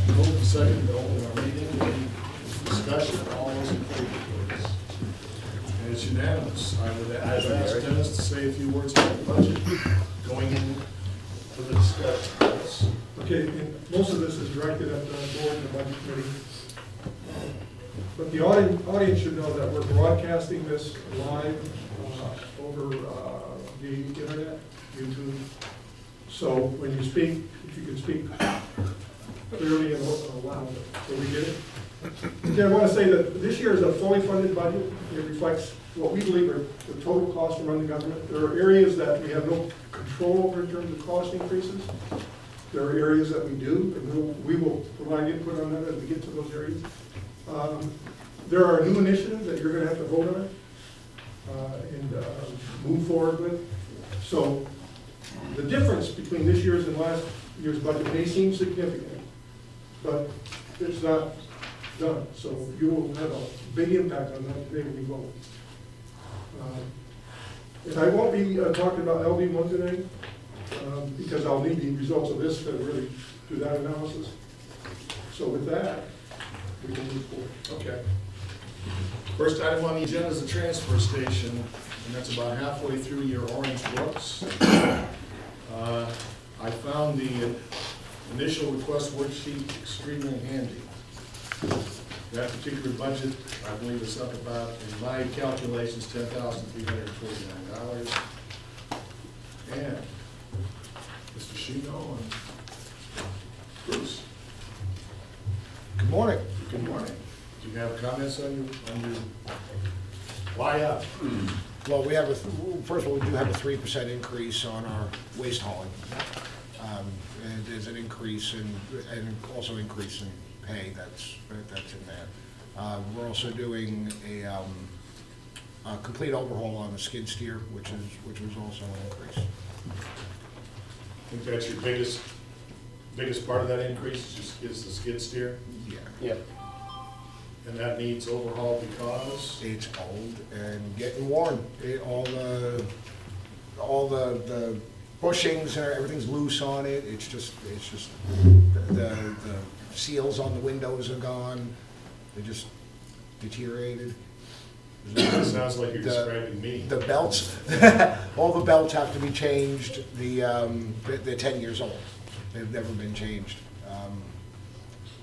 Moved and seconded to open our meeting. Any discussion? All those in favor, please. And it's unanimous. I've asked Dennis to say a few words about the budget going into the discussion. Yes. Okay, and most of this is directed at the board and the budget committee. But the audience should know that we're broadcasting this live over the internet, YouTube. So when you speak, if you can speak clearly and loud, so we get it. Okay, I want to say that this year is a fully funded budget. It reflects what we believe are the total cost to run the government. There are areas that we have no control over in terms of cost increases. There are areas that we do, and we will provide input on that as we get to those areas. There are new initiatives that you're going to have to vote on and move forward with. So the difference between this year's and last year's budget may seem significant, but it's not done. So you will have a big impact on that today when you vote. And I won't be talking about LD1 today because I'll need the results of this to really do that analysis. So with that, we can move forward. Okay. First item on the agenda is the transfer station, and that's about halfway through your orange books. I found the initial request worksheet extremely handy. That particular budget, I believe, is up about, in my calculations, $10,349. And Mr. Shino and Bruce. Good morning. Good morning. Do you have comments on your why up? Well, we have first of all, we do have a 3% increase on our waste hauling. And there's an increase and also increase in pay that's in there. We're also doing a complete overhaul on the skid steer, which was also an increase. I think that's your biggest part of that increase is the skid steer? Yeah. Yep. And that needs overhaul because? It's old and getting worn. All the bushings and everything's loose on it. It's just the seals on the windows are gone. They're just deteriorated. It sounds like you're describing me. The belts, all the belts have to be changed. They're 10 years old. They've never been changed.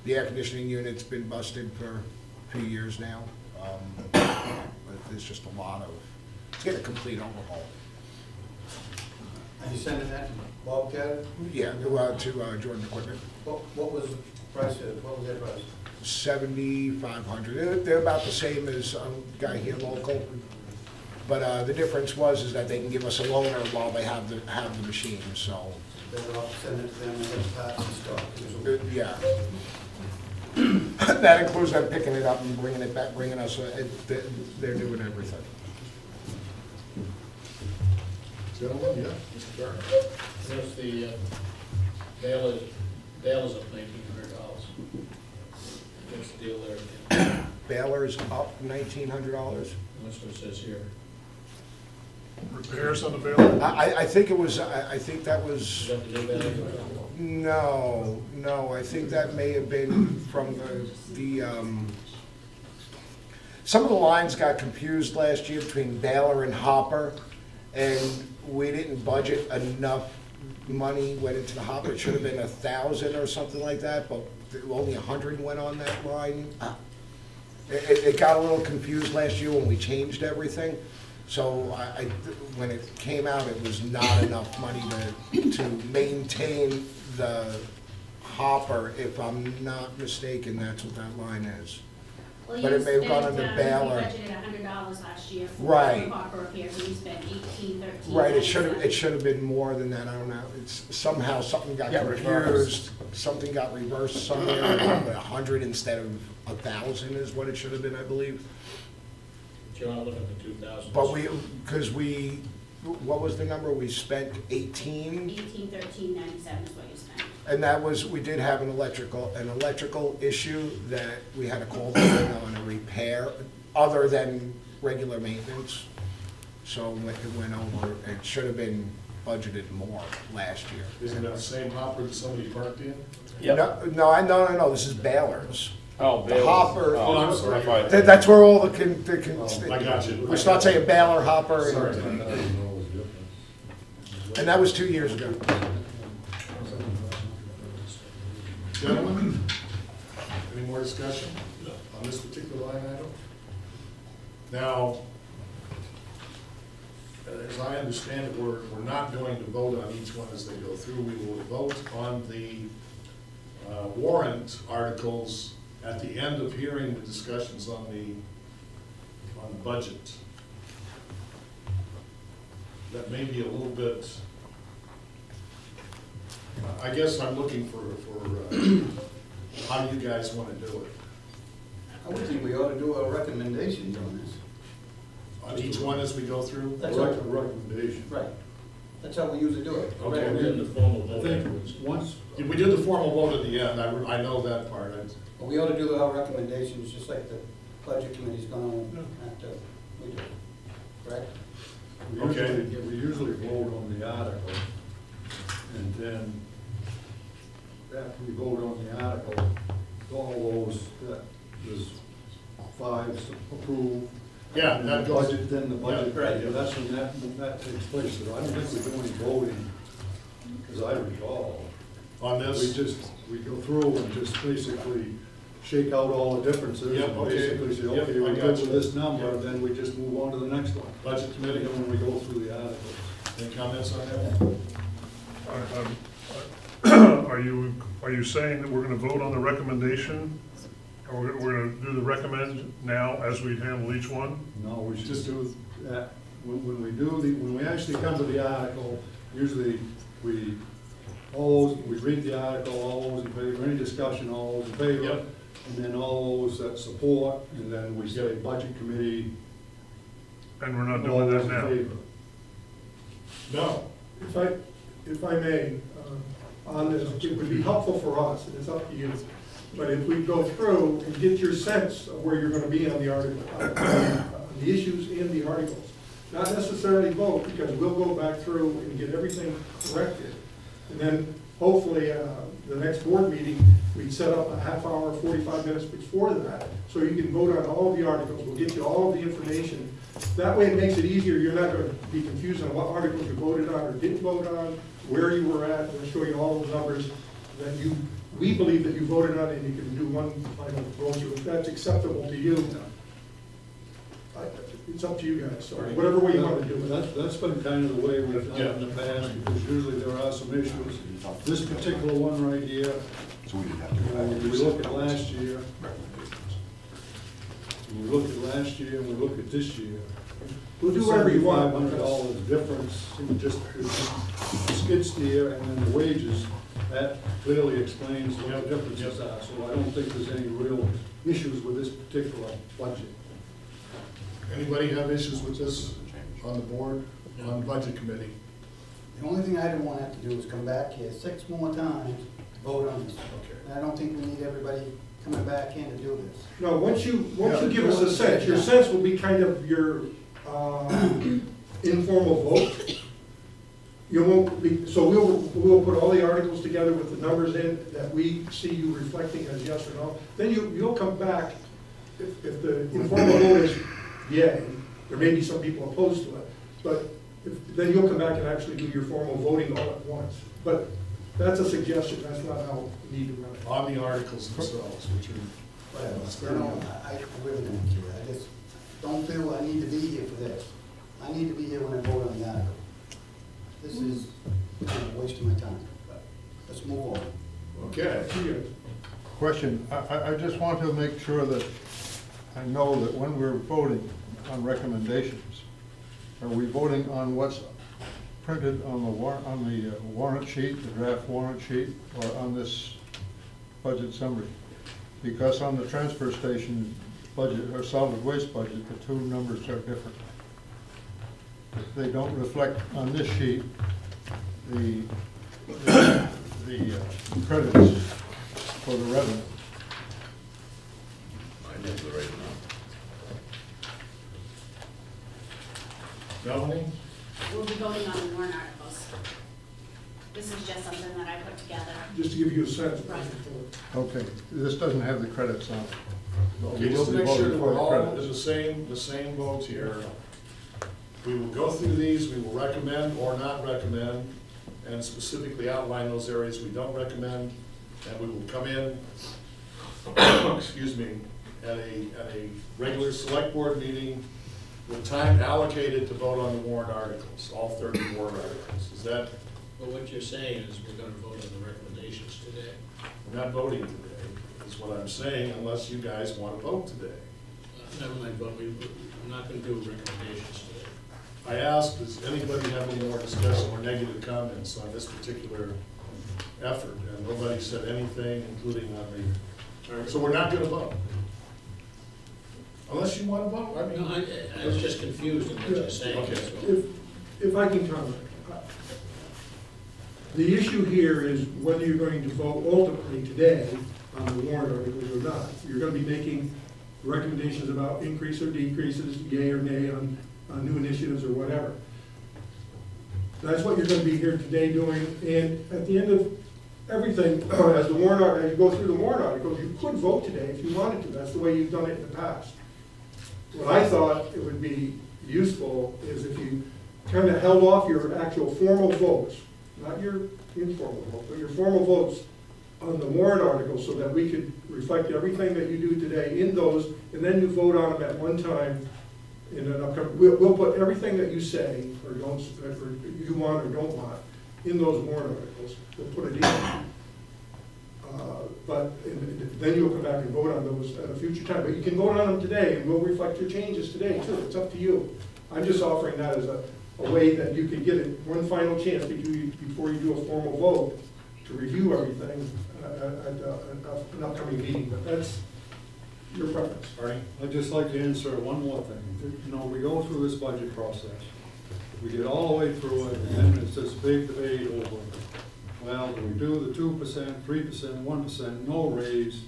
The air conditioning unit's been busted for a few years now. But there's just a lot of, it's getting a complete overhaul. Are you sending that to Bobcat? Yeah, to Jordan Equipment. What was the price of it? What was that price? 7,500. They're about the same as a guy here local. But the difference is that they can give us a loaner while they have the machine. So Better off sending it to them and get parts and stuff. yeah. That includes them picking it up and bringing it back, bringing us. They're doing everything. Gentlemen, yeah, Mr. Burke. Yes, the bail is up $1,900. What's the deal there again? Baler's up $1,900. That's what it says here. Repairs on the bail? I think it was. I think that was. Is that the new bail? No. I think that may have been from the. Some of the lines got confused last year between baler and hopper, and we didn't budget enough money went into the hopper. It should have been 1,000 or something like that, but only 100 went on that line. It got a little confused last year when we changed everything. So when it came out, it was not enough money to maintain the hopper. If I'm not mistaken, that's what that line is. Well, but it may have gone under baler. We budgeted $100 last year for right. hopper repairs, and we spent $18, $13. Right. It should have been more than that. I don't know. It's somehow something got confused. Reversed. Something got reversed somewhere. 100 instead of 1,000 is what it should have been, I believe. But you're not looking at the 2,000. But what was the number? We spent 18. $18,13.97 is what you spent. And that was, we did have an electrical issue that we had to call them on a repair, other than regular maintenance. So it went over. It should have been budgeted more last year. Isn't that the same hopper that somebody parked in? No, this is Baylor's. Oh, The Bailey's. Hopper. Oh, I'm sorry. Right. That's where all the I got you. we start saying Baylor, Hopper, Sorry. and that was 2 years ago. Gentlemen, any more discussion on this particular line item? Now, as I understand it, we're not going to vote on each one as they go through. We will vote on the warrant articles at the end of hearing the discussions on the budget. That may be a little bit, I guess I'm looking for how you guys want to do it. I would think we ought to do a recommendation on this. On each one as we go through? That's all. Recommendation. Right. That's how we usually do it. Okay. And then the formal I vote think afterwards. once, If we did the formal vote at the end, I know that part. But we ought to do our recommendations, just like the budget committee's gonna have to, we do. Correct? Okay. we usually vote on the article, and then after we vote on the article, all those that there's 5 to approve. Yeah, And that the goes. budget, then the budget, Yeah, right, yeah, that's when that takes place, so I don't think we do any voting, as I recall. On this? We go through and just basically shake out all the differences, Yep, and okay. basically say, Yep, okay, we're I good got with you. this number, Yep. then we just move on to the next one. Budget And committee, then when we go through the articles. any comments on that? Are you saying that we're gonna vote on the recommendation? Or we're gonna do the recommend now as we handle each one? No, we should just do that, when we actually come to the article, usually we read the article, all those in favor, any discussion, all those in favor. Yep. And then all those that support, and then we say budget committee. And we're not all doing those that in now? favor. No. If I may, on this, it would be helpful for us, and it's up to you, but if we go through and get your sense of where you're gonna be on the article, the issues in the articles, not necessarily vote, because we'll go back through and get everything corrected. And then hopefully, the next board meeting, we'd set up a half hour, 45 minutes before that, so you can vote on all the articles, we'll get you all of the information. That way it makes it easier, you're not gonna be confused on what articles you voted on or didn't vote on, where you were at, we'll show you all those numbers that we believe that you voted on, and you can do one final vote through. If that's acceptable to you, it's up to you guys, so whatever way you want to do it. That's been kind of the way we've done it in the past, because usually there are some issues. This particular one right here, we look at last year, and we look at last year, and we look at this year. We'll do whatever you want. $7,500 difference in just the skid steer and then the wages, that clearly explains what the differences are. So I don't think there's any real issues with this particular budget. Anybody have issues with this on the board, on the budget committee? The only thing I don't want to have to do is come back here 6 more times to vote on this. Okay. And I don't think we need everybody coming back in to do this. No, once you give us a sense, your sense will be kind of your informal vote. You won't be, so we'll put all the articles together with the numbers in that we see you reflecting as yes or no. Then you'll come back, if the informal vote is yay, there may be some people opposed to it, but then you'll come back and actually do your formal voting all at once. But that's a suggestion, that's not how we need to run it. On the articles themselves, which are, You know, I really don't care. I just don't feel I need to be here for this. I need to be here when I vote on the article. This is a waste of my time. But let's move on. okay. Question, I just want to make sure that I know that when we're voting on recommendations, are we voting on what's printed on the warrant sheet, the draft warrant sheet, or on this budget summary? Because on the transfer station budget, or solid waste budget, the two numbers are different. They don't reflect on this sheet the credits for the revenue. I know the right amount. Melanie? We'll be voting on the warrant articles. This is just something that I put together. Just to give you a sense. Right. Okay, this doesn't have the credits on it. Okay, We just to will be make sure voting that for we're the all in credits. the same boat here. We will go through these, we will recommend or not recommend, and specifically outline those areas we don't recommend, and we will come in, excuse me, at a regular select board meeting with time allocated to vote on the warrant articles, all 30 warrant articles. Is that, But what you're saying is we're gonna vote on the recommendations today. we're not voting today, is what I'm saying, unless you guys want to vote today. Never mind, but we're not gonna do recommendations today. I asked, does anybody have any more discussion or negative comments on this particular effort? And nobody said anything, including on the, so we're not gonna vote. Unless you want to vote, I No, mean. I was just confused in what you're saying. Okay. that's all. If I can comment. The issue here is whether you're going to vote ultimately today on the warrant articles or not. You're gonna be making recommendations about increase or decreases, yea or nay on new initiatives or whatever. That's what you're gonna be here today doing, and at the end of everything, as you go through the warrant articles, you could vote today if you wanted to. That's the way you've done it in the past. What I thought it would be useful is if you kind of held off your actual formal votes, not your informal vote, but your formal votes on the warrant articles so that we could reflect everything that you do today in those, and then you vote on them at one time in an upcoming, we'll put everything that you say or don't, or you want or don't want in those warrant articles. We'll put it in. And then you'll come back and vote on those at a future time. But you can vote on them today, and we'll reflect your changes today too. It's up to you. I'm just offering that as a way that you can get it one final chance before you do a formal vote to review everything at an upcoming meeting. But that's your preference. Arnie? I'd just like to insert one more thing. You know, we go through this budget process. We get all the way through it, and then it's this big debate over, well, do we do the 2%, 3%, 1%, no raise?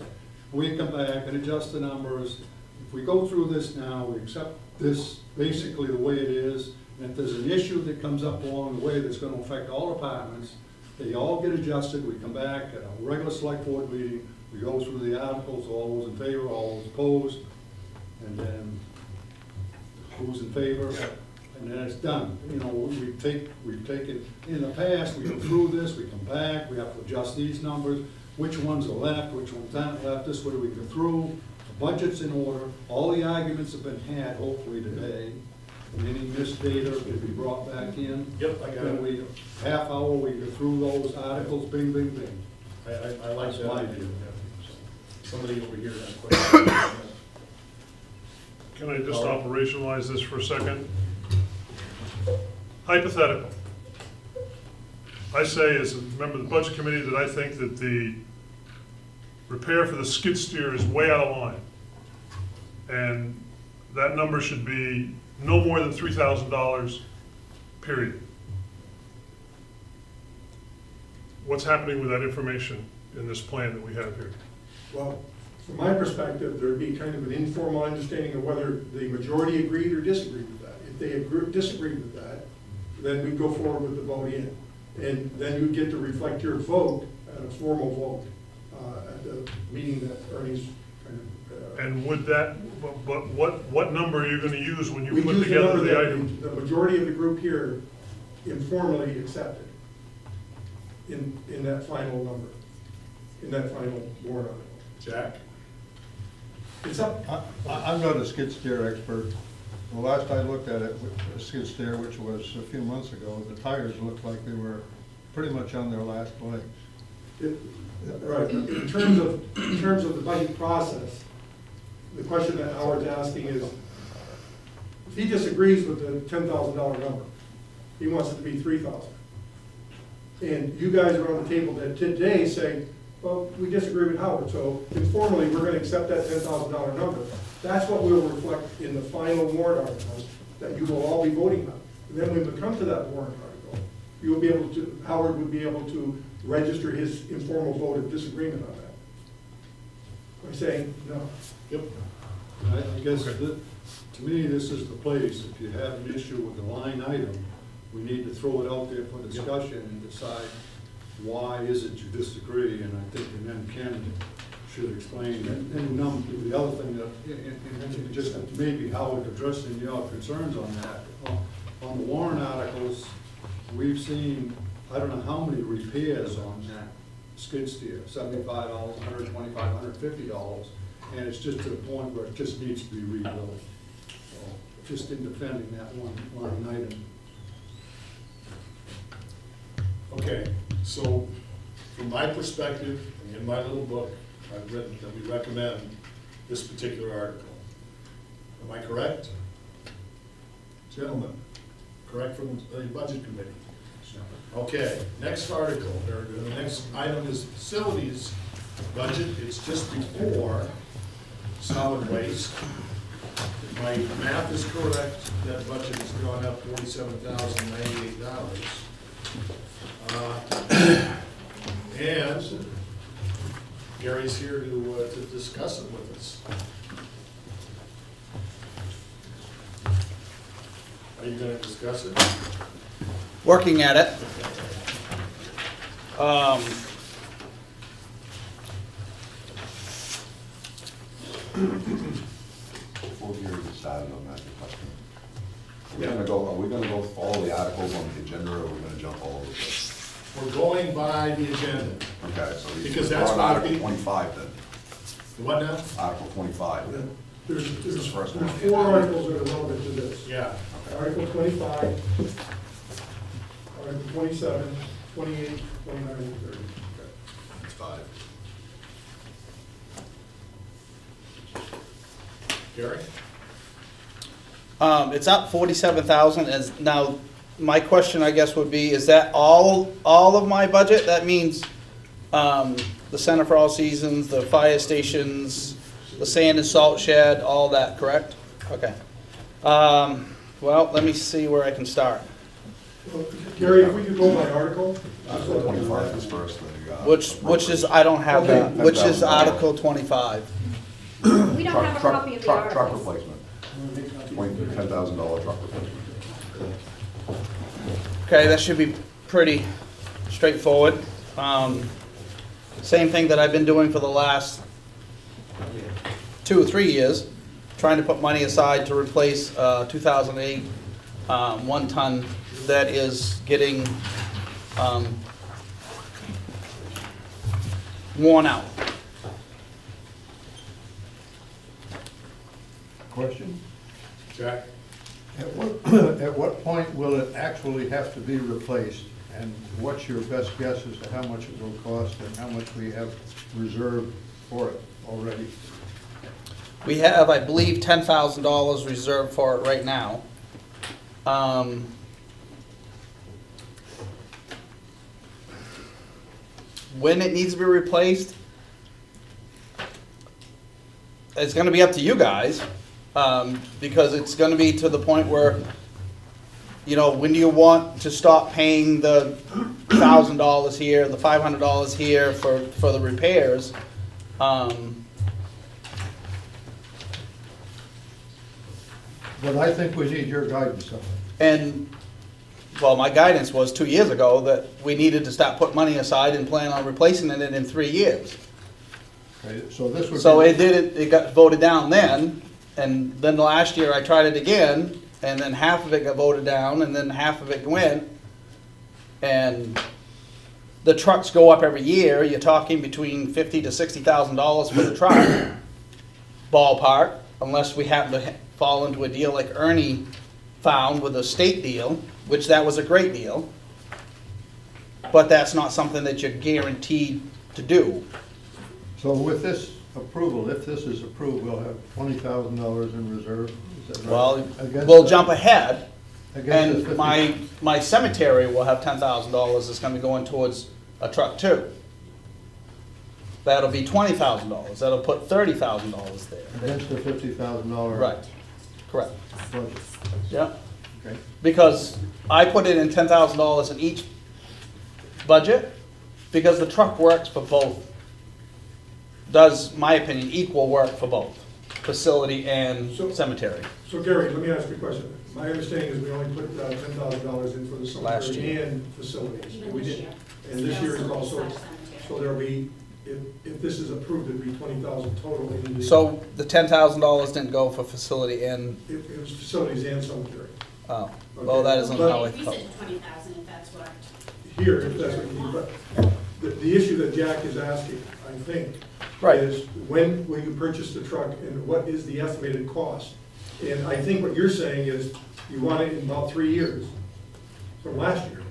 We come back and adjust the numbers. If we go through this now, we accept this basically the way it is, and if there's an issue that comes up along the way that's gonna affect all departments, they all get adjusted, we come back at a regular select board meeting, we go through the articles, all those in favor, all those opposed, and then who's in favor, and then it's done. You know, we've taken, in the past, we go through this, we come back, we have to adjust these numbers, which ones are left, which ones aren't left, this way we go through, the budget's in order, all the arguments have been had, hopefully today, and any missed data can be brought back in. Yep, I got Then it. we, half hour, we go through those articles, bing, bing, bing. I like That's that my idea. view. Somebody over here has a question. Can I just operationalize this for a second? Hypothetical. I say as a member of the budget committee that I think that the repair for the skid steer is way out of line. And that number should be no more than $3,000, period. What's happening with that information in this plan that we have here? Well, from my perspective, there'd be kind of an informal understanding of whether the majority agreed or disagreed with that. If they disagreed with that, then we'd go forward with the vote in. And then you'd get to reflect your vote at a formal vote at the meeting that Ernie's kind of. And would that, but what number are you gonna use when you We put use the together number the that item? the majority of the group here informally accepted in that final number, in that final warrant article. Jack? It's up, I'm not a skid steer expert. The last I looked at it, with a skid steer, which was a few months ago, the tires looked like they were pretty much on their last legs. right, in terms of the budget process, the question that Howard's asking is, if he disagrees with the $10,000 number, he wants it to be $3,000. And you guys are on the table that today say, well, we disagree with Howard, so informally, we're gonna accept that $10,000 number. That's what we'll reflect in the final warrant articles that you will all be voting on. And then when we come to that warrant article, you'll be able to, Howard would be able to register his informal vote of disagreement on that. By saying, no. Yep. I guess, to me, this is the place, if you have an issue with the line item, we need to throw it out there for discussion and decide why is it you disagree, and I think, and then Ken should explain, and the other thing that, and just maybe Howard addressing your concerns on that, on the warrant articles, we've seen, I don't know how many repairs on that skid steer, $75, $125, $150, and it's just to the point where it just needs to be rebuilt. So, just in defending that one line item. Okay, so from my perspective, in my little book, I've written that we recommend this particular article. Am I correct? Gentlemen, correct from the budget committee? Okay, next article, or the next item is facilities budget. It's just before solid waste. If my math is correct, that budget has gone up $47,098. And Gary's here to discuss it with us. Are you going to discuss it? Working at it. Before Gary decided on that question, are we gonna go follow the articles on the agenda, or are we gonna jump all over this? We're going by the agenda. Okay, so Because we're that's on what Article the- 25 then, The what now? Article 25 then. There's This is the first one. four articles that are relevant to this. Yeah. Article 25, Article 27, 28, 29, and 30. That's 5. Gary? It's up 47,000. As now, my question, I guess, would be: is that all of my budget? That means the Center for All Seasons, the fire stations, the sand and salt shed, all that, correct? Okay. Well, let me see where I can start. Well, Gary, if we could go by article. Article 25 is first, then you got. Which is I don't have that. Okay. Which is Article 25. We don't have a copy of the Truck articles. replacement. $10,000 truck replacement. Okay, that should be pretty straightforward. Same thing that I've been doing for the last 2 or 3 years, trying to put money aside to replace 2008 one-ton that is getting worn out. Question? Jack? At what point will it actually have to be replaced? And what's your best guess as to how much it will cost and how much we have reserved for it already? We have, I believe, $10,000 reserved for it right now. When it needs to be replaced, it's going to be up to you guys, because it's going to be to the point where, you know, when do you want to stop paying the $1,000 here, the $500 here for the repairs? But I think we need your guidance on it. And, well, my guidance was 2 years ago that we needed to start put money aside and plan on replacing it in 3 years. Okay, so this would So be, it got voted down then, and then last year I tried it again, and then half of it got voted down, and then half of it went. And the trucks go up every year. You're talking between $50,000 to $60,000 for the truck, ballpark, unless we happen to fall into a deal like Ernie found with a state deal, which that was a great deal. But that's not something that you're guaranteed to do. so with this approval, if this is approved, we'll have $20,000 in reserve, is that right? Well, Against we'll the- jump ahead, against the and 50 my cemetery will have $10,000 that's gonna be going towards a truck too. That'll be $20,000, that'll put $30,000 there. Against the $50,000. Right, correct, Budget, yeah. okay. Because I put it in $10,000 in each budget, because the truck works for both. Does, my opinion, equal work for both. facility and So- cemetery. So Gary, let me ask you a question. My understanding is we only put $10,000 in for the Last cemetery year. and facilities. Even We this didn't- year. And this year is Council also, slash cemetery. so there'll be, if this is approved, it'd be 20,000 total in the. So the $10,000 didn't go for facility and, It was facilities and cemetery. oh, well, that isn't But- how I Increase felt. it to 20,000 if that's what. Here, if that's what you need, but the issue that Jack is asking, I think, Right. is when will you purchase the truck and what is the estimated cost? And I think what you're saying is you want it in about 3 years from last year,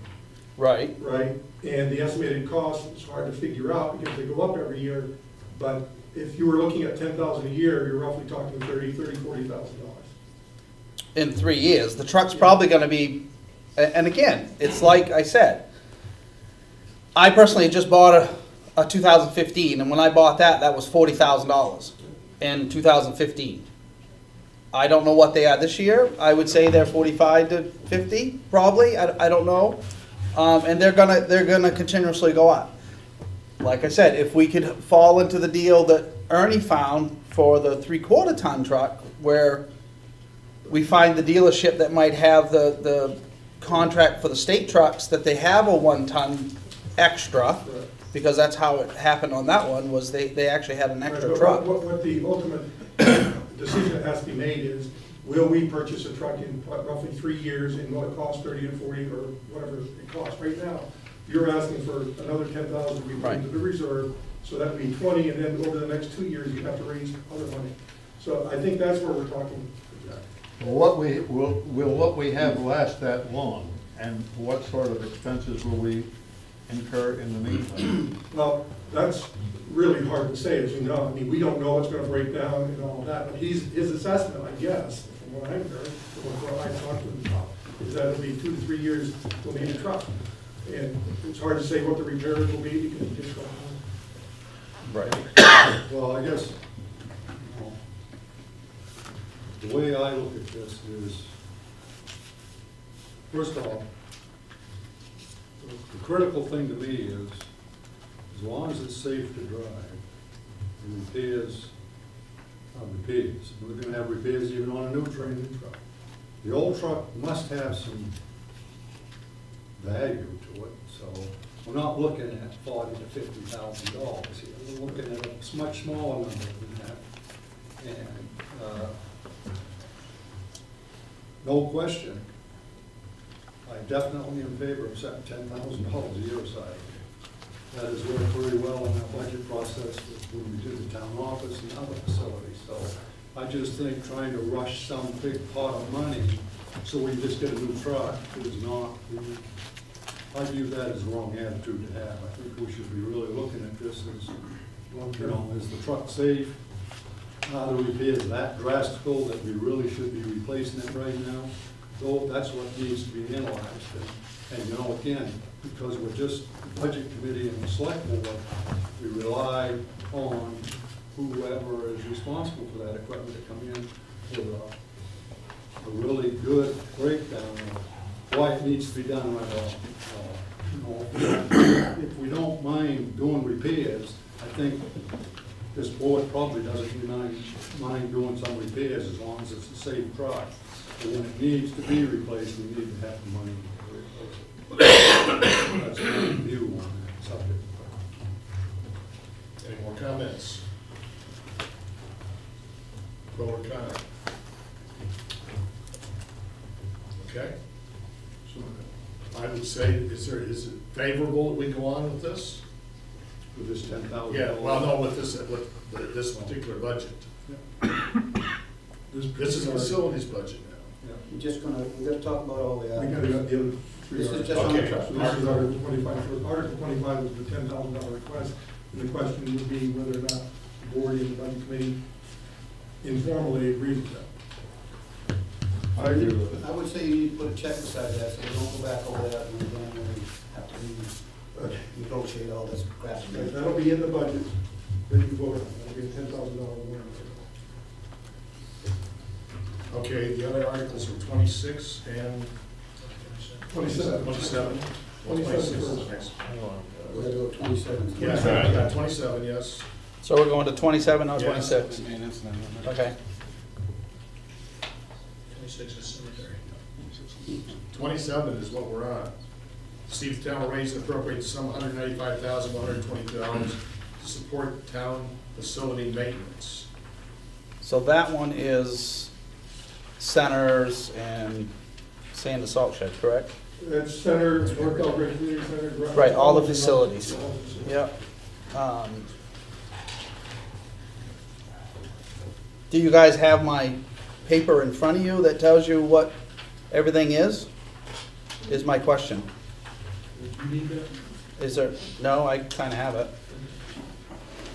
Right, right? And the estimated cost is hard to figure out because they go up every year. But if you were looking at 10,000 a year, you're roughly talking $40,000. in 3 years. The truck's probably gonna be, and again, it's like I said, I personally just bought a 2015, and when I bought that, that was $40,000 in 2015. I don't know what they are this year. I would say they're 45 to 50, probably. I don't know. And they're gonna continuously go up. Like I said, if we could fall into the deal that Ernie found for the 3/4 ton truck, where we find the dealership that might have the contract for the state trucks, that they have a 1 ton extra, because that's how it happened on that one, was they actually had an extra Right, but truck. What the ultimate decision that has to be made is, will we purchase a truck in roughly 3 years, and will it cost 30 to 40 or whatever it costs? Right now, you're asking for another 10,000 to be put Right. into the reserve, so that would be 20, and then over the next 2 years, you have to raise other money. So I think that's where we're talking. What will what we have last that long, and what sort of expenses will we incur in the meantime? Well, that's really hard to say, as you know. I mean, we don't know what's gonna break down and all of that, but his assessment, I guess, from what I've heard, from what I've talked to him about, is that it'll be 2 to 3 years we'll need a truck. And it's hard to say what the repairs will be because we just don't know. Right. Well, I guess, you know, the way I look at this is, first of all, the critical thing to me is, as long as it's safe to drive, and repairs are repairs. We're gonna have repairs even on a new truck. The old truck must have some value to it, so we're not looking at $40,000 to $50,000 here. We're looking at a much smaller number than that. And, no question, I definitely am in favor of setting $10,000 a year aside. That has worked very well in our budget process when we did the town office and other facilities. So I just think trying to rush some big pot of money so we just get a new truck is not, I view that as the wrong attitude to have. I think we should be really looking at this as, you know, is the truck safe? Are the repairs that drastical that we really should be replacing it right now? Though that's what needs to be analyzed. And you know, again, because we're just the budget committee and the select board, we rely on whoever is responsible for that equipment to come in with a really good breakdown of why it needs to be done right off. You know, if we don't mind doing repairs, I think this board probably doesn't mind doing some repairs as long as it's a safe truck. But when it needs to be replaced, we need to have the money to replace it. That's my view on that subject. Any more comments? Pro or con? Okay. So I would say, is it favorable that we go on with this? With this $10,000. Yeah, well, no, with this particular budget. This is a facilities budget now. We're just gonna, we're gonna talk about all the We gotta items. got the other 3 This is articles. just on the Okay. truck. So this is Article 25. So Article 25 was the $10,000 request, and the question would be whether or not the board and the budget committee informally agrees with that. I agree with it. I would say you need to put a check beside that, so we don't go back over that and then we have to negotiate all this crap. Right, that'll be in the budget that you vote on. That'll be a $10,000 warrant. Okay, the other articles are 26 and 27. 27. 27 26 first. next. We're gonna go 27. Yeah, 27, yes. So we're going to 27, not Yes. 26? Okay. 26 is cemetery. 27 is what we're on. See if the town will raise and appropriate the sum of $195,122 to support town facility maintenance. So that one is centers and sand and salt shed, correct? That's center, North Belgrade Community Center. Right, all the facilities. Yep. Do you guys have my paper in front of you that tells you what everything is my question. You need that? Is there, no, I kind of have it.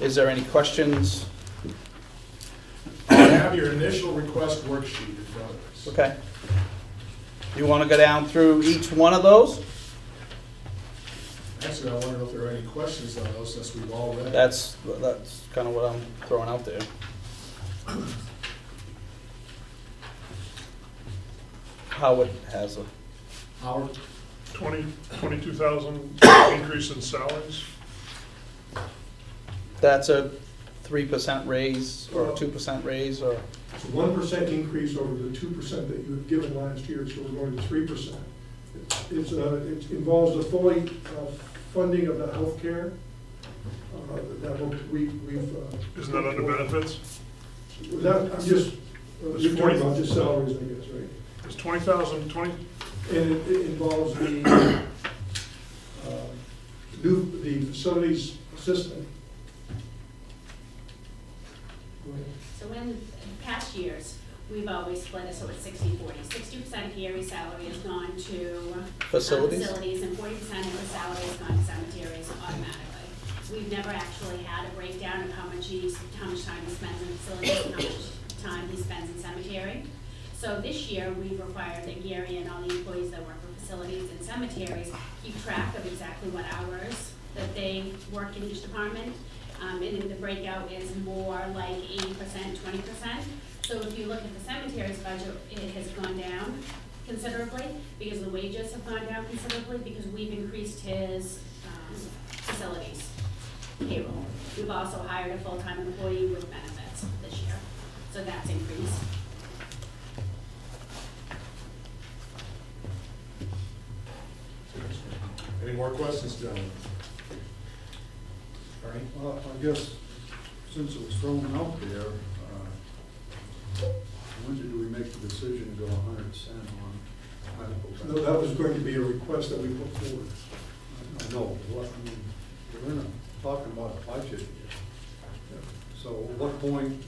Is there any questions? You have your initial request worksheet in front of us. Okay. You want to go down through each one of those? Actually, I wonder if there are any questions on those since we've all read. That's kind of what I'm throwing out there. Howard has a, Howard? 22,000 increase in salaries? that's a 3% raise or a 2% raise or? It's a 1% increase over the 2% that you had given last year, so we're going to 3%. It involves the fully funding of the healthcare. Isn't that under benefits? I'm just, you're talking about just salaries, I guess, right? It's 20,000, 20? And it involves the the facilities assistant. Go ahead. So in past years, we've always split it so it's 60-40. 60% of Gary's salary has gone to Facilities? facilities, and 40% of his salary has gone to cemeteries automatically. We've never actually had a breakdown of how much time he spends in facilities and how much time he spends in cemetery. So this year, we've required that Gary and all the employees that work for facilities and cemeteries keep track of exactly what hours that they work in each department. And then the breakout is more like 80%, 20%. So if you look at the cemetery's budget, it has gone down considerably because the wages have gone down considerably because we've increased his facilities payroll. We've also hired a full-time employee with benefits this year, so that's increased. Any more questions, gentlemen? Ernie? I guess, since it was thrown out there, when do we make the decision to go 100% on medical benefits? No, that was going to be a request that we put forward. I know, we're not talking about a budget here. So at what point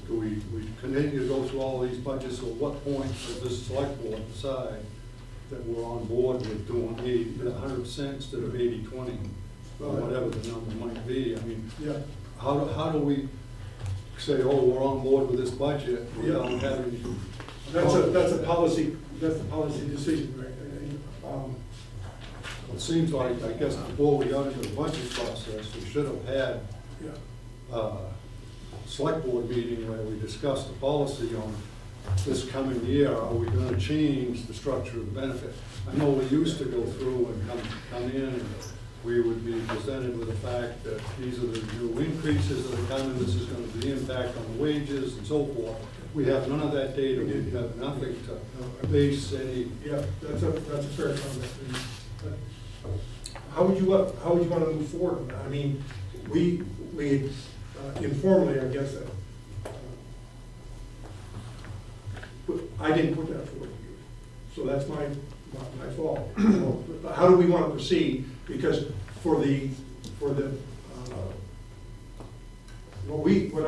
do we continue to go through all these budgets? So at what point does this select board decide that we're on board with doing 100% instead of 80-20, or whatever the number might be? I mean, Yeah. how do we say, oh, we're on board with this budget without having? That's a policy decision, right? It seems like, I guess, before we got into the budget process, we should have had Yeah. a select board meeting where we discussed the policy on this coming year. Are we gonna change the structure of the benefit? I know we used to go through and come in and we would be presented with the fact that these are the new increases that are coming, this is gonna be the impact on the wages and so forth. We have none of that data, we have nothing to base any. Yeah, that's a fair comment. How would you want to move forward on that? I mean, we informally, I guess, I didn't put that forward to you, so that's my fault. How do we want to proceed? Because what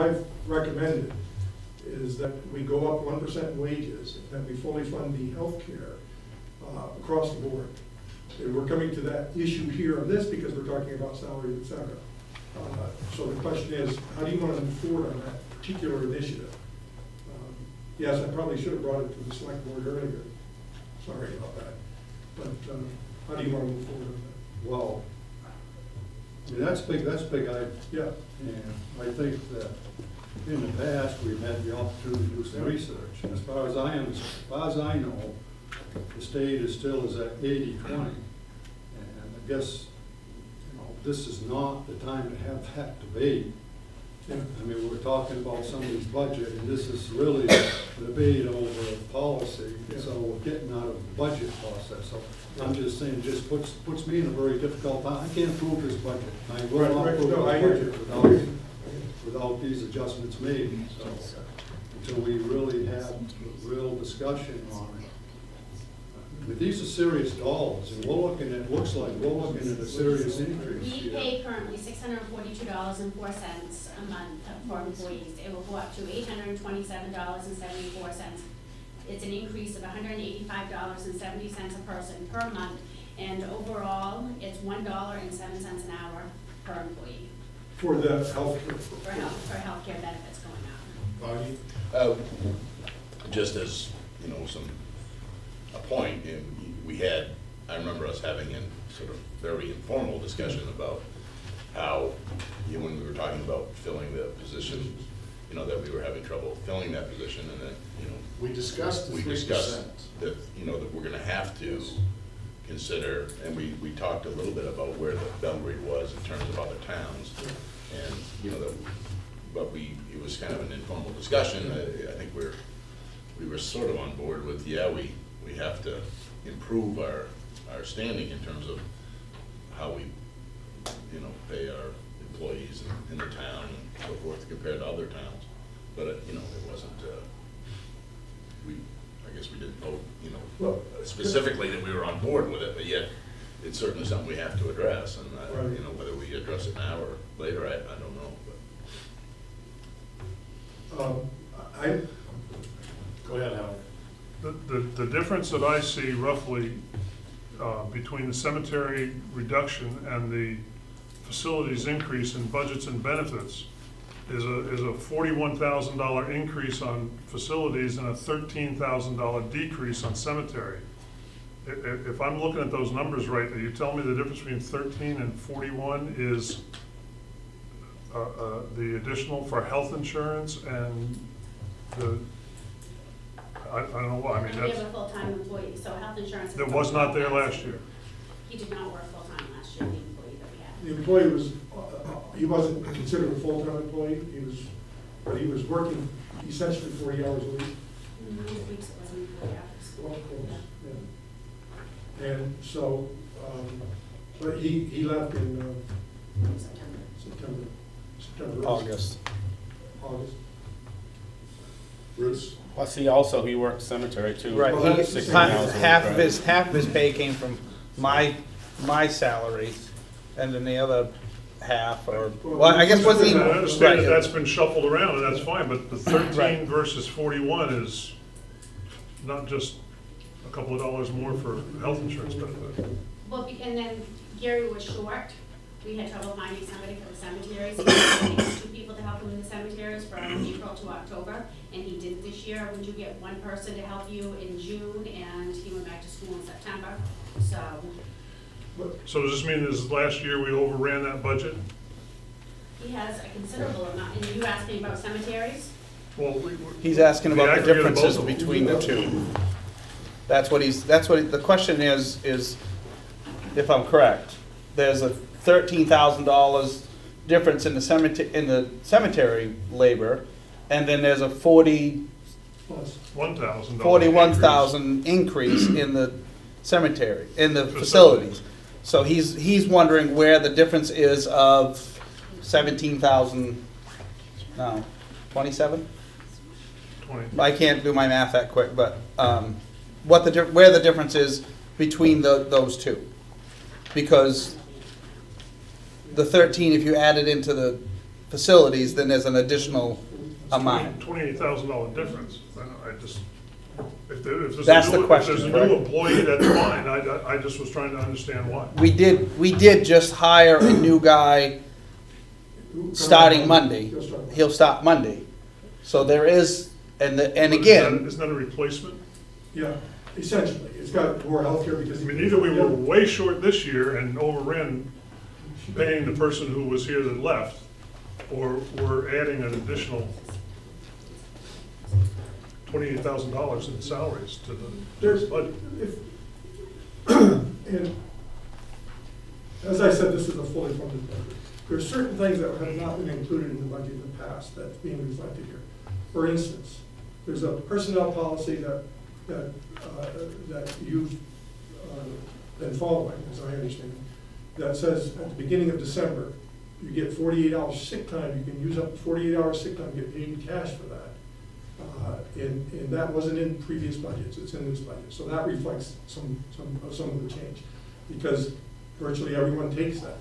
I've recommended is that we go up 1% in wages, that we fully fund the health care across the board. And we're coming to that issue here on this because we're talking about salaries, et cetera. So the question is, how do you want to move forward on that particular initiative? Yes, I probably should have brought it to the select board earlier. Sorry about that. But how do you want to move forward on that? Well, I mean, that's big. Yeah. And I think that in the past, we've had the opportunity to do some research. And as far as I know, the state is still at 80-20. And I guess, this is not the time to have that debate. Yeah. I mean, we're talking about somebody's budget, and this is really a debate over policy, Yeah. so we're getting out of the budget process. So I'm just saying, just puts me in a very difficult time. I can't approve this budget. I will not Right, approve no, I this hear you. budget without these adjustments made, so until we really have real discussion on it. But these are serious dollars, and looks like we're looking at a serious increase We here. pay currently $642.04 a month for employees. It will go up to $827.74. It's an increase of $185.70 a person per month, and overall, it's $1.07 an hour per employee For the health. for healthcare benefits going up. Bobby? Just as, a point, and I remember us having a sort of very informal discussion about how, when we were talking about filling the position, that we were having trouble filling that position, and that, We discussed the we 3%. discussed that, that we're gonna have to consider, and we talked a little bit about where the Belgrade was in terms of other towns, and, it was kind of an informal discussion. I think we were sort of on board with, we have to improve our standing in terms of how we, pay our employees in the town and so forth compared to other towns. But, it wasn't, I guess we didn't vote, specifically that we were on board with it, but yet it's certainly something we have to address, and, Right. whether we address it now or later, I don't know, but. Go ahead, Howard. The difference that I see roughly between the cemetery reduction and the facilities increase in budgets and benefits is a $41,000 increase on facilities and a $13,000 decrease on cemetery. If I'm looking at those numbers right, are you telling me the difference between 13 and 41 is the additional for health insurance and the, I don't know what, I mean, And we that's, have a full-time employee, so health insurance. that was not there last year. He did not work full-time last year, the employee that we had. The employee was, he wasn't considered a full-time employee, but he was working essentially 40 hours a week. Most weeks it wasn't 40 hours. Well, of course, yeah. And so, but he left in September. September. August. August. Bruce? Plus, he worked cemetery too. Right, Well, he, that's 16 hours a week, half of right? his pay came from my salary, and then the other half, or, well, I guess wasn't I even. understand that right. that's been shuffled around, and that's fine, but the 13 Right. versus 41 is not just a couple of dollars more for health insurance benefit. Well, and then Gary was short. We had trouble finding somebody for the cemeteries. He had 2 people to help him in the cemeteries from April to October, and he did this year. Would you get 1 person to help you in June, and he went back to school in September, so. So does this mean this last year we overran that budget? He has a considerable amount, and you asked me about cemeteries? Well, He's asking about the aggregate of differences both of them. between the two. The question is, if I'm correct, there's a $13,000 difference in the cemetery labor, and then there's a Plus. $1,000. 41,000 increase in the cemetery, in the facilities. So he's wondering where the difference is of 17,000, no, 27? 20. I can't do my math that quick, but where the difference is between those two. Because the 13, if you add it into the facilities, then there's an additional amount. $28,000 difference. I just, if there's That's a the question, if there's a right? new employee, that's fine. I just was trying to understand why. We did just hire a new guy starting Monday. He'll start Monday. So there is, and again, Isn't that a replacement? Yeah, essentially, it's got more healthcare because. I mean, either we were way short this year and overran paying the person who was here that left, or we're adding an additional $28,000 in salaries to the budget. And as I said, this is a fully funded budget. There are certain things that have not been included in the budget in the past that's being reflected here. For instance, there's a personnel policy that you've been following, as I understand, that says at the beginning of December, you get 48 hours sick time, you can use up to 48 hours sick time, get paid in cash for that. And that wasn't in previous budgets, it's in this budget. So that reflects some of the change, because virtually everyone takes that.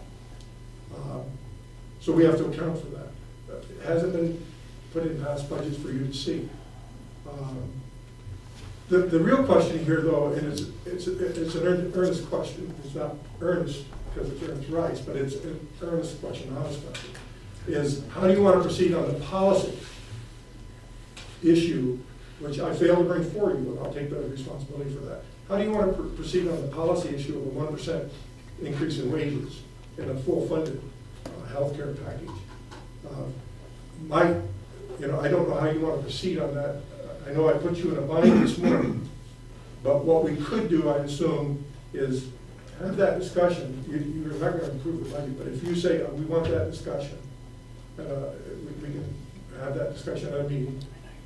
So we have to account for that. It hasn't been put in past budgets for you to see. The real question here, though, and it's an earnest question, it's not earnest because it's Ernest Rice, but it's an earnest question, honest question, is how do you want to proceed on the policy issue, which I failed to bring forward you, and I'll take the responsibility for that. How do you want to proceed on the policy issue of a 1% increase in wages and a full funded healthcare package? I don't know how you want to proceed on that. I know I put you in a bind this morning, but what we could do, I assume, is have that discussion. You're not going to improve the budget, but if you say we want that discussion, we can have that discussion at a meeting,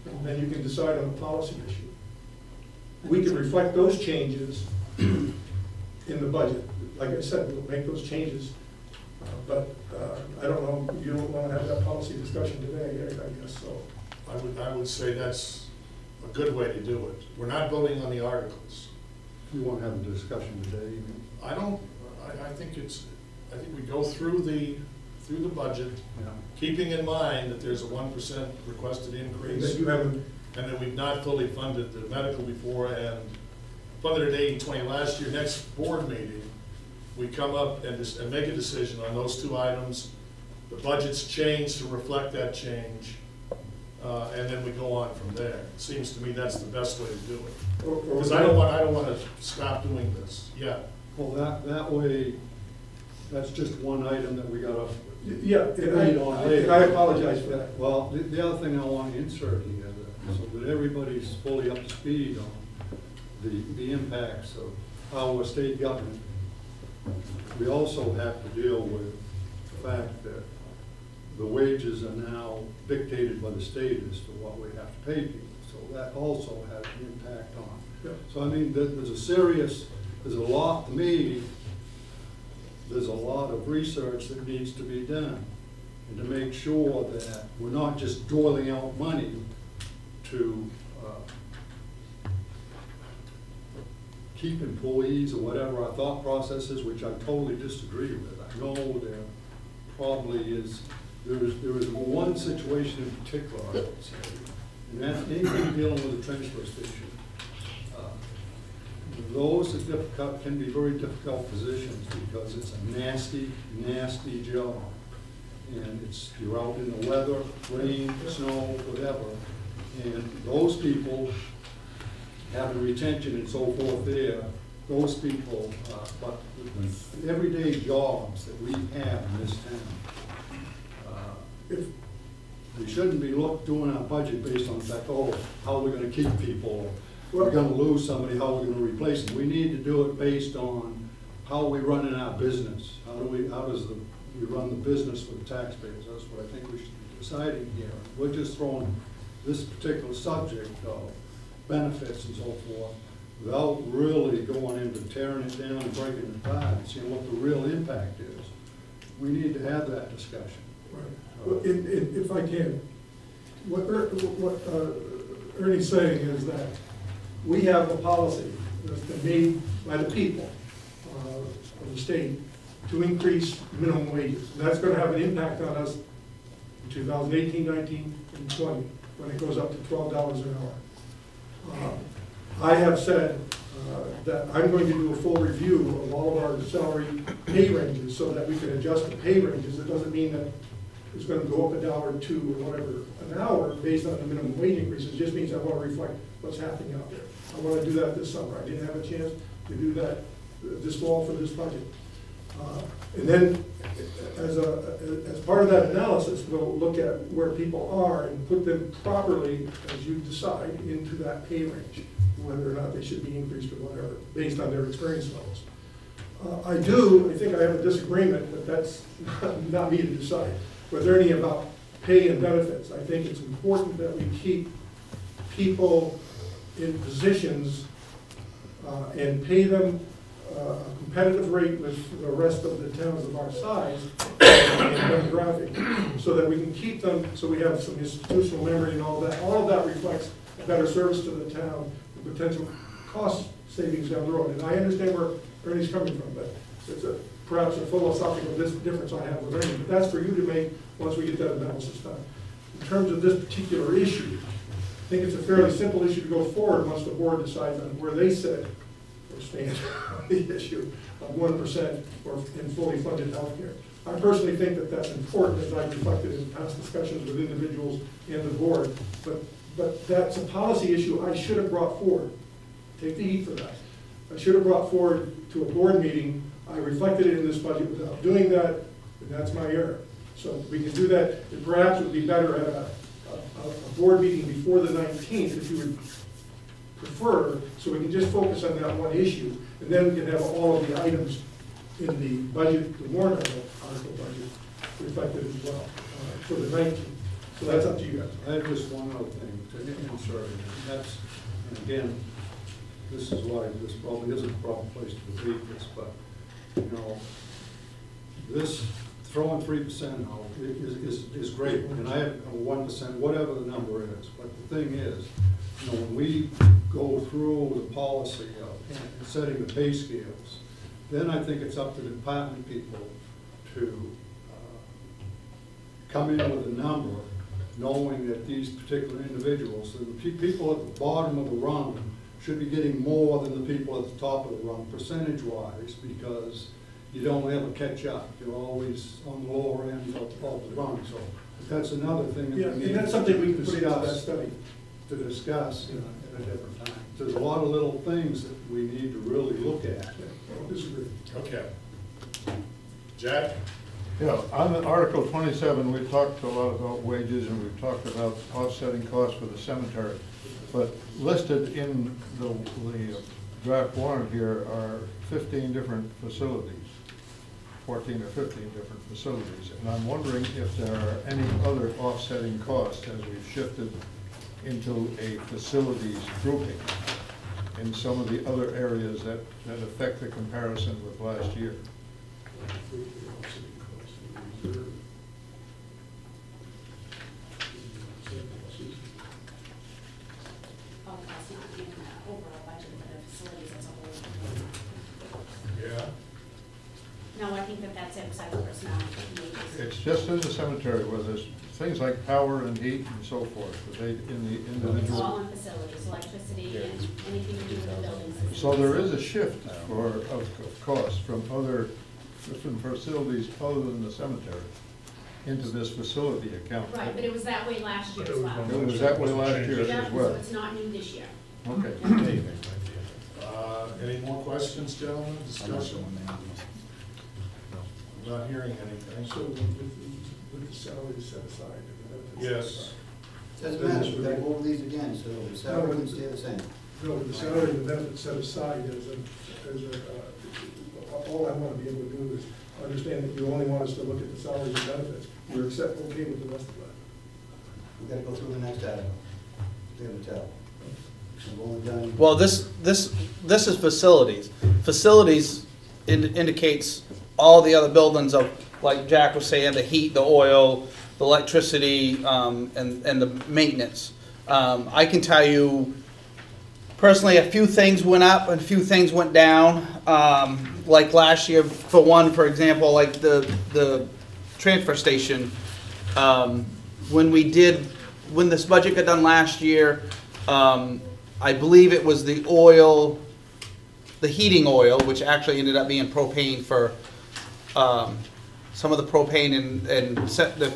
and then you can decide on the policy issue. We can reflect those changes in the budget. Like I said, we'll make those changes, but I don't know, you don't want to have that policy discussion today, I guess so. I would say that's a good way to do it. We're not voting on the articles. You won't have a discussion today, you mean? I think we go through the budget, keeping in mind that there's a 1% requested increase. That you haven't. And that we've not fully funded the medical before and funded at 80-20 last year. Next board meeting, we come up and make a decision on those two items. The budget's changed to reflect that change, and then we go on from there. It seems to me that's the best way to do it. Because I don't want to stop doing this. Yeah. Well, that way, that's just one item that we gotta Yeah, and I apologize for that. Well, the other thing I want to insert here, so that everybody's fully up to speed on the impacts of our state government, we also have to deal with the fact that the wages are now dictated by the state as to what we have to pay people. So that also has an impact on. Yeah. So I mean, there's a lot, to me, there's a lot of research that needs to be done, and to make sure that we're not just doling out money to keep employees or whatever our thought process is, which I totally disagree with. I know there probably is, there is one situation in particular, I would say, and that's anything dealing with the transfer station. Those are difficult, can be very difficult positions because it's a nasty, nasty job. And you're out in the weather, rain, snow, whatever. And those people having retention and so forth there, those people, but the everyday jobs that we have in this town, we shouldn't be doing our budget based on the fact, how we're gonna keep people, we're gonna lose somebody, how we're gonna replace them. We need to do it based on how we run in our business. How does we run the business with the taxpayers? That's what I think we should be deciding here. We're just throwing this particular subject of benefits and so forth without really going into tearing it down and breaking it apart and seeing what the real impact is. We need to have that discussion. Right. Well, if I can, what Ernie's saying is that we have a policy that's been made by the people of the state to increase minimum wages. And that's going to have an impact on us in 2018, 19, and 20, when it goes up to $12 an hour. I have said that I'm going to do a full review of all of our salary pay ranges so that we can adjust the pay ranges. It doesn't mean that it's going to go up $1 or $2 or whatever an hour based on the minimum wage increase. It just means I want to reflect what's happening out there. I want to do that this summer. I didn't have a chance to do that this fall for this budget. And then as part of that analysis, we'll look at where people are and put them properly, as you decide, into that pay range, whether or not they should be increased or whatever, based on their experience levels. I think I have a disagreement, but that's not me to decide. With Ernie about pay and benefits, I think it's important that we keep people in positions and pay them a competitive rate with the rest of the towns of our size and demographic, so that we can keep them, so we have some institutional memory and all that. All of that reflects a better service to the town, the potential cost savings down the road. And I understand where Ernie's coming from, but it's perhaps a philosophical difference I have with Ernie. But that's for you to make once we get that analysis done. In terms of this particular issue, I think it's a fairly simple issue to go forward once the board decides on where they sit or stand on the issue of 1% or in fully funded healthcare. I personally think that that's important, as I've reflected in past discussions with individuals and the board, but that's a policy issue I should have brought forward. Take the heat for that. I should have brought forward to a board meeting. I reflected it in this budget without doing that, and that's my error. So we can do that, and perhaps it would be better at a board meeting before the 19th, if you would prefer, so we can just focus on that one issue, and then we can have all of the items in the budget, the warrant article budget, reflected as well for the 19th. So that's up to you guys. I have just one other thing to insert, and that's, and again, this is why this probably isn't a proper place to repeat this, but, you know, this throwing 3% out is great, and I have 1%, whatever the number is, but the thing is, you know, when we go through the policy of setting the pay scales, then I think it's up to the department people to come in with a number, knowing that these particular individuals, the people at the bottom of the rung should be getting more than the people at the top of the rung, percentage-wise, because you don't ever catch up. You're always on the lower end of the rung. So that's another thing that Yeah, we need and that's something we can put into that discuss, study. to discuss at a different time. There's a lot of little things that we need to really look at. I don't disagree. Okay. Jack? Yeah, on Article 27, we've talked a lot about wages and we've talked about offsetting costs for the cemetery. But listed in the draft warrant here are 15 different facilities, 14 or 15 different facilities. And I'm wondering if there are any other offsetting costs as we've shifted into a facilities grouping in some of the other areas that affect the comparison with last year. Oh, that's not in the overall budget for the facilities as a whole. Yeah. No, I think that that's it, besides personnel. It's just in the cemetery where there's things like power and heat and so forth, but they, in the It's all individual. in facilities, electricity and anything to do with the buildings. So there is a shift of cost from other, different facilities other than the cemetery into this facility account. Right, but it was that way last year as well. It was that way last year Yeah, as so well. it's not new this year. Okay. Any more questions, gentlemen? Discussion? Not hearing anything. So with the salary set aside. Yes. Doesn't matter, we gotta go over these again, so the salary can stay the same. No, with the salary and the benefits set aside all I want to be able to do is understand that you only want us to look at the salaries and benefits. You're okay with the rest of that. We gotta go through the next article, be able to tell. We've only done. Well, this is facilities. Facilities indicates all the other buildings of, like Jack was saying, the heat, the oil, the electricity, and the maintenance. I can tell you, personally, a few things went up and a few things went down. Like last year, for example, like the transfer station, when this budget got done last year, I believe it was the oil, the heating oil, which actually ended up being propane for some of the propane, and the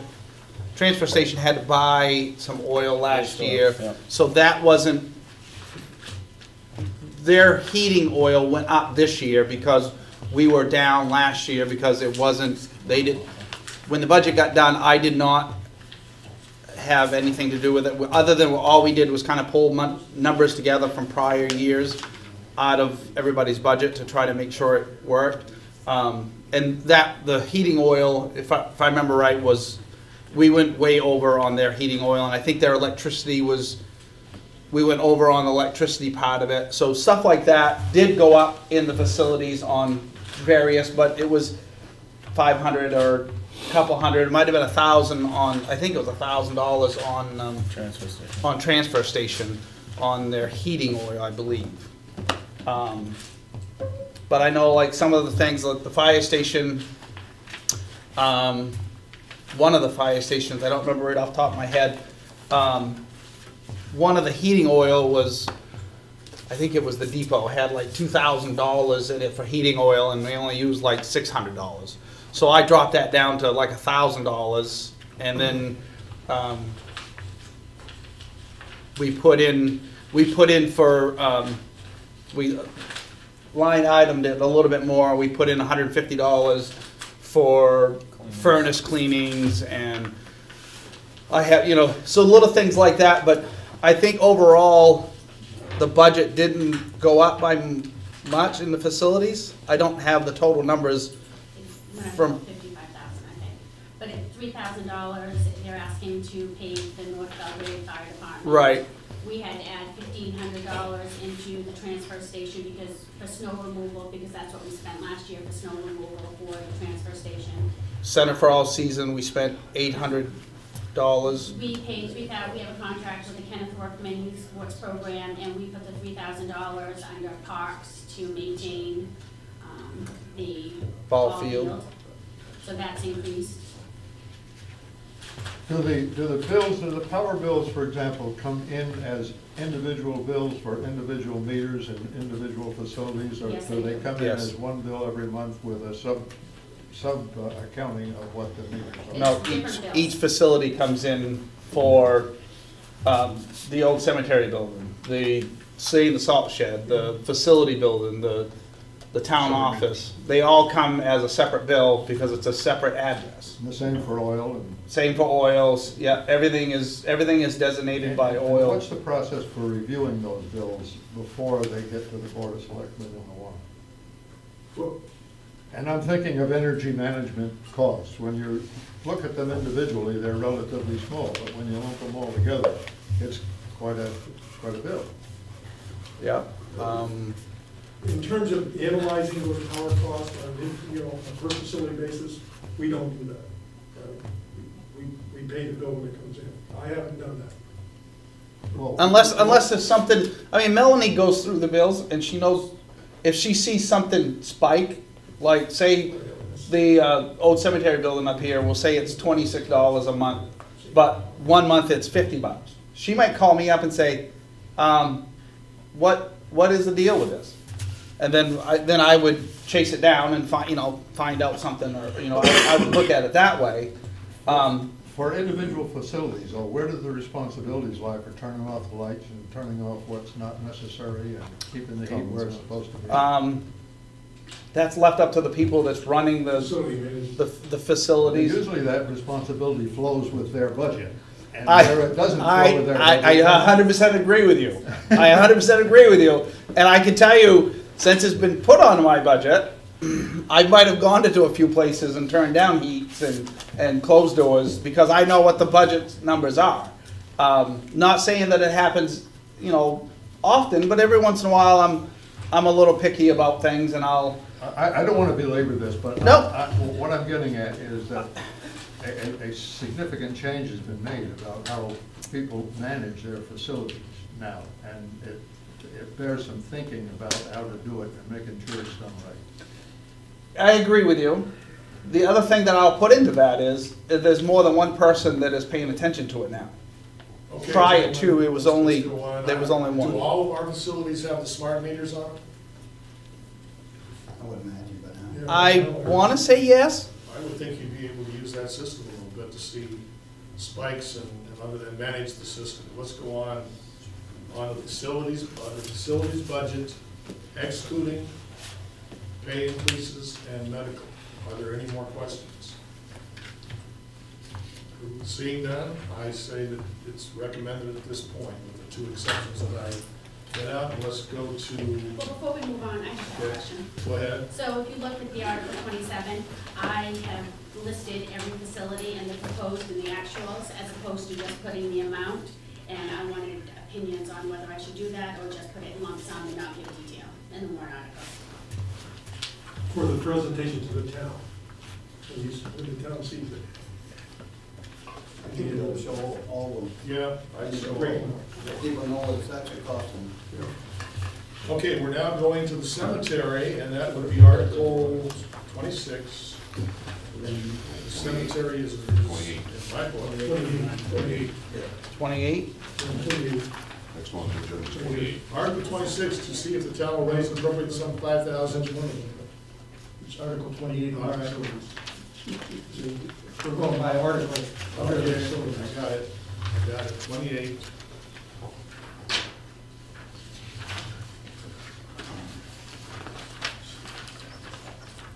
transfer station had to buy some oil last year. Yeah. So that wasn't, their heating oil went up this year because we were down last year because it wasn't, when the budget got done, I did not have anything to do with it, other than all we did was kind of pull numbers together from prior years. out of everybody's budget to try to make sure it worked. And that, the heating oil, if I remember right, we went way over on their heating oil, and I think their electricity we went over on the electricity part of it. So stuff like that did go up in the facilities on various, but it was 500 or a couple hundred, it might have been 1,000 on, I think it was $1,000 on Transfer station. on transfer station on their heating oil, I believe. But I know like some of the things, like the fire station, one of the fire stations, I don't remember right off the top of my head, one of the heating oil was, I think it was the depot, had like $2,000 in it for heating oil, and they only used like $600. So I dropped that down to like $1,000, and then we put in for we line itemed it a little bit more. We put in $150 for furnace cleanings, and I have, you know, so little things like that. But I think overall the budget didn't go up by much in the facilities. I don't have the total numbers from 55,000, I think. But at $3,000, they're asking to pay the North Belgrade Fire Department. Right. We had to add $1,500 into the transfer station because for snow removal, because that's what we spent last year for snow removal for the transfer station. Center for All Season, we spent $800. We paid $3,000. We have a contract with the Kenneth Workman Youth Sports Program, and we put the $3,000 under parks to maintain the Ball field. So that's increased. Do the power bills, for example, come in as individual bills for individual meters and individual facilities? Or Yes, do they they do. come in Yes. as one bill every month with a sub accounting of what the meters are? No, Different bills. each facility comes in for the old cemetery building, the salt shed, the facility building, the town office. They all come as a separate bill because it's a separate address. And the same for oil and. Same for oils, yeah, everything is designated by And oil. what's the process for reviewing those bills before they get to the Board of Selectmen and the warrant? Well, And I'm thinking of energy management costs. When you look at them individually, they're relatively small, but when you lump them all together, it's quite a bill. Yeah. In terms of analyzing those power costs on, you know, a per facility basis, we don't do that. We pay the bill when it comes in. I haven't done that. Well, Unless there's something, I mean, Melanie goes through the bills and she knows if she sees something spike, like say the old cemetery building up here, we'll say it's $26 a month, but 1 month it's $50. She might call me up and say, what is the deal with this? And then I would chase it down and find out something, or I would look at it that way. For individual facilities, or where do the responsibilities lie for turning off the lights and turning off what's not necessary and keeping the heat where it's supposed to be? That's left up to the people that's running the facilities. Usually that responsibility flows with their budget. And I where it doesn't flow with their budget. I 100% agree with you. I 100% agree with you. And I can tell you, since it's been put on my budget, I might have gone to a few places and turned down heats and closed doors because I know what the budget numbers are. Not saying that it happens, often, but every once in a while I'm a little picky about things, and I don't want to belabor this, but Nope. what I'm getting at is that a significant change has been made about how people manage their facilities now, and it bears some thinking about how to do it and making sure it's done right. I agree with you. The other thing that I'll put into that is that there's more than one person that is paying attention to it now. Okay, Prior gentlemen, to, it was let's only, go on. there was only one. Do all of our facilities have the smart meters on? I would imagine, but I want to say yes. I would think you'd be able to use that system a little bit to see spikes and manage the system. What's going on the facilities budget, excluding pay increases and medical. Are there any more questions? Seeing none, I say that it's recommended at this point, with the two exceptions that I that out, and let's go to, Well, before we move on, I have a Okay. question. go ahead. So if you look at the Article 27, I have listed every facility and the proposed and the actuals, as opposed to just putting the amount. And I wanted opinions on whether I should do that or just put it in lump sum and not give detail in the warrant article. For the presentation to the town, when the town sees it. I think it'll show all of them. Yeah, I So, agree. let people know what it's actually costing. Okay, we're now going to the cemetery, and that would be Article 26. And the cemetery is, in my book, 28. 28? Next one, the judge. 28. Article 26, to see if the town will raise and appropriate some 5,000. It's Article 28. All right. We're going by article. Okay, I got it, 28.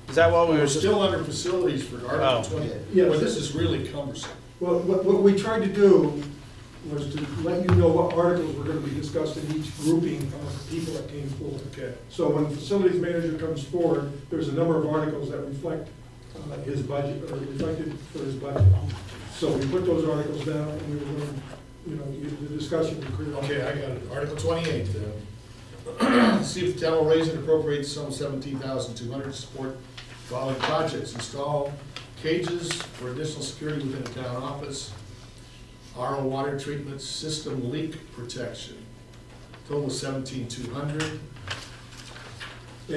Is that what we We're were still under facilities for Oh. Article 28. Yes. Well, this is really cumbersome. Well, what we tried to do was to let you know what articles were gonna be discussed in each grouping of people that came forward. Okay. So when the facilities manager comes forward, there's a number of articles that reflect his budget, or reflected for his budget. So we put those articles down, and we were going, the discussion was clear. Okay, I got it. Article 28, then. See if the town will raise and appropriate some 17,200 to support following projects. Install cages for additional security within the town office. RO water treatment system leak protection. Total 17,200.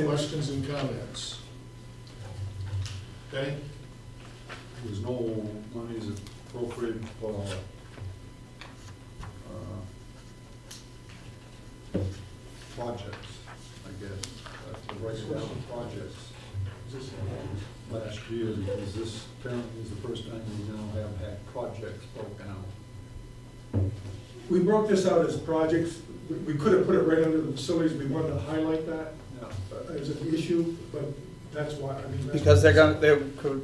Questions and comments? Okay? There's no monies appropriated for, projects, I guess, to write down projects. Last year, because this apparently is the first time we now have had projects broken out. We broke this out as projects. We could have put it right under the facilities. We wanted to highlight that Yeah. as an issue, but that's why, I mean. that's- Because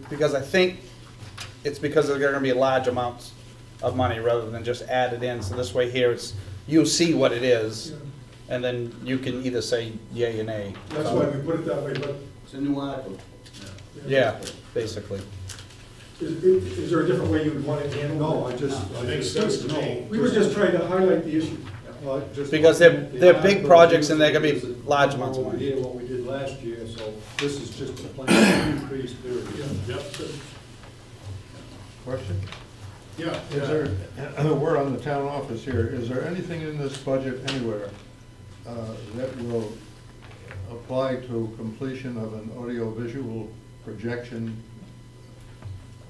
because I think it's because they're gonna be large amounts of money rather than just add it in. So this way here, you see what it is, Yeah. and then you can either say yay or nay. That's why we put it that way, but. It's a new article. Yeah, basically. Is there a different way you would want it handled? No, I Makes sense to me. We were just trying to highlight the issue. Because they're big projects and they're gonna be large amounts of Over money. here, what we did last year, so this is just a plan to increase period. Yep. Question? Yeah. Is there, we're on the town office here, is there anything in this budget anywhere that will apply to completion of an audiovisual projection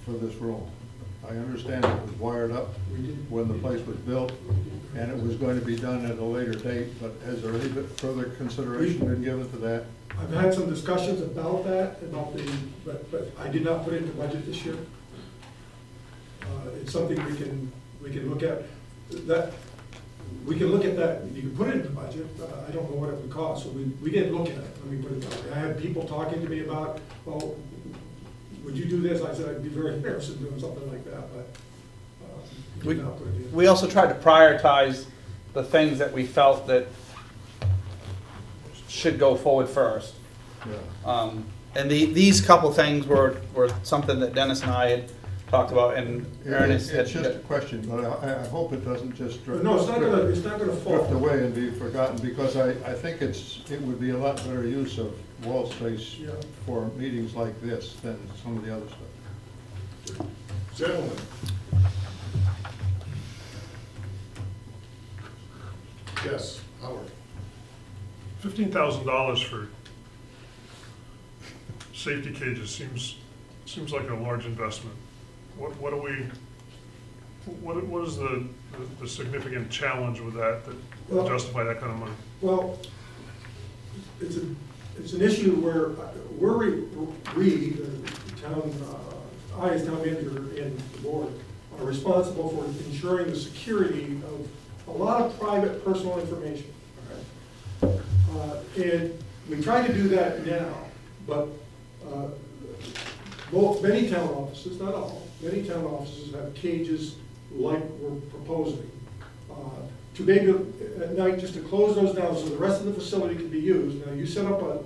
for this room? I understand it was wired up when the place was built, and it was going to be done at a later date, but has there any bit further consideration been given to that? I've had some discussions about that, but I did not put it in the budget this year. It's something we can look at. We can look at that, you can put it in the budget, I don't know what it would cost, so we didn't look at it, let me put it that way. I had people talking to me about, well, would you do this? I said I'd be very interested in doing something like that, but we did not put it in. We also tried to prioritize the things that we felt that should go forward first. Yeah. And these couple things were something that Dennis and I had talked about, and Ernest had. It's just a question, but I hope it doesn't just drift. No, it's not gonna fall. Drift away and be forgotten, because I think it would be a lot better use of wall space Yeah. for meetings like this than some of the other stuff. Gentlemen. Yes, Howard. $15,000 for safety cages seems like a large investment. What do we, what is the significant challenge with that Well- justify that kind of money? Well, it's an issue where we, the town, I as town manager and the board, are responsible for ensuring the security of a lot of private personal information. And we try to do that now, but many town offices, not all, many town offices have cages like we're proposing. To maybe, at night, just to close those down so the rest of the facility can be used. Now, you set up a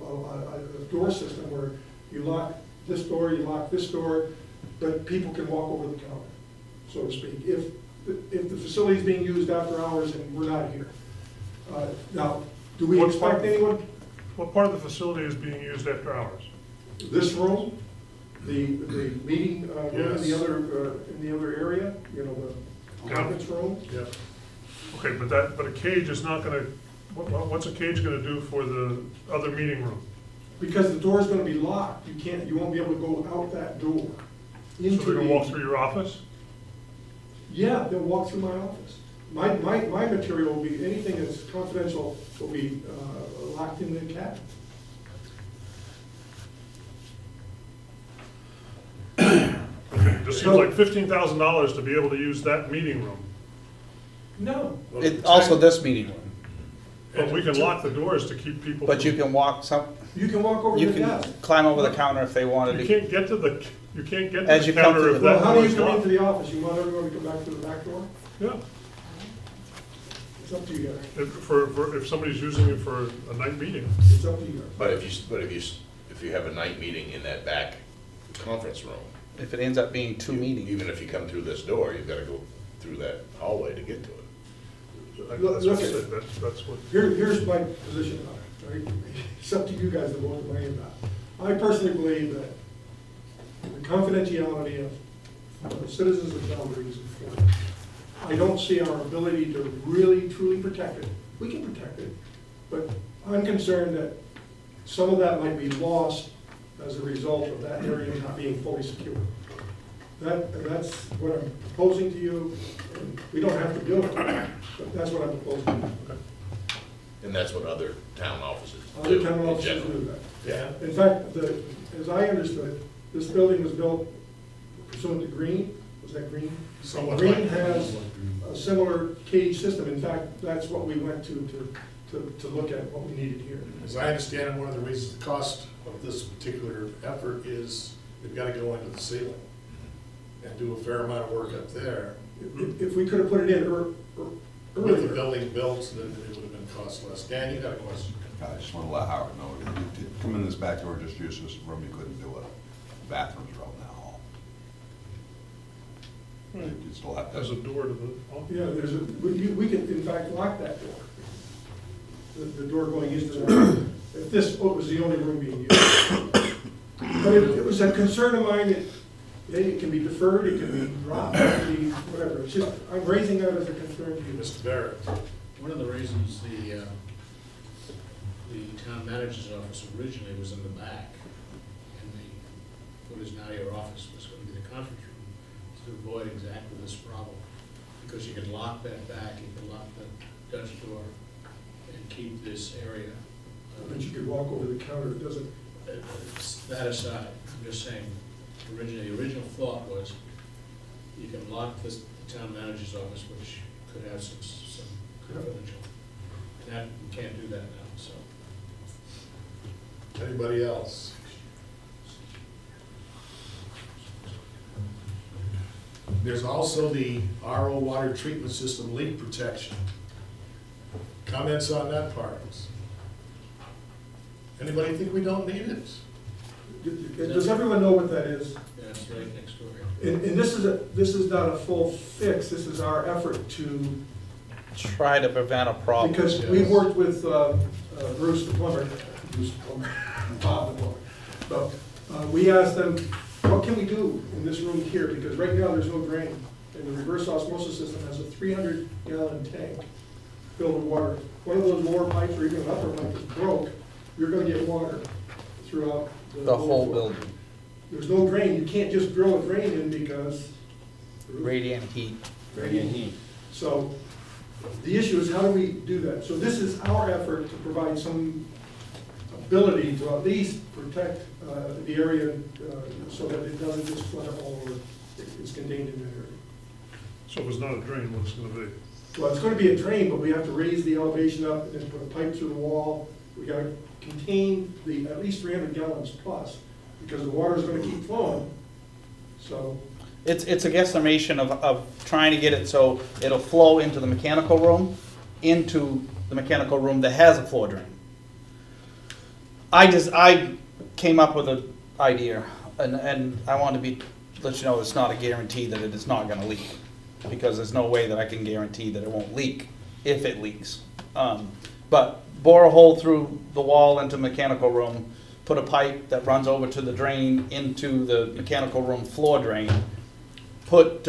door system where you lock this door, you lock this door, but people can walk over the counter, so to speak, if the facility's being used after hours and we're not here. Now, do we expect anyone? What part of the facility is being used after hours? This room, the meeting room Yes. in the other area, you know, the conference room. Yeah. Okay, but a cage is not gonna, what's a cage gonna do for the other meeting room? Because the door's gonna be locked, you won't be able to go out that door. So they're gonna walk through your office? Yeah, they'll walk through my office. My material will be, anything that's confidential will be locked in the cabinet. Okay, just seems like $15,000 to be able to use that meeting room. No. It, also this meeting room, But we can lock the doors to keep people. but you can walk You can walk over you the desk. can climb over the counter if they wanted You to. can't get to the, you can't get As to you the come counter to if the- that Well, how door do is you come locked. into the office? You want everyone to come back to the back door? Yeah, It's up to you guys. if somebody's using it for a night meeting. It's up to you guys. But if you have a night meeting in that back conference room, If it ends up being two meetings. even if you come through this door, you've gotta go through that hallway to get to it. That's Look, what I look said, that's what. Here's my position on it, right? It's up to you guys to vote my about. I personally believe that the confidentiality of the citizens of Belgrade is important. I don't see our ability to really truly protect it. We can protect it, but I'm concerned that some of that might be lost as a result of that area not being fully secure. That's what I'm proposing to you, and we don't have to do it, but that's what I'm proposing. And that's what other town offices do Other town in offices general. do that. Yeah. In fact, as I understood it, this building was built pursuant to Green, was that Green? Somewhat Green like- has a similar cage system. In fact, that's what we went to look at what we needed here. As I understand it, one of the reasons the cost of this particular effort is they've got to go into the ceiling and do a fair amount of work up there. If we could have put it in With the earlier. building built, then it would have been cost less. Dan, you got a question? I just want to let Howard know, if you did come in this back door, just use this room, you couldn't do it. Bathrooms are out in that hall. You still have There's a to, door to the office. Yeah, we can in fact lock that door. The door going into that, if this was the only room being used. But it was a concern of mine that, it can be deferred, it can be dropped, it can be whatever. It's just, I'm raising that as a concern to you. Mr. Barrett? One of the reasons the town manager's office originally was in the back, and what is now your office was going to be the conference room, to avoid exactly this problem. Because you can lock that back, you can lock the Dutch door, and keep this area. But you could walk over the counter, it doesn't, That aside, I'm just saying, the original thought was, you can lock the town manager's office, which could have some confidential. That, you can't do that now, so. Anybody else? There's also the RO water treatment system leak protection. Comments on that part? Anybody think we don't need it? does everyone know what that is? Yeah, it's right next door. And this is not a full fix, this is our effort to, Try to prevent a problem. because we've worked with Bruce the plumber, Bob the plumber. But we asked them, what can we do in this room here? Because right now there's no drain. And the reverse osmosis system has a 300-gallon tank filled with water. One of those lower pipes or even an upper pipe is broke, you're gonna get water throughout The whole floor. building, There's no drain, you can't just drill a drain in because. radiant heat. Radiant heat. So the issue is how do we do that? So this is our effort to provide some ability to at least protect the area so that it doesn't just flood all over. It's contained in that area. So if it's not a drain, what's it gonna be? Well, it's going to be a drain, but we have to raise the elevation up and then put a pipe through the wall. We got to contain the at least 300 gallons plus because the water is going to keep flowing. So It's a guesstimation of trying to get it so it'll flow into the mechanical room into the mechanical room that has a floor drain. I came up with an idea, and I want to let you know it's not a guarantee that it is not going to leak, because there's no way that I can guarantee that it won't leak if it leaks. But bore a hole through the wall into mechanical room, put a pipe that runs over to the drain into the mechanical room floor drain, put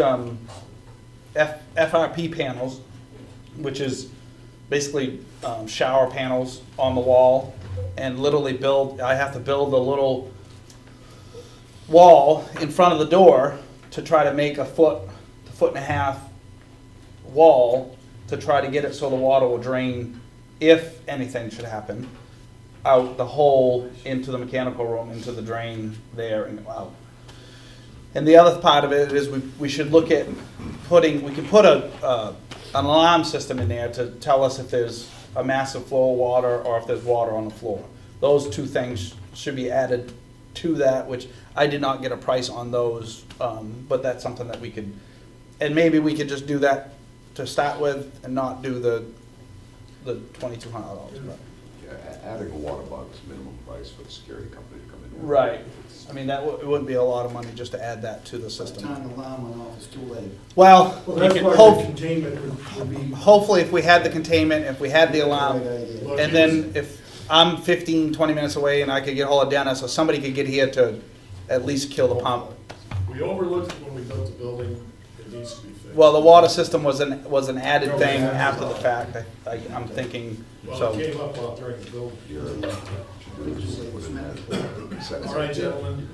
FRP panels, which is basically shower panels on the wall, and literally I have to build a little wall in front of the door to try to make a foot and a half wall to try to get it so the water will drain, if anything should happen, out the hole into the mechanical room, into the drain there and out. And the other part of it is we should look at we can put an alarm system in there to tell us if there's a massive flow of water or if there's water on the floor. Those two things should be added to that, which I did not get a price on those, but that's something that we could, and maybe we could just do that to start with and not do the $2,200. Yeah, adding a water box minimum price for the security company to come in. Right. I mean, it wouldn't be a lot of money just to add that to the By the system. time the alarm went off, it's too late. Well, Well, we that's could why the containment would be. hopefully if we had the containment, if we had the alarm, Great idea. and then if I'm 15, 20 minutes away and I could get hold of Dennis, or somebody could get here to at least kill the pump. We overlooked it when we built the building, it needs to be fixed. Well, the water system was an added thing after the fact, I'm thinking, Well, so. it came up while during the building. All All right, gentlemen.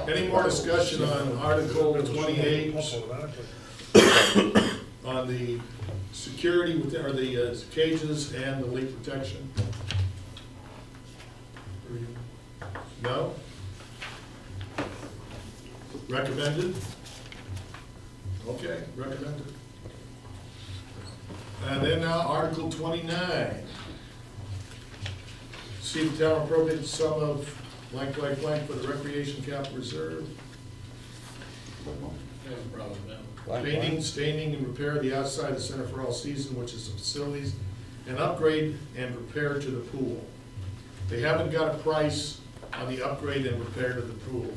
Any more discussion on Article 28 on the security, or the cages and the leak protection? No? Recommended? Okay, recommended. And then now Article 29. See the town appropriate the sum of blank, blank, blank for the recreation capital reserve. I have a problem with that. Painting, staining, and repair the outside of the Center for All Season, which is the facilities, and upgrade and repair to the pool. They haven't got a price on the upgrade and repair to the pool.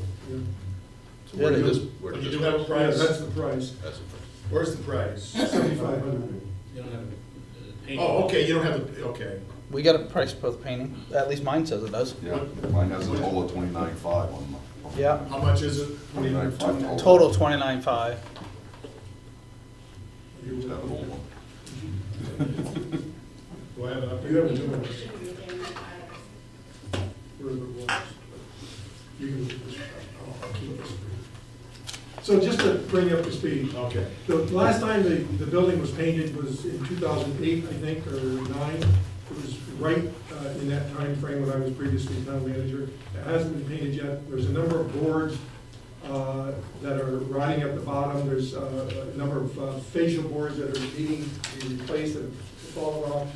Yeah, they just- You do have a Yeah, price? that's the price, That's the first. Where's the price? 7,500. You don't have paint. Oh, okay, you don't have the, okay. We got a price for the painting, at least mine says it does. Yeah, mine has a total of 29.5 on my. Yeah, How much is it? 29.5 total 29.5. Have an old one. Do I have an upgrade? You have a new one. Should be there in the file. Wherever it was. You can, I'll keep this. So just to bring you up to speed, Okay. the last time the building was painted was in 2008, I think, or 9. It was right in that time frame when I was previously town manager. It hasn't been painted yet. There's a number of boards that are rotting at the bottom. There's a number of facial boards that are needing to be replaced that have fallen off.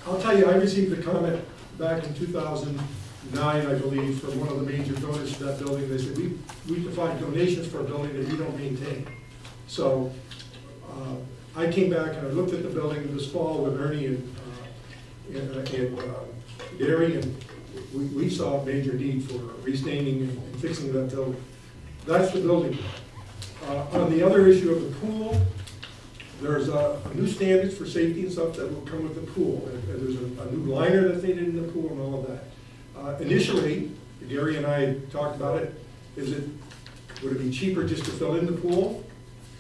I'll tell you, I received a comment back in 2009, I believe, from one of the major donors to that building. They said, we provide donations for a building that we don't maintain. So I came back and I looked at the building this fall with Ernie and Gary, and we saw a major need for restaining and fixing that building. That's the building. On the other issue of the pool, there's a new standards for safety and stuff that will come with the pool. And there's a new liner that's needed in the pool and all of that. Initially, Gary and I talked about it, would it be cheaper just to fill in the pool,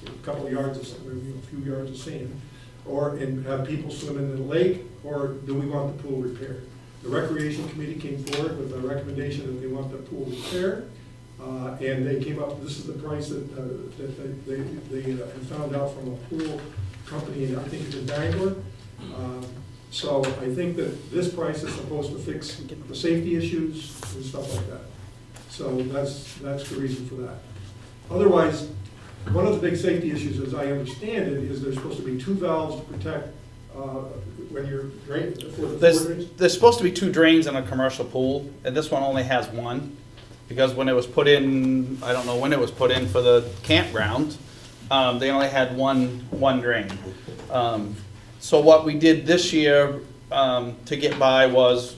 a couple of yards of, a few yards of sand, and have people swim in the lake, or do we want the pool repaired? The Recreation Committee came forward with a recommendation that they want the pool repaired, and they came up, this is the price that they had found out from a pool company, and I think it's in Bangor. So I think that this price is supposed to fix the safety issues and stuff like that. So that's the reason for that. Otherwise, one of the big safety issues, as I understand it, is there's supposed to be 2 valves to protect when you're draining for the floor drains. There's supposed to be 2 drains in a commercial pool, and this one only has 1. Because when it was put in, I don't know when it was put in for the campground, they only had one drain. So what we did this year to get by was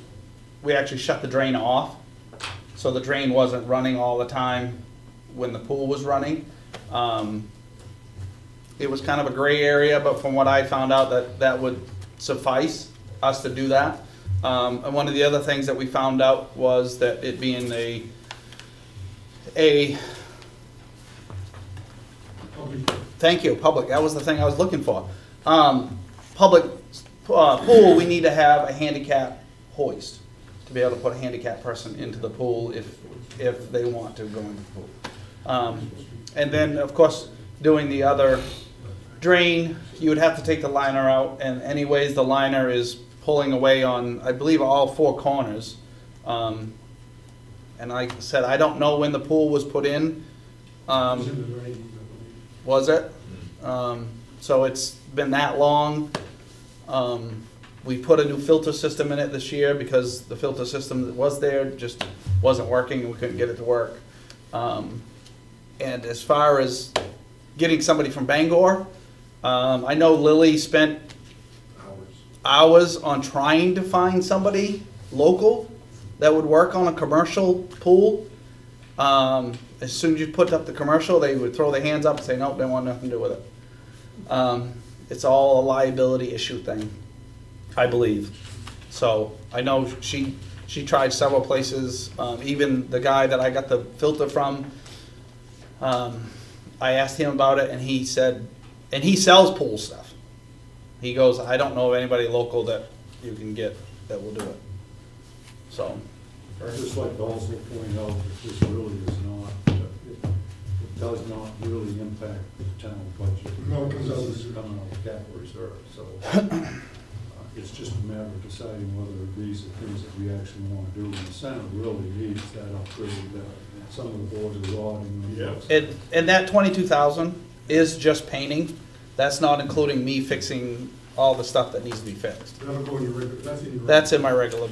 we actually shut the drain off. So the drain wasn't running all the time when the pool was running. It was kind of a gray area, but from what I found out, that would suffice us to do that. And one of the other things that we found out was that it being thank you, public, that was the thing I was looking for. Public pool, we need to have a handicap hoist to be able to put a handicapped person into the pool if they want to go into the pool. And then, of course, doing the other drain, you would have to take the liner out, and anyways, the liner is pulling away on, I believe, all four corners. And like I said, I don't know when the pool was put in. Was it? So it's been that long. We put a new filter system in it this year because the filter system that was there just wasn't working and we couldn't get it to work. And as far as getting somebody from Bangor, I know Lily spent hours on trying to find somebody local that would work on a commercial pool. As soon as you put up the commercial, they would throw their hands up and say, nope, they want nothing to do with it. It's all a liability issue thing, I believe. So I know she tried several places. Even the guy that I got the filter from, I asked him about it, and he said, and he sells pool stuff. He goes, I don't know of anybody local that you can get that will do it. So. I'd just like to also point out that this really is not, it does not really impact the town budget. No, because this is coming out of capital reserve, so it's just a matter of deciding whether these are things that we actually want to do. And the Senate really needs that upgrade that some of the boards are auditing. Yeah. And that 22,000 is just painting. That's not including me fixing all the stuff that needs to be fixed. That'll go in your regular, that's in my regular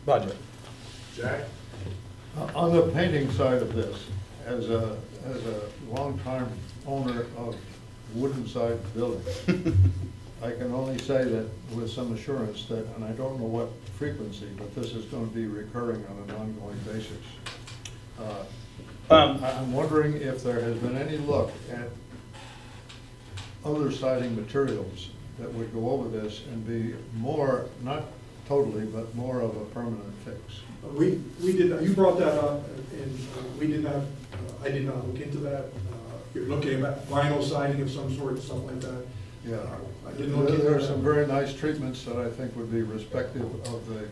budget. Jack? On the painting side of this, as a longtime owner of wooden side buildings, I can only say that with some assurance that, and I don't know what frequency, but this is going to be recurring on an ongoing basis. I'm wondering if there has been any look at other siding materials that would go over this and be more, not totally, but more of a permanent fix. We did not, you brought that up, and we did not, I did not look into that. You're looking at vinyl siding of some sort, something like that. Yeah, I didn't look into there are that. some very nice treatments that I think would be respective of the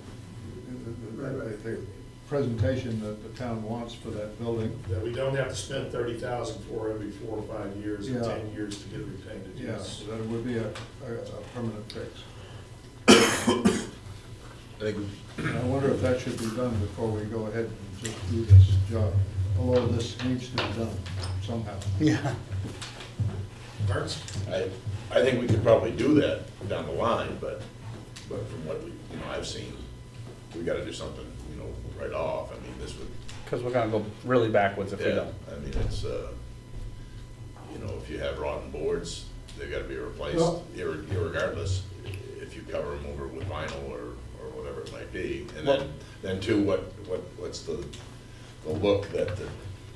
presentation that the town wants for that building. That we don't have to spend 30,000 for every 4 or 5 years or Yeah. 10 years to get it repainted. Yes, that would be a permanent fix. I wonder if that should be done before we go ahead and just do this job, although this needs to be done somehow. Yeah. Marks? I think we could probably do that down the line, but from what I've seen, we gotta do something, right off. I mean, this would. Because we're gonna go really backwards if we don't. I mean, it's, if you have rotten boards, they've gotta be replaced, Well- irregardless, if you cover them over with vinyl or whatever it might be. And then too, what's the look that the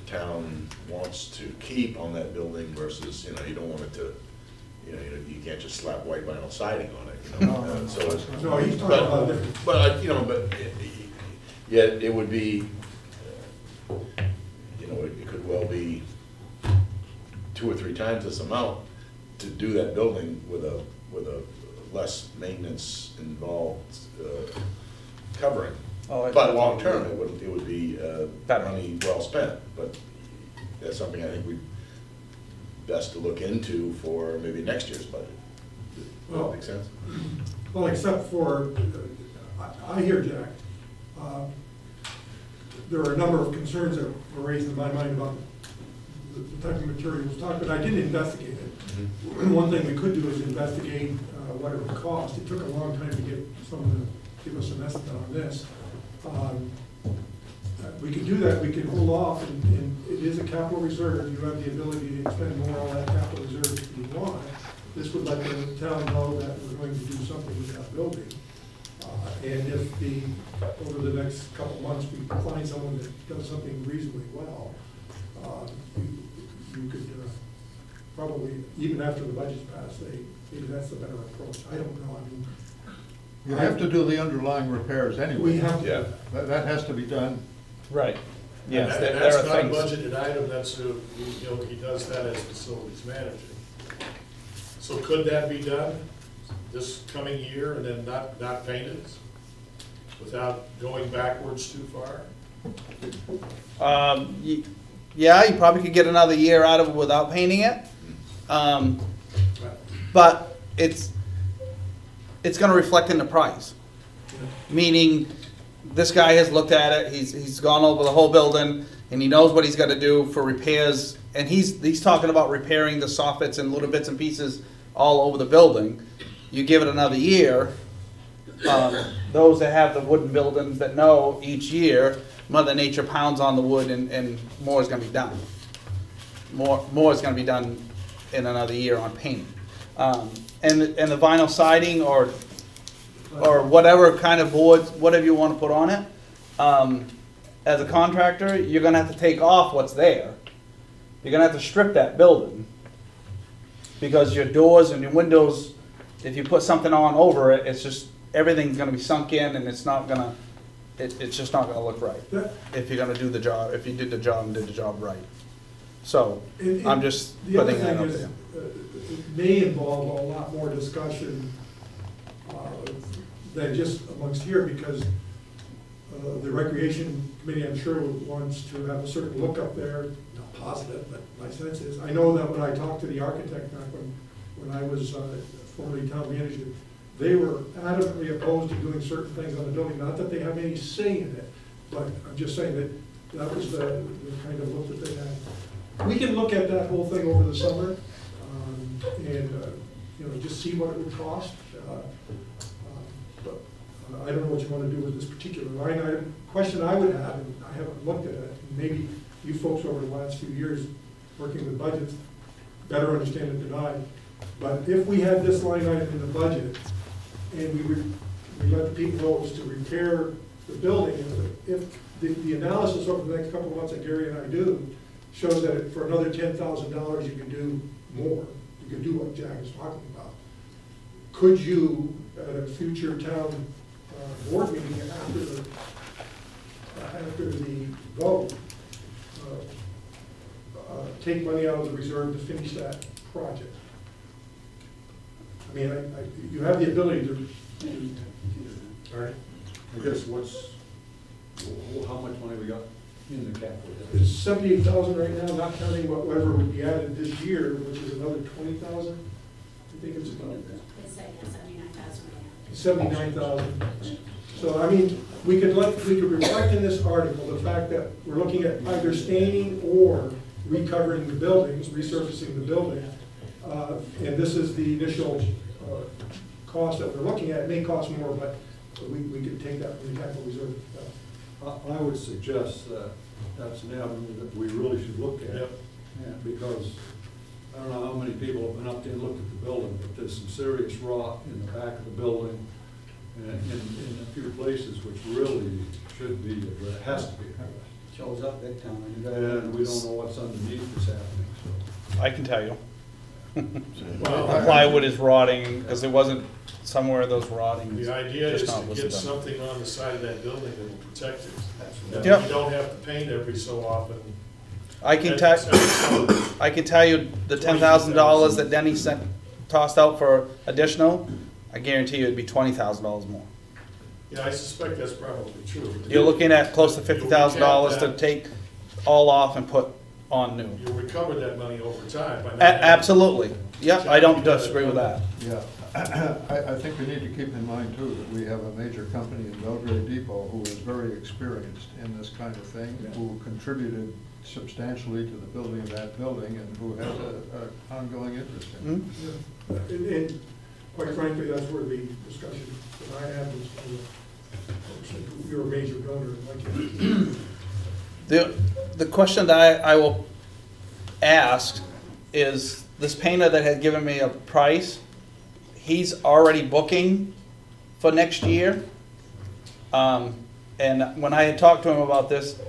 town wants to keep on that building versus, you don't want it to, you can't just slap white vinyl siding on it, No, so it's. No, he's talking about different. But yet it would be, it could well be 2 or 3 times this amount to do that building with a less maintenance involved covering. Oh, But long term, it would be Better. money well spent, but that's something I think we best to look into for maybe next year's budget. Does that make sense? Well, except for, I hear Jack. There are a number of concerns that were raised in my mind about the type of materials talked, but I didn't investigate it. One thing we could do is investigate what it would cost. It took a long time to get someone to give us an estimate on this. We could do that, we could hold off, and it is a capital reserve. You have the ability to expend more on that capital reserve if you want. this would let the town know that we're going to do something with that building. And if over the next couple of months, we find someone that does something reasonably well, you could probably, even after the budget's passed, maybe that's the better approach. I don't know, I mean. You have to do the underlying repairs anyway. We have to. Yeah. That has to be done. Right. Yes, And there that's are not a things. budgeted item, that's, he does that as facilities manager. So could that be done this coming year and then not painted without going backwards too far? Yeah, you probably could get another year out of it without painting it. But it's gonna reflect in the price. Meaning, this guy has looked at it, he's gone over the whole building, and he knows what he's gotta do for repairs, and he's talking about repairing the soffits and little bits and pieces all over the building. You give it another year, those that have the wooden buildings that know each year, Mother Nature pounds on the wood and more is gonna be done. More is gonna be done in another year on painting. And the vinyl siding or whatever kind of boards, whatever you want to put on it, as a contractor, you're gonna have to take off what's there. You're gonna have to strip that building. Because your doors and your windows, if you put something on over it, it's just, everything's gonna be sunk in and it's not gonna, it's just not gonna look right. If you're gonna do the job, if you did the job and did the job right. So, I'm just putting that out there. It may involve a lot more discussion than just amongst here, because the Recreation Committee, I'm sure, wants to have a certain look up there, not positive, but my sense is, I know that when I talked to the architect back when I was formerly town manager, they were adamantly opposed to doing certain things on the building, not that they have any say in it, but I'm just saying that was the kind of look that they had. We can look at that whole thing over the summer, and just see what it would cost. But I don't know what you want to do with this particular line item. Question I would have, and I haven't looked at it, and maybe you folks over the last few years working with budgets better understand it than I. But if we had this line item in the budget, and we let the people know it was to repair the building, and if the analysis over the next couple of months that Gary and I do shows that for another $10,000 you can do more, you can do what Jack is talking about. Could you, at a future town board meeting after the vote, take money out of the reserve to finish that project? I mean, you have the ability to. All right. I guess how much money we got in the capital? It's 78,000 right now, not counting whatever would be added this year, which is another 20,000. I think it's about It's like 79,000. 79,000. So I mean, we could reflect in this article the fact that we're looking at either staining or recovering the buildings, resurfacing the building, and this is the initial cost that we're looking at. It may cost more, but we could take that from the capital reserve. I would suggest that that's an avenue that we really should look at. Yep. Because I don't know how many people have been up there and looked at the building, but there's some serious rot in the back of the building and in a few places which really should be addressed, has to be addressed. Shows up big time. And we don't know what's underneath that's happening, so. I can tell you. Well, The plywood is rotting, because it wasn't somewhere those rotting. the idea is just to not listed get on. something on the side of that building that will protect it. And Yep. you don't have to paint every so often. I can tell you the $10,000 that Denny tossed out for additional, I guarantee you it'd be $20,000 more. Yeah, I suspect that's probably true. You're looking at close to $50,000 to take all off and put on new. You'll recover that money over time. By not having- Absolutely. Yep, I don't disagree with that. Yeah, I think we need to keep in mind too, that we have a major company in Belgrade Depot who is very experienced in this kind of thing, who contributed substantially to the building of that building and who has an ongoing interest in it. Hmm? And quite frankly, that's where the discussion that I had was, you're a major donor, like The question that I will ask is, this painter that had given me a price, he's already booking for next year. And when I had talked to him about this,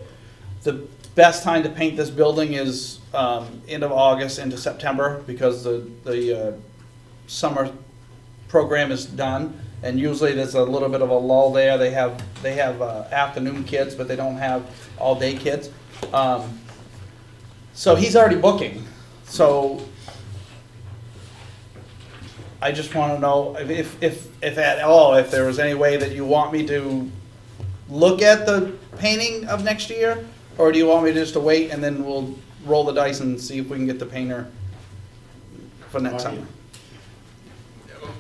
the best time to paint this building is end of August into September, because the summer program is done, and usually there's a little bit of a lull there. They have afternoon kids, but they don't have all day kids. So he's already booking. So I just want to know if at all, if there was any way that you want me to look at the painting of next year, or do you want me just to wait and then we'll roll the dice and see if we can get the painter for next summer?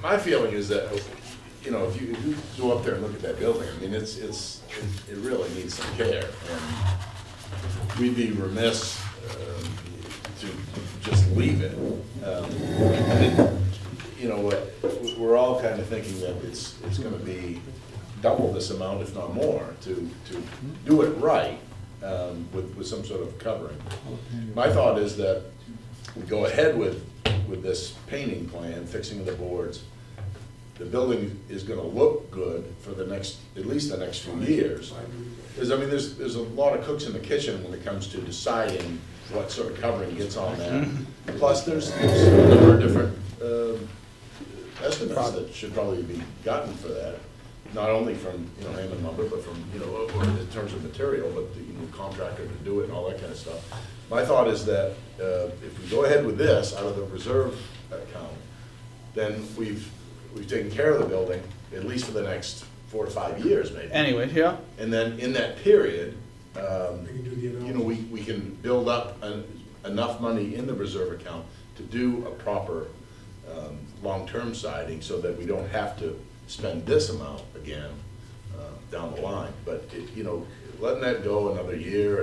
My feeling is that, you know, if you go up there and look at that building, I mean, it really needs some care, and we'd be remiss to just leave it. I think, you know, we're all kind of thinking that it's going to be double this amount, if not more, to do it right with some sort of covering. My thought is that we go ahead with this painting plan, fixing the boards. The building is going to look good for the next, at least the next few years. Because I mean, there's a lot of cooks in the kitchen when it comes to deciding what sort of covering gets on that. Plus, there's a number of different estimates that should probably be gotten for that. Not only from, you know, Hammond Lumber, but from, you know, in terms of material, but the contractor to do it and all that kind of stuff. My thought is that if we go ahead with this out of the reserve account, then we've taken care of the building, at least for the next 4 to 5 years, maybe. Anyway, yeah. And then in that period, you know, we can build up enough money in the reserve account to do a proper long-term siding, so that we don't have to spend this amount again down the line. But you know, letting that go another year,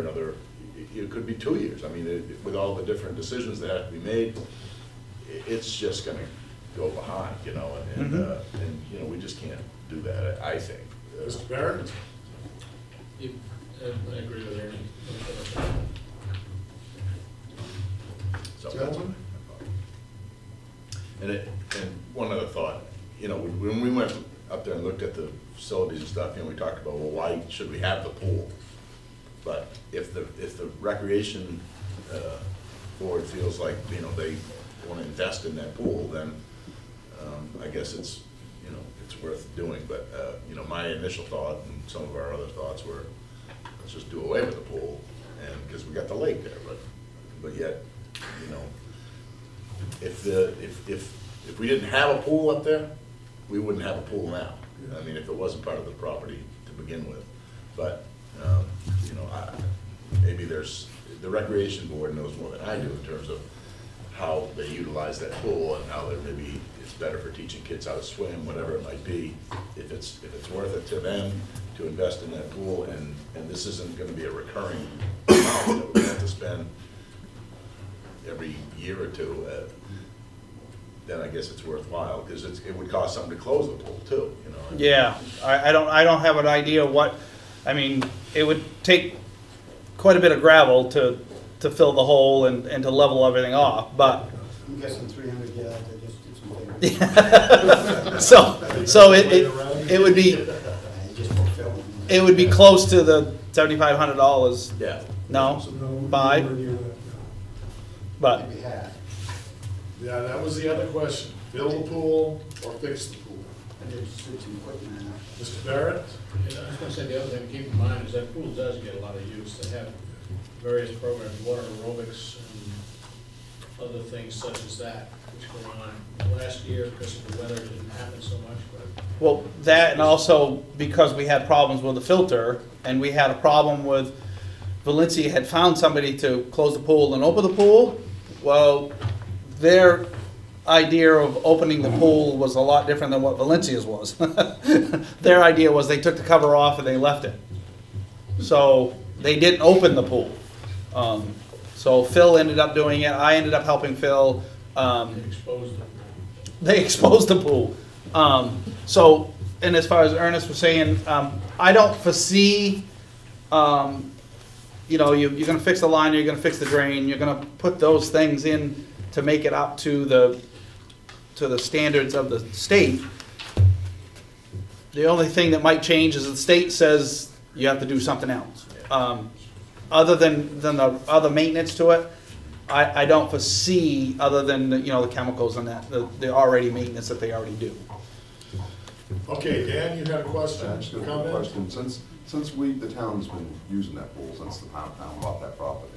it could be 2 years. I mean, with all the different decisions that have to be made, it's just going to go behind, you know, and you know, we just can't do that, I think. Mr. Barrett? I agree with Ernie. So that's what and one other thought, you know, when we went up there and looked at the facilities and stuff, you know, we talked about, well, why should we have the pool? But if the recreation board feels like, you know, they want to invest in that pool, then I guess it's, you know, it's worth doing. But you know, my initial thought and some of our other thoughts were, let's just do away with the pool, and because we got the lake there. But yet, you know, if we didn't have a pool up there, we wouldn't have a pool now. I mean, if it wasn't part of the property to begin with. But you know, maybe there's the recreation board knows more than I do in terms of how they utilize that pool and how maybe it's better for teaching kids how to swim, whatever it might be. If it's worth it to them to invest in that pool, and this isn't going to be a recurring amount that we have to spend every year or two, then I guess it's worthwhile, because it would cost something to close the pool too, you know. Yeah, I don't have an idea what, I mean, it would take quite a bit of gravel to fill the hole and to level everything off, but. I'm guessing 300 yards, I just did some things. So it would be close to the $7,500. Yeah. No? No, 5? nowhere near that. But Maybe half. Yeah, that was the other question. Build a pool or fix the pool? I did switch some equipment out. Mr. Barrett? And I was going to say, the other thing to keep in mind is that pool does get a lot of use. They have various programs, water aerobics and other things such as that, which go on. Last year, because of the weather, it didn't happen so much, but. well, that, and also because we had problems with the filter, and we had a problem with Valencia had found somebody to close the pool and open the pool. Well, their idea of opening the pool was a lot different than what Valencia's was. Their idea was they took the cover off and they left it. So they didn't open the pool. So Phil ended up doing it. I ended up helping Phil. They exposed the pool. So, and as far as Ernest was saying, I don't foresee, you know, you're going to fix the line, you're going to fix the drain, you're going to put those things in to make it up to the standards of the state. The only thing that might change is the state says you have to do something else. Other than the other maintenance to it, I don't foresee, other than, the chemicals and that, the already maintenance that they already do. Okay, Dan, you had a question, Just a comment? question, since the town's been using that pool since the town bought that property,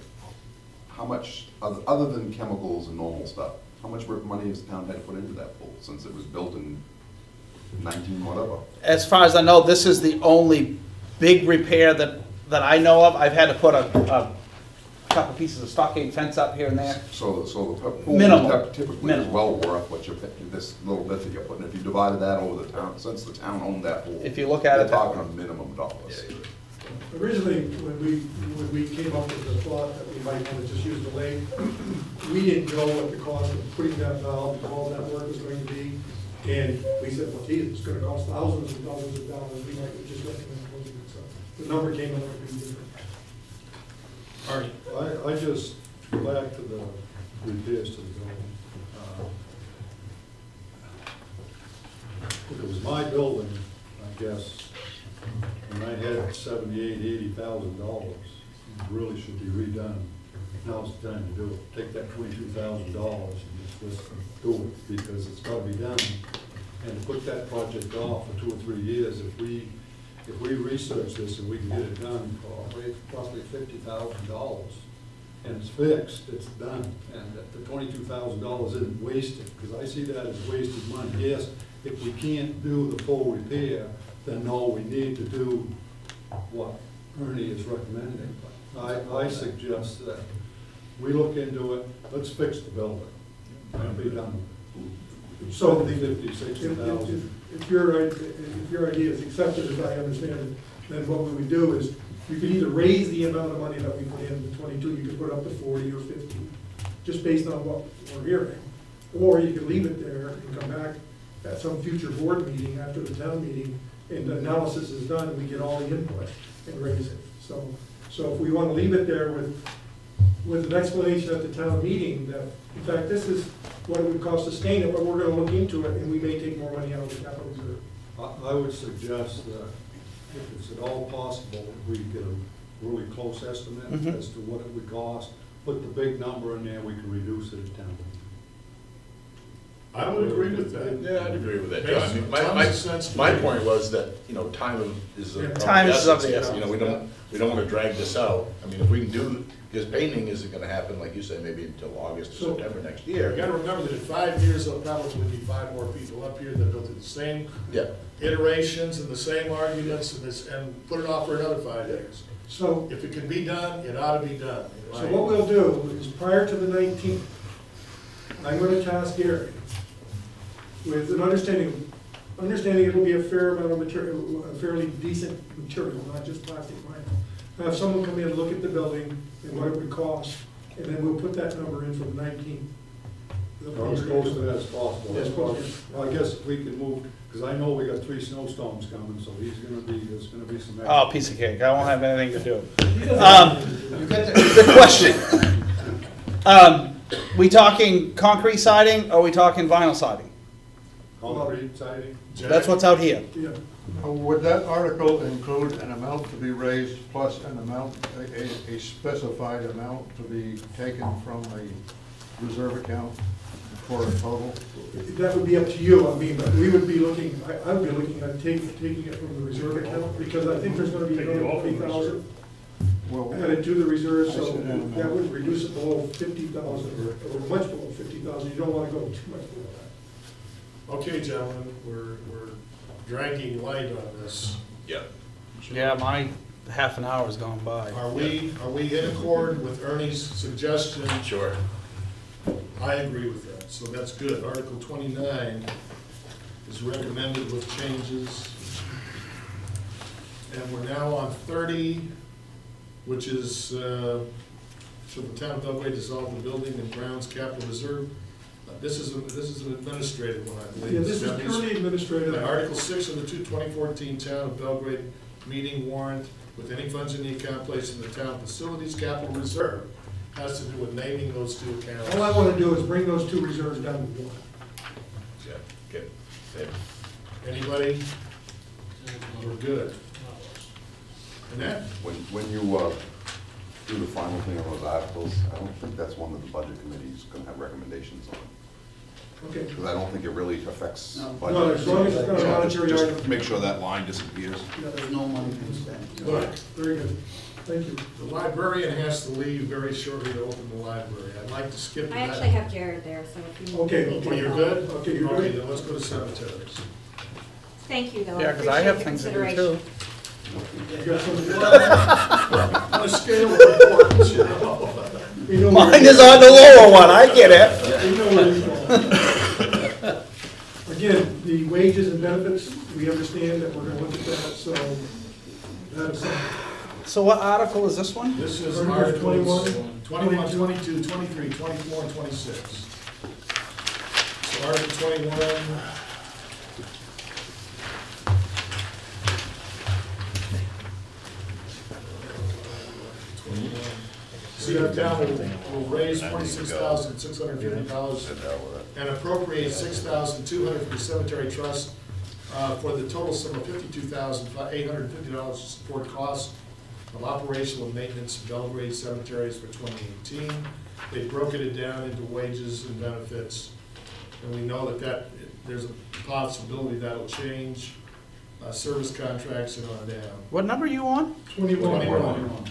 how much, other than chemicals and normal stuff, how much money has the town had to put into that pool since it was built in 19 whatever? As far as I know, this is the only big repair that I know of. I've had to put a couple pieces of stockade fence up here and there. So the pool Minimal. typically is Minimal. well worth what you're paying, this little bit that you're putting. If you divided that over the town, since the town owned that pool. If you look at it you're that talking way. a minimum dollars. Originally, when we came up with the thought that we might want to just use the lake, we didn't know what the cost of putting that valve and all that work was going to be. And we said, well, geez, it's going to cost thousands of dollars. We might just recommend closing it. So the number came out to be different. Arnie? I just go back to the repairs to the building. If it was my building, I guess, and I had $78,000-80,000, it really should be redone. Now's the time to do it. Take that $22,000 and just do it, because it's got to be done. And to put that project off for 2 or 3 years, if we research this and we can get it done for roughly $50,000, and it's fixed, it's done, and the $22,000 isn't wasted, because I see that as wasted money. Yes, if we can't do the full repair, then no, we need to do what Ernie is recommending. I suggest that we look into it, let's fix the building, and be done with it. So $50,000-60,000. if your idea is accepted, as I understand it, then what we would do is, you could either raise the amount of money that we put in, the 22, you could put up to 40 or 50, just based on what we're hearing. Or you could leave it there and come back at some future board meeting after the town meeting, and the analysis is done, and we get all the input and raise it. So if we want to leave it there with an explanation at the town meeting that, in fact, this is what it would cost to sustain it, but we're going to look into it, and we may take more money out of the capital reserve. I would suggest that if it's at all possible, we get a really close estimate as to what it would cost, put the big number in there, we can reduce it at 10. I would agree with that. Yeah, I'd agree with that, Makes John. tons of sense to My me. point was that, time is of Time is of essence the here. essence. We don't want to drag this out. I mean, if we can do, because painting isn't going to happen, like you said, maybe until August or So- September next You year. gotta remember that in 5 years, there'll probably be 5 more people up here that go through the same Yeah. iterations and the same arguments and put it off for another 5 years. So If it can be done, it ought to be done. So what we'll do is, prior to the 19th, I'm going to task Gary with an understanding it'll be a fair amount of material, a fairly decent material, not just plastic vinyl. Have someone come in and look at the building and what it would cost, and then we'll put that number in for the 19th. As close to that as possible. As close as- I guess we can move, because I know we got 3 snowstorms coming, so there's gonna be some. Oh, piece of cake. I won't have anything to do. You get The question. We talking concrete siding, or are we talking vinyl siding? Concrete siding? That's what's out here. Yeah. Would that article include an amount to be raised plus an amount, a specified amount to be taken from a reserve account for a total? That would be up to you. I mean, but we would be looking, I would be looking at taking it from the reserve account, because I think there's going to be Take it another off the 20,000 Well, added to the reserve, so I see that. that would reduce it below 50,000, or much below 50,000. You don't want to go too much below that. Okay, gentlemen, we're dragging light on this. Yeah. Yeah, my half an hour's gone by. Are we in accord with Ernie's suggestion? Sure. I agree with that, so that's good. Article 29 is recommended with changes. And we're now on 30, which is, shall the town of Belgrade dissolve the building and grounds capital reserve? This is an administrative one, I believe. Yeah, this is purely administrative. Article 6 of the 2014 Town of Belgrade meeting warrant, with any funds in the account placed in the town facilities capital reserve has to do with naming those two accounts. All I want to do is bring those two reserves down to one. Yeah, good. Yeah. Anybody? We're good. Annette? When you do the final thing on those articles, I don't think that's one that the budget committee is gonna have recommendations on. Okay. Because I don't think it really affects No. budget. No, as long as it's not a monetary Just item. make sure that line disappears. There's no money being spent. Good. Very good. Thank you. The librarian has to leave very shortly to open the library. I'd like to skip to I that. actually have Jared there, so if you. Okay, need to Oh, you're call. good? Okay, you're Okay, good. then let's go to cemeteries. Thank you, though. Yeah, because I have appreciate things the to do consideration. too. You got some- On a scale of importance, you know. we know Mine where- is on the lower one, I get it. we know where you fall. Again, the wages and benefits, we understand that we're gonna look at that, so that's something. So what article is this one? This is Articles Articles 21, 22, 23, 24, and 26. So Article 21. See, the town will raise $26,650 and appropriate $6,200 for the cemetery trust for the total sum of $52,850 to support costs of operational and maintenance of Belgrade cemeteries for 2018. They've broken it down into wages and benefits, and we know that there's a possibility that'll change, service contracts and on down. What number are you on? 21.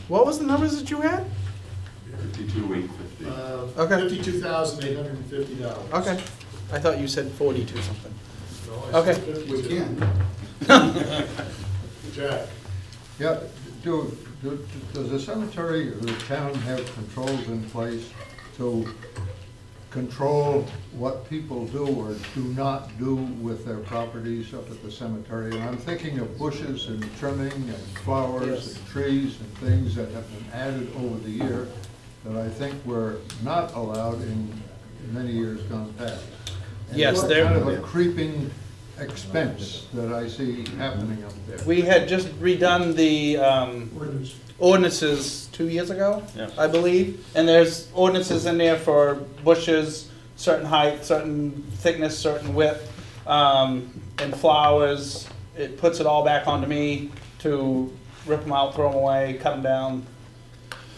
What was the numbers that you had? 52,850. Okay. $52,850. Okay. I thought you said 42 something. No, I Okay. said 52. We can. Jack? Yeah, does the cemetery or the town have controls in place to control what people do or do not do with their properties up at the cemetery? And I'm thinking of bushes and trimming and flowers and trees and things that have been added over the year that I think were not allowed in many years gone past. And Yes, it's there- kind of a creeping expense that I see happening up there. We had just redone the Ordinance. ordinances 2 years ago, Yeah. I believe. And there's ordinances in there for bushes, certain height, certain thickness, certain width, and flowers. It puts it all back onto me to rip them out, throw them away, cut them down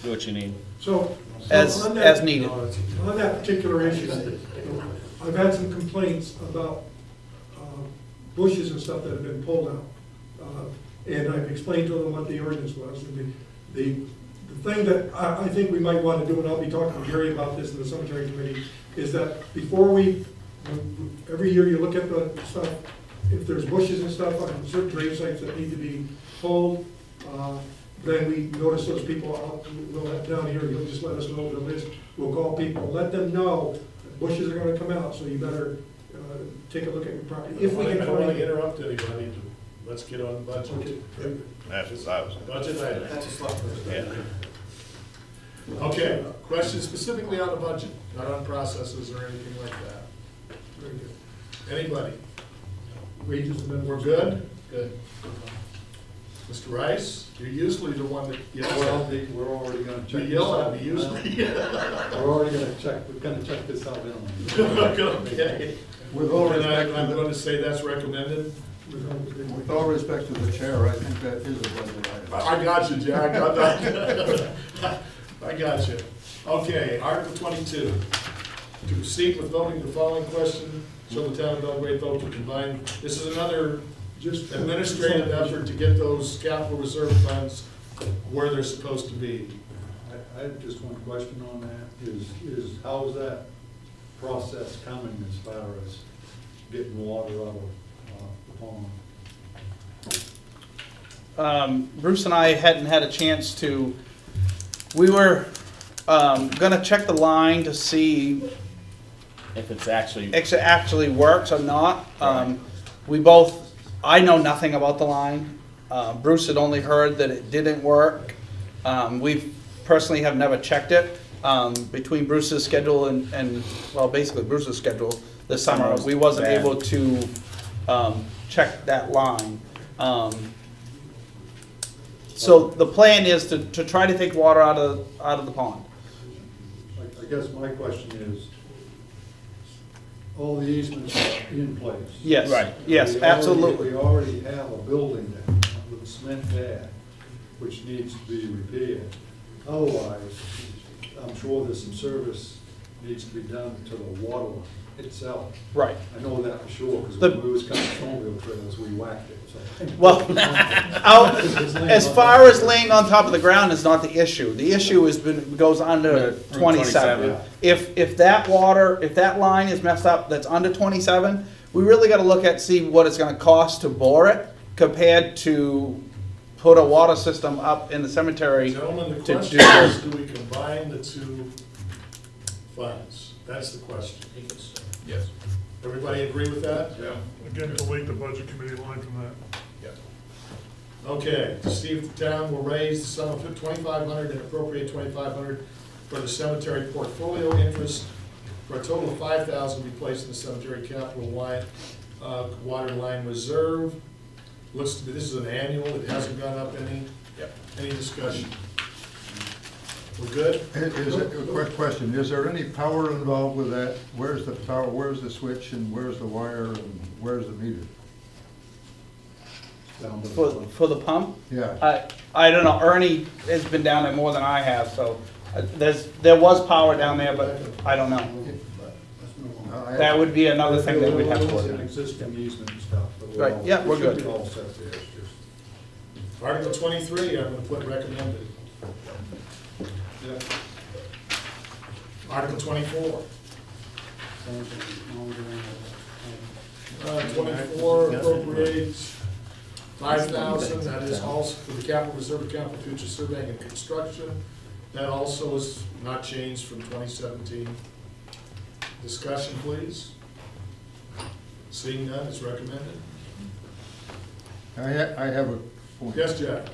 Do what you need. So as on that- as needed. On that particular issue, I've had some complaints about bushes and stuff that have been pulled out. And I've explained to them what the ordinance was. And the thing that I think we might want to do, and I'll be talking to Gary about this in the cemetery committee, is that before every year you look at the stuff, if there's bushes and stuff on certain grave sites that need to be pulled, then we notice those people out, we'll have down here, you'll just let us know the list. We'll call people, let them know that bushes are gonna come out, so you better take a look at your property. If we can I don't want find to it. interrupt anybody. Let's get on the budget. Okay. That's what I was. Budget item. That's a slot. Okay, questions specifically on the budget, not on processes or anything like that. Very good. Anybody? Wages and We're benefits. good? Good. Mr. Rice, you're usually the one that yells at me. We're already gonna You check this yell out. at me usually. We're already gonna check this out, anyway. Okay. With all Then respect I'm to going the, to say that's recommended. with all respect to the chair, I think that is a budget item. I got you, Jack, I got you. Okay, Article 22. To proceed with voting the following question, shall the town of Belgrade vote to combine, this is another Just administrative effort to get those capital reserve funds where they're supposed to be. I have just one question on that, is how is that process coming as far as getting water out of the pond? Bruce and I hadn't had a chance to, we were gonna check the line to see If it's actually, if it actually works or not. We both, I know nothing about the line. Bruce had only heard that it didn't work. We personally have never checked it. Between Bruce's schedule and well, basically Bruce's schedule this summer, we wasn't bad. able to check that line. So the plan is to try to take water out of the pond. I guess my question is, all the easements are in place. Yes, Right. yes, We already- absolutely. We already have a building there with a cement pad, which needs to be repaired. Otherwise, I'm sure there's some service needs to be done to the water line itself. Right. I know that for sure, because The- when we was cutting snowmobile trails, we whacked it, so. Well, as far as laying on top of the ground is not the issue. The issue goes under Route 27. 27. If that water, if that line is messed up that's under 27, we really gotta look at, see what it's gonna cost to bore it compared to put a water system up in the cemetery Gentlemen, the to question do. is, do we combine the two funds? That's the question. Yes. Everybody agree with that? Yeah. Again, delete the budget committee line from that. Yes. Okay, to see if the town will raise the sum of $2,500 and appropriate $2,500 for the cemetery portfolio interest for a total of $5,000 to be placed in the cemetery capital line, water line reserve. Looks to be, this is an annual, it hasn't gone up any. Yep. Any discussion? We're good? Is it, a quick question, is there any power involved with that? Where's the power, where's the switch, and where's the wire, and where's the meter? Down to the front. For the pump? Yeah. I don't know, Ernie has been down there more than I have, so there was power down there, but I don't know. Let's move on. That would be another thing that we'd have to It's work an on. existing easement and stuff. but we're Right, all- yeah, we're we should good. be all set there, it's just. Article 23, I'm gonna put recommended. Yeah. Article 24. Same thing, no, we're doing that. 24 appropriates 5,000, that is also for the capital reserve account for future surveying and construction. That also is not changed from 2017. Discussion, please. Seeing none, it's recommended. I have a point. Yes, Jack?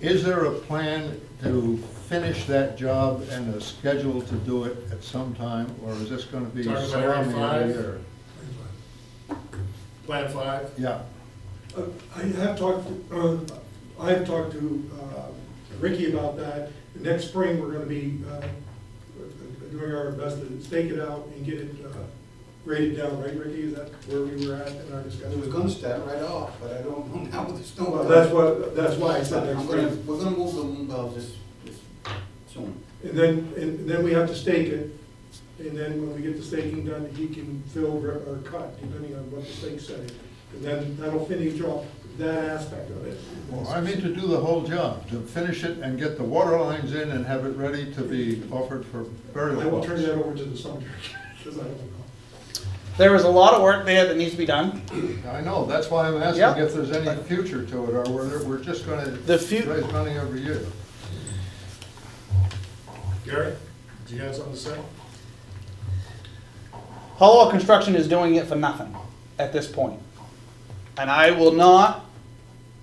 Is there a plan to finish that job and a schedule to do it at some time, or is this gonna be Talking about salami Area every 5? year? Plan 5? Yeah. I have talked to Ricky about that. Next spring, we're gonna be doing our best to stake it out and get it graded down, right, Ricky? Is that where we were at in our It discussion? was gonna start right off, but I don't know now with the snow. Well, that's why I said next I'm gonna, spring. we're gonna move the moon bell this soon. And then we have to stake it, and then when we get the staking done, he can fill or cut, depending on what the stake says. And then that'll finish off that aspect of it. Well, I mean to do the whole job, to finish it and get the water lines in and have it ready to be offered for burial. I will plots. turn that over to the cemetery, because I don't know. There is a lot of work there that needs to be done. I know, that's why I'm asking Yeah. if there's any future to it, or we're just gonna The fu- raise money every year. Gary, do you have something to say? Hollow Construction is doing it for nothing at this point. And I will not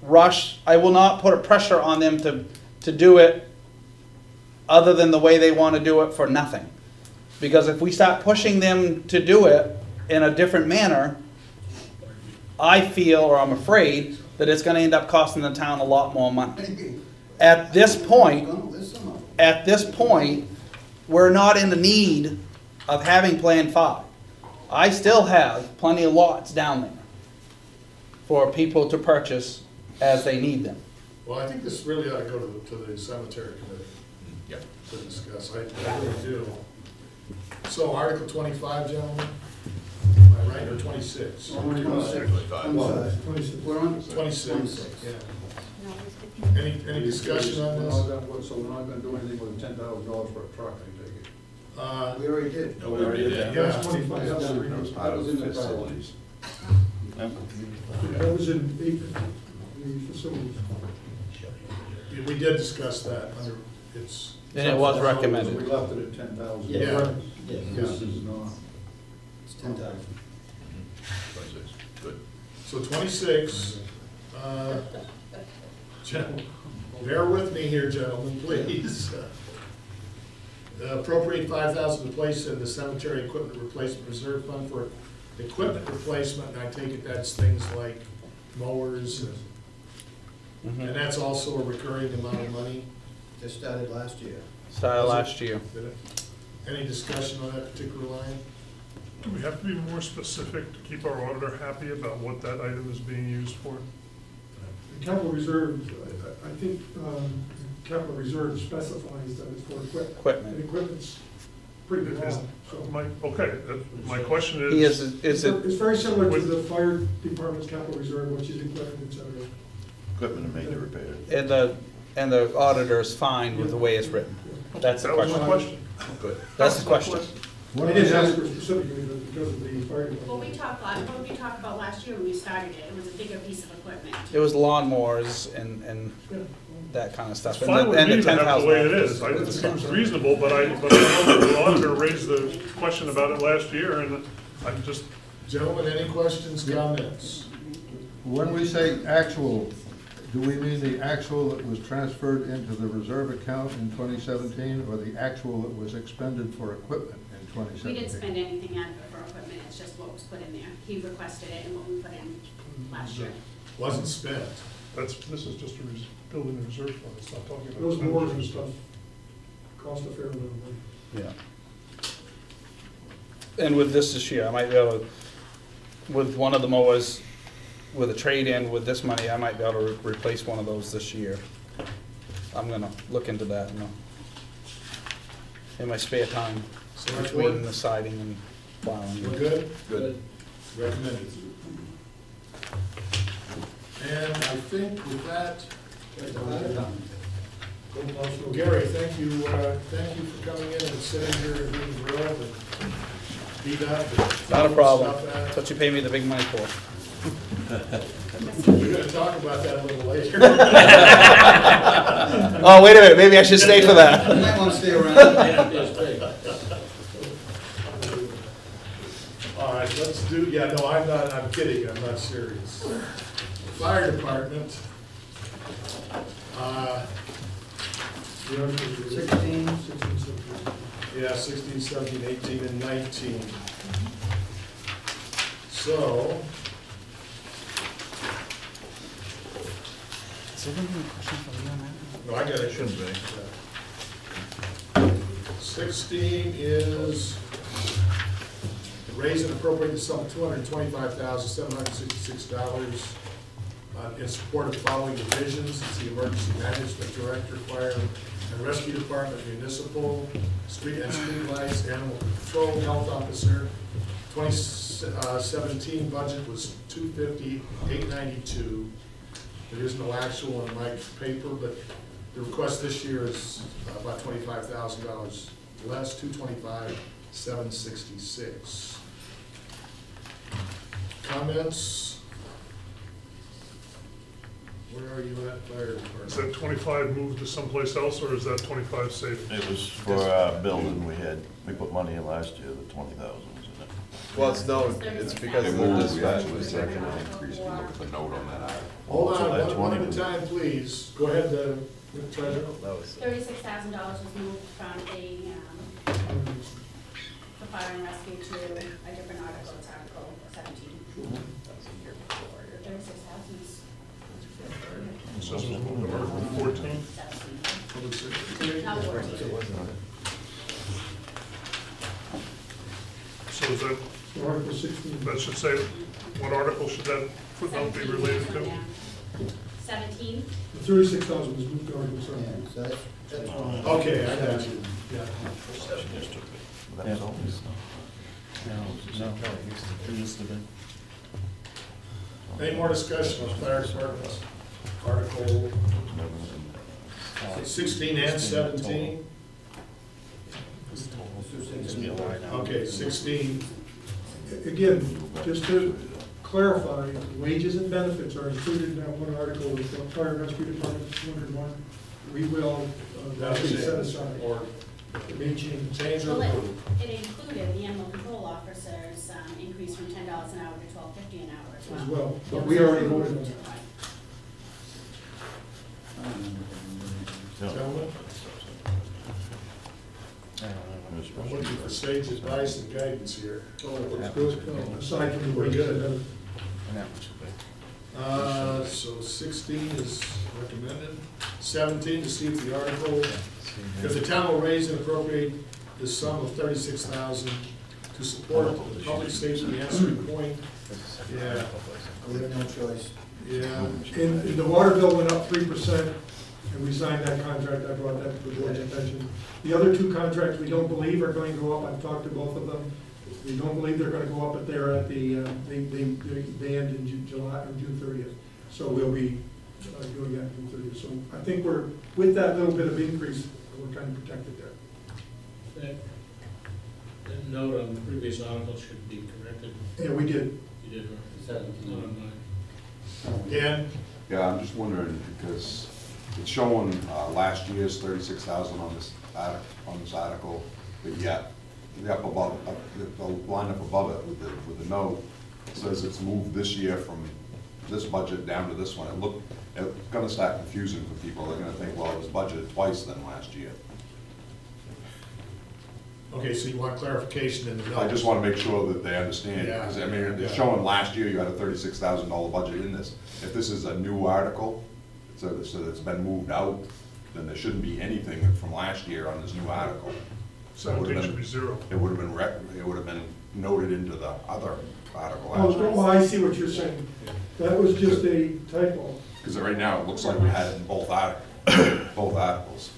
rush, I will not put a pressure on them to do it other than the way they want to do it for nothing. Because if we start pushing them to do it in a different manner, I feel, or I'm afraid, that it's going to end up costing the town a lot more money. At this point, we're not in the need of having Plan 5. I still have plenty of lots down there for people to purchase as they need them. Well, I think this really ought to go to the cemetery committee Yep. to discuss. I really do. So Article 25, gentlemen, am I right, or 26? We're on 26. I'm sorry. We're on 26, yeah. No, it's 15. Any discussion on this? So we're not gonna do anything with $10,000 for a truck, I take it? We already did. No, we already did that. Yeah. That's 25. Yeah. That was part of in the the facilities. That was in the facilities. We did discuss that under its. And it was recommended. We left it at 10,000. Yeah. Yeah. Yes, This is not. it's 10,000. 26, good. So 26, bear with me here, gentlemen, please. Appropriate 5,000 to place in the cemetery equipment replacement reserve fund for equipment replacement, and I take it that's things like mowers, and that's also a recurring amount of money. This started last year. Started last year. Did it? Any discussion on that particular line? Do we have to be more specific to keep our auditor happy about what that item is being used for? The capital reserve, I think, capital reserve specifies that it's for equipment. Equipment. And equipment's pretty Is- broad, so. My question He is, is it, It's very similar to the fire department's capital reserve, which is equipment, et cetera. Equipment and major repairs. and the auditor's fine with the way it's written? That's the that was my question. question. Good. That's the question. I didn't ask for specifically, but because of the fire What department. we talked about last year when we started it, it was a bigger piece of equipment. It was lawnmowers and that kind of stuff. It's fine with And me the to have the way it $10,000. is. It seems reasonable, but I know that the auditor raised the question about it last year, and I'm just, Gentlemen, any questions, comments? When we say actual, do we mean the actual that was transferred into the reserve account in 2017, or the actual that was expended for equipment in 2017? We didn't spend anything out of it for equipment, it's just what was put in there. He requested it and what we put in last year. Wasn't spent. this is just a building reserve fund, it's not talking about. Those mowers and expenditures. stuff cost a fair amount of money. Yeah. And with this year, I might be able to, with one of the mowers, with a trade-in with this money, I might be able to replace one of those this year. I'm gonna look into that in my spare time, Select between board? the siding and plowing. We're good? Good. Recommended. And I think with that, Gary, thank you for coming in and sitting here and being grilled and beat up. and Not a problem. stuff That's at. what you pay me the big money for. We're gonna talk about that a little later. Oh, wait a minute, maybe I should stay for that. You might want to stay around. All right, let's do, yeah, no, I'm kidding, I'm not serious. Fire department. 16. Yeah, 16, 17, 18, and 19. So, no, I got it. Shouldn't be. 16 is raise and appropriate the sum of $225,766 in support of following divisions. It's the Emergency Management Director, Fire and Rescue Department, Municipal, Street and Street Lights, Animal Control, Health Officer. 2017 budget was $250,892. There is no actual in Mike's paper, but the request this year is about $25,000 less, $225,766. Comments? Where are you at, fire department? Is that 25 moved to someplace else, or is that 25 saved? It was for our building, we put money in last year, the 20,000 was in it. Well, it's because They of moved, the we dispatch. actually seconded an increase, if you look at the note on that item. Hold So on, that one 20 at a was- time, please. Go ahead, Treasurer. $36,000 was moved from the fire and rescue to a different article, it's Article 17. 36,000 is It says it was moved to Article 14. 17. Not 14. So is that, Article 16. that should say, what article should that footnote be related to? 17. The 36,000 was moved to Article Yeah, 17. so that's one. Okay, I got you. Yeah. That was always. No, it used to be. Any more discussion on fire departments? Article 16 and 17? Okay, 16. Again, just to clarify, wages and benefits are included in that one article with the fire and rescue department, 201. We will, that will be set aside. Or It may change. change or Well, approve? it included the animal control officers increase from $10 an hour to $12.50 an hour As well, but we already voted on that. Gentlemen, I'm looking for sage advice and guidance here. Aside from the We're wages good. and benefits. So 16 is recommended. 17, to see if the article, if the town will raise and appropriate the sum of $36,000 to support the public safety answering point. Yeah, We have no choice. yeah. And the water bill went up 3%, and we signed that contract, I brought that to the board's attention. The other two contracts, we don't believe are going to go up, I've talked to both of them. We don't believe they're gonna go up, but they're at the, they end in July, or June 30th. So we'll be doing that in June 30th. So I think we're, with that little bit of increase, we're kind of protected there. That note on the previous article should be corrected. Yeah, we did. You did, right? Not on mine. Dan? Yeah, I'm just wondering, because it's showing last year's 36,000 on this article, but yet, the up above, the line up above it with the note, says it's moved this year from this budget down to this one. It's gonna start confusing for people. They're gonna think, well, it was budgeted twice than last year. Okay, so you want clarification in the notes? I just wanna make sure that they understand, Yeah. because I mean, it's showing last year you had a $36,000 budget in this. If this is a new article, so it's been moved out, then there shouldn't be anything from last year on this new article. So it would 17 have should be been, zero. it would have been noted into the other article. Oh, I see what you're saying. That was just a typo. Because right now, it looks like we had it in both articles.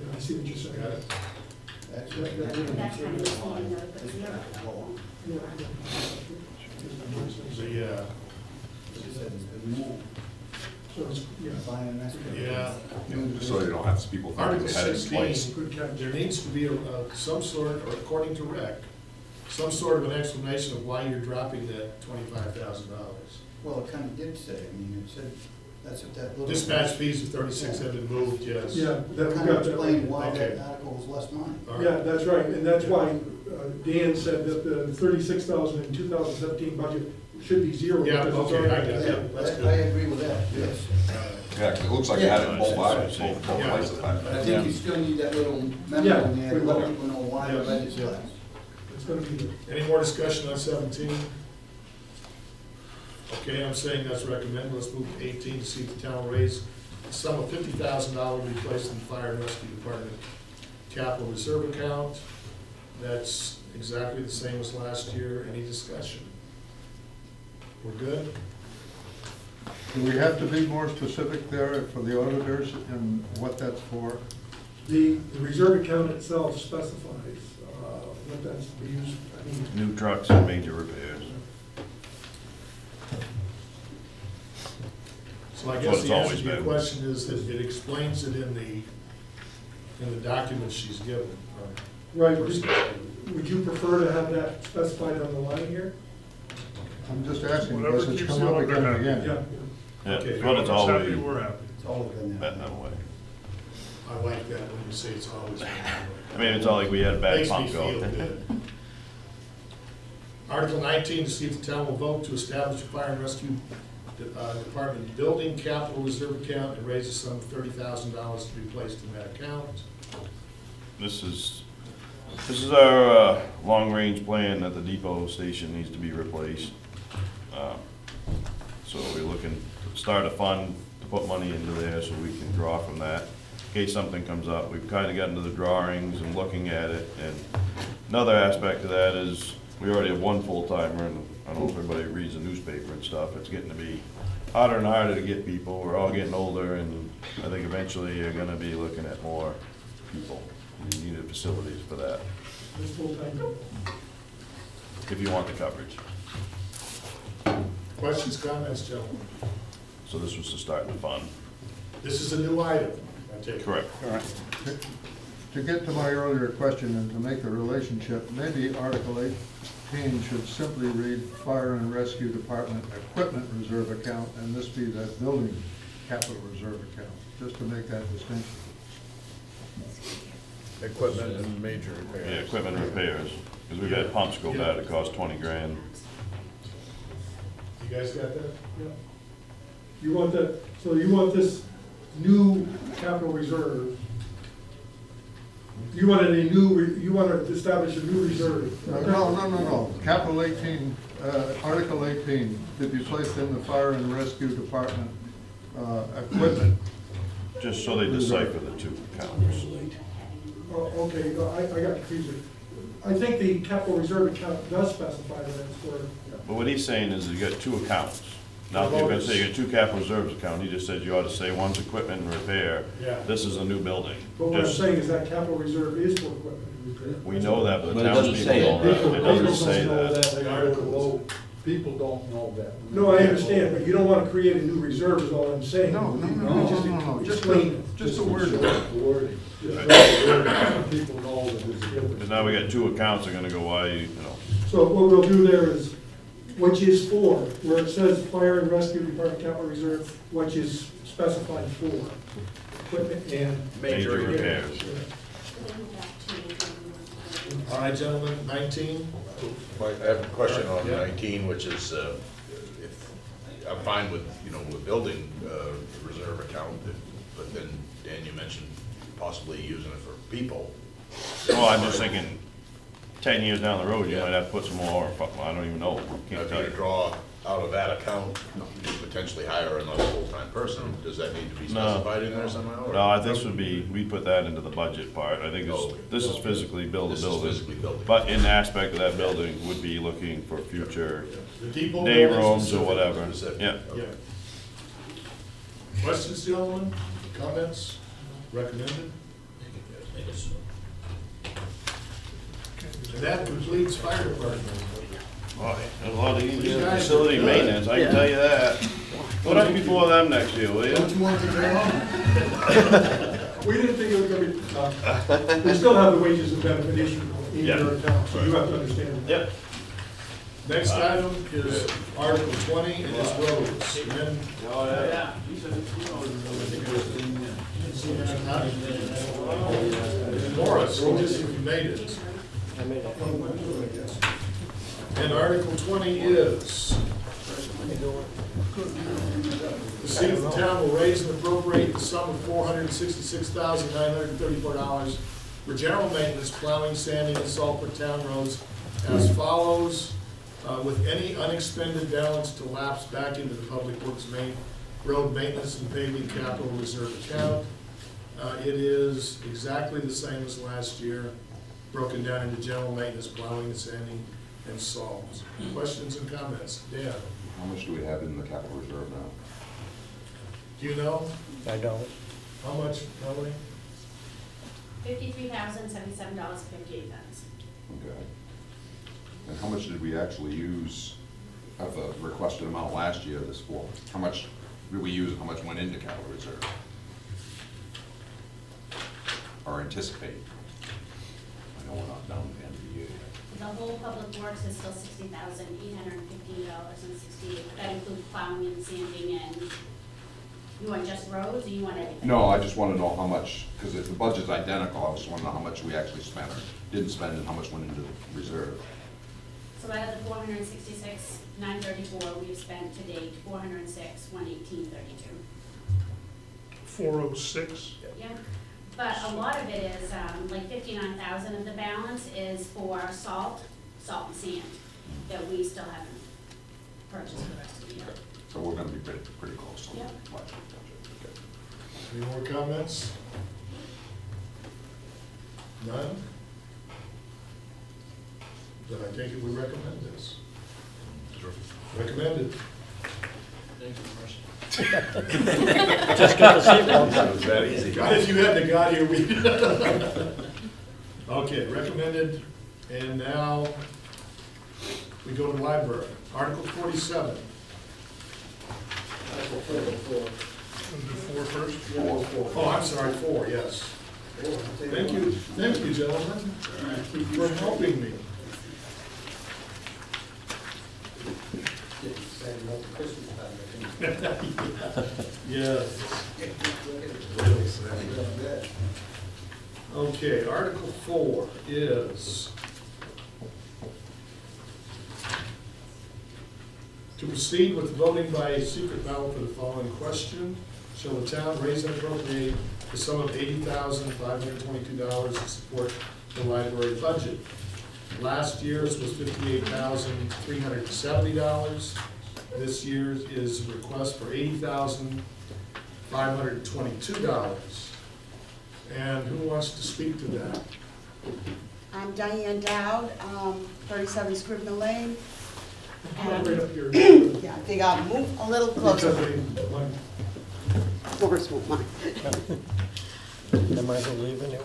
Yeah, I see what you're saying. Got it? That's That's kind of the same note, but zero. Yeah. The, So it's, yeah. yeah. So you don't have people thinking Article they had it twice. 16, there needs to be some sort, or according to rec, some sort of an explanation of why you're dropping that $25,000. Well, it kind of did say, I mean, it said, that's what that little. Dispatch fees of 36 have been moved, yes. Yeah, that we Kind got of that. explained why Okay. that article was less money. All right. Yeah, that's right, and that's why Dan said that the 36,000 in 2017 budget should be zero. Yeah, because it's okay, I already- got Yeah, it. That's I good. agree with that, yes. Yeah, because it looks like you had it in both articles, both Yeah. places. But I think you still need that little memo Yeah, in there to we will. let people know why the Yeah. budget's less. It's gonna be there. Any more discussion on 17? Okay, I'm saying that's recommended. Let's move to 18 to see if the town will raise a sum of $50,000 to be placed in the fire and rescue department capital reserve account. That's exactly the same as last year. Any discussion? We're good? Do we have to be more specific there for the auditors and what that's for? The reserve account itself specifies what that's to be used, I mean, New trucks and major repairs. So I That's what guess it's the answer always to your been. question is that it explains it in the documents she's given. right, would you prefer to have that specified on the line here? I'm just asking Whatever because it's keeps come the up auditor again and happy. again. Yeah. Yeah, Okay. but it's Everyone's always happy, we're happy. It's always been been that. that way. I like that when you say it's always been that way. I mean, it's not like we had a bad Makes me pump feel go. good. Article 19, to see if the town will vote to establish a fire and rescue department building capital reserve account and raise a sum of $30,000 to be placed in that account. This is our long-range plan that the depot station needs to be replaced. So we're looking to start a fund to put money into there so we can draw from that. In case something comes up, we've kind of gotten to the drawings and looking at it. And another aspect of that is, we already have one full-timer, and I don't know if everybody reads the newspaper and stuff. It's getting to be harder and harder to get people. We're all getting older, and I think eventually you're gonna be looking at more people. You need facilities for that, This full-time. if you want the coverage. Questions, comments, gentlemen? So this was to start the fund. This is a new item, I take it. Correct. To get to my earlier question and to make the relationship, maybe Article 18 should simply read Fire and Rescue Department Equipment Reserve Account, and this be that building capital reserve account, just to make that distinction. Equipment and major repairs. Yeah, equipment repairs, because we've had pumps go bad, it cost 20 grand. You guys got that? Yeah. You want that, so you want this new capital reserve, you wanted a new, you want to establish a new reserve. No. Capital 18, Article 18, to be placed in the Fire and Rescue Department equipment. Just so they decipher the two accounts. Okay, I got confused. I think the capital reserve account does specify that it's for, But what he's saying is you got two accounts. Now, if you're gonna say you got two capital reserves account, he just said you ought to say one's equipment and repair. Yeah. This is a new building. but what I'm Just- saying is that capital reserve is for equipment and repair. We know that, but the But it doesn't townspeople say it. don't. It doesn't say People don't know that. They gotta go, people don't know that. No, I understand, but you don't wanna create a new reserve is all I'm saying. No, just Explain. just a word. The wording. Just the wording. People know that there's a difference. Because now we got two accounts, they're gonna go, why, you know. So what we'll do there is, which is for, where it says fire and rescue department capital reserve, which is specified for, equipment and. Major repairs. All right, gentlemen, 19? I have a question on Yeah. 19, which is, if, I'm fine with, with building reserve account, but then, Dan, you mentioned possibly using it for people. Well, I'm just thinking, 10 years down the road, you might have to put some more, I don't even know, Now, can't if tell you're you. to draw out of that account, you potentially hire another full-time person, does that need to be No. specified in there somehow? or- No, this would be, we put that into the budget part, I think this is physically build a This is building. physically building. But in the aspect of that building, would be looking for future The depot day building rooms or specific. whatever, Specific. yeah. Yeah. Questions, gentlemen? Comments? Recommended? And that completes fire department. Boy, there's a lot of You easier guys facility are good. maintenance, I can tell you that. Put up before them next year, will you? Don't you want to go on? We didn't think it was gonna be, we still have the wages and benefit issue in Yeah. your account, so you have to understand. that. Yep. Next item is Article 20, and it's roads. And then, Morris, you made it. And Article 20 is, to see if the town will raise and appropriate the sum of $466,934 for general maintenance, plowing, sanding, and salt for town roads as follows, with any unexpended balance to lapse back into the public works road maintenance and paving capital reserve account. It is exactly the same as last year, broken down into general maintenance, plowing, and sanding, and salt. Questions and comments? Dan, How much do we have in the capital reserve now? do you know I don't. how much, Melanie? $53,077.58. Okay. And how much did we actually use of the requested amount last year this for? How much did we use and how much went into capital reserve? Or anticipate? I know we're not down to the end of the year yet. The whole public works is still $60,815.68. That includes plowing and sanding and, you want just roads or you want everything? No, I just want to know how much, because if the budget's identical, I just want to know how much we actually spent or didn't spend and how much went into the reserve. So out of the $466,934, we've spent to date $406,118.32. 406? Yeah, but a lot of it is, like 59,000 of the balance is for salt and sand, that we still haven't purchased for the rest of the year. So we're going to be pretty close on Yep. the budget. Okay. Any more comments? None? Then I take it we recommend this. Recommended. Thank you, Marcy. Just got the seatbelt. It was that easy. God, if you hadn't got here, we. Okay, recommended, and now we go to the library. Article 47. We'll do 4 first? Oh, I'm sorry, 4, yes. Thank you, gentlemen, for helping me. Yes. Really sad. Okay, Article 4 is to proceed with voting by secret ballot for the following question. Shall the town raise and appropriate the sum of $80,522 to support the library budget? Last year's was $58,370. This year's is a request for $80,522. And who wants to speak to that? I'm Diane Dowd, 37 Scrivener Lane. And Right up here. yeah, I think I'll move a little closer. Because they want- Forrest won't mind. I might as well leave anyway.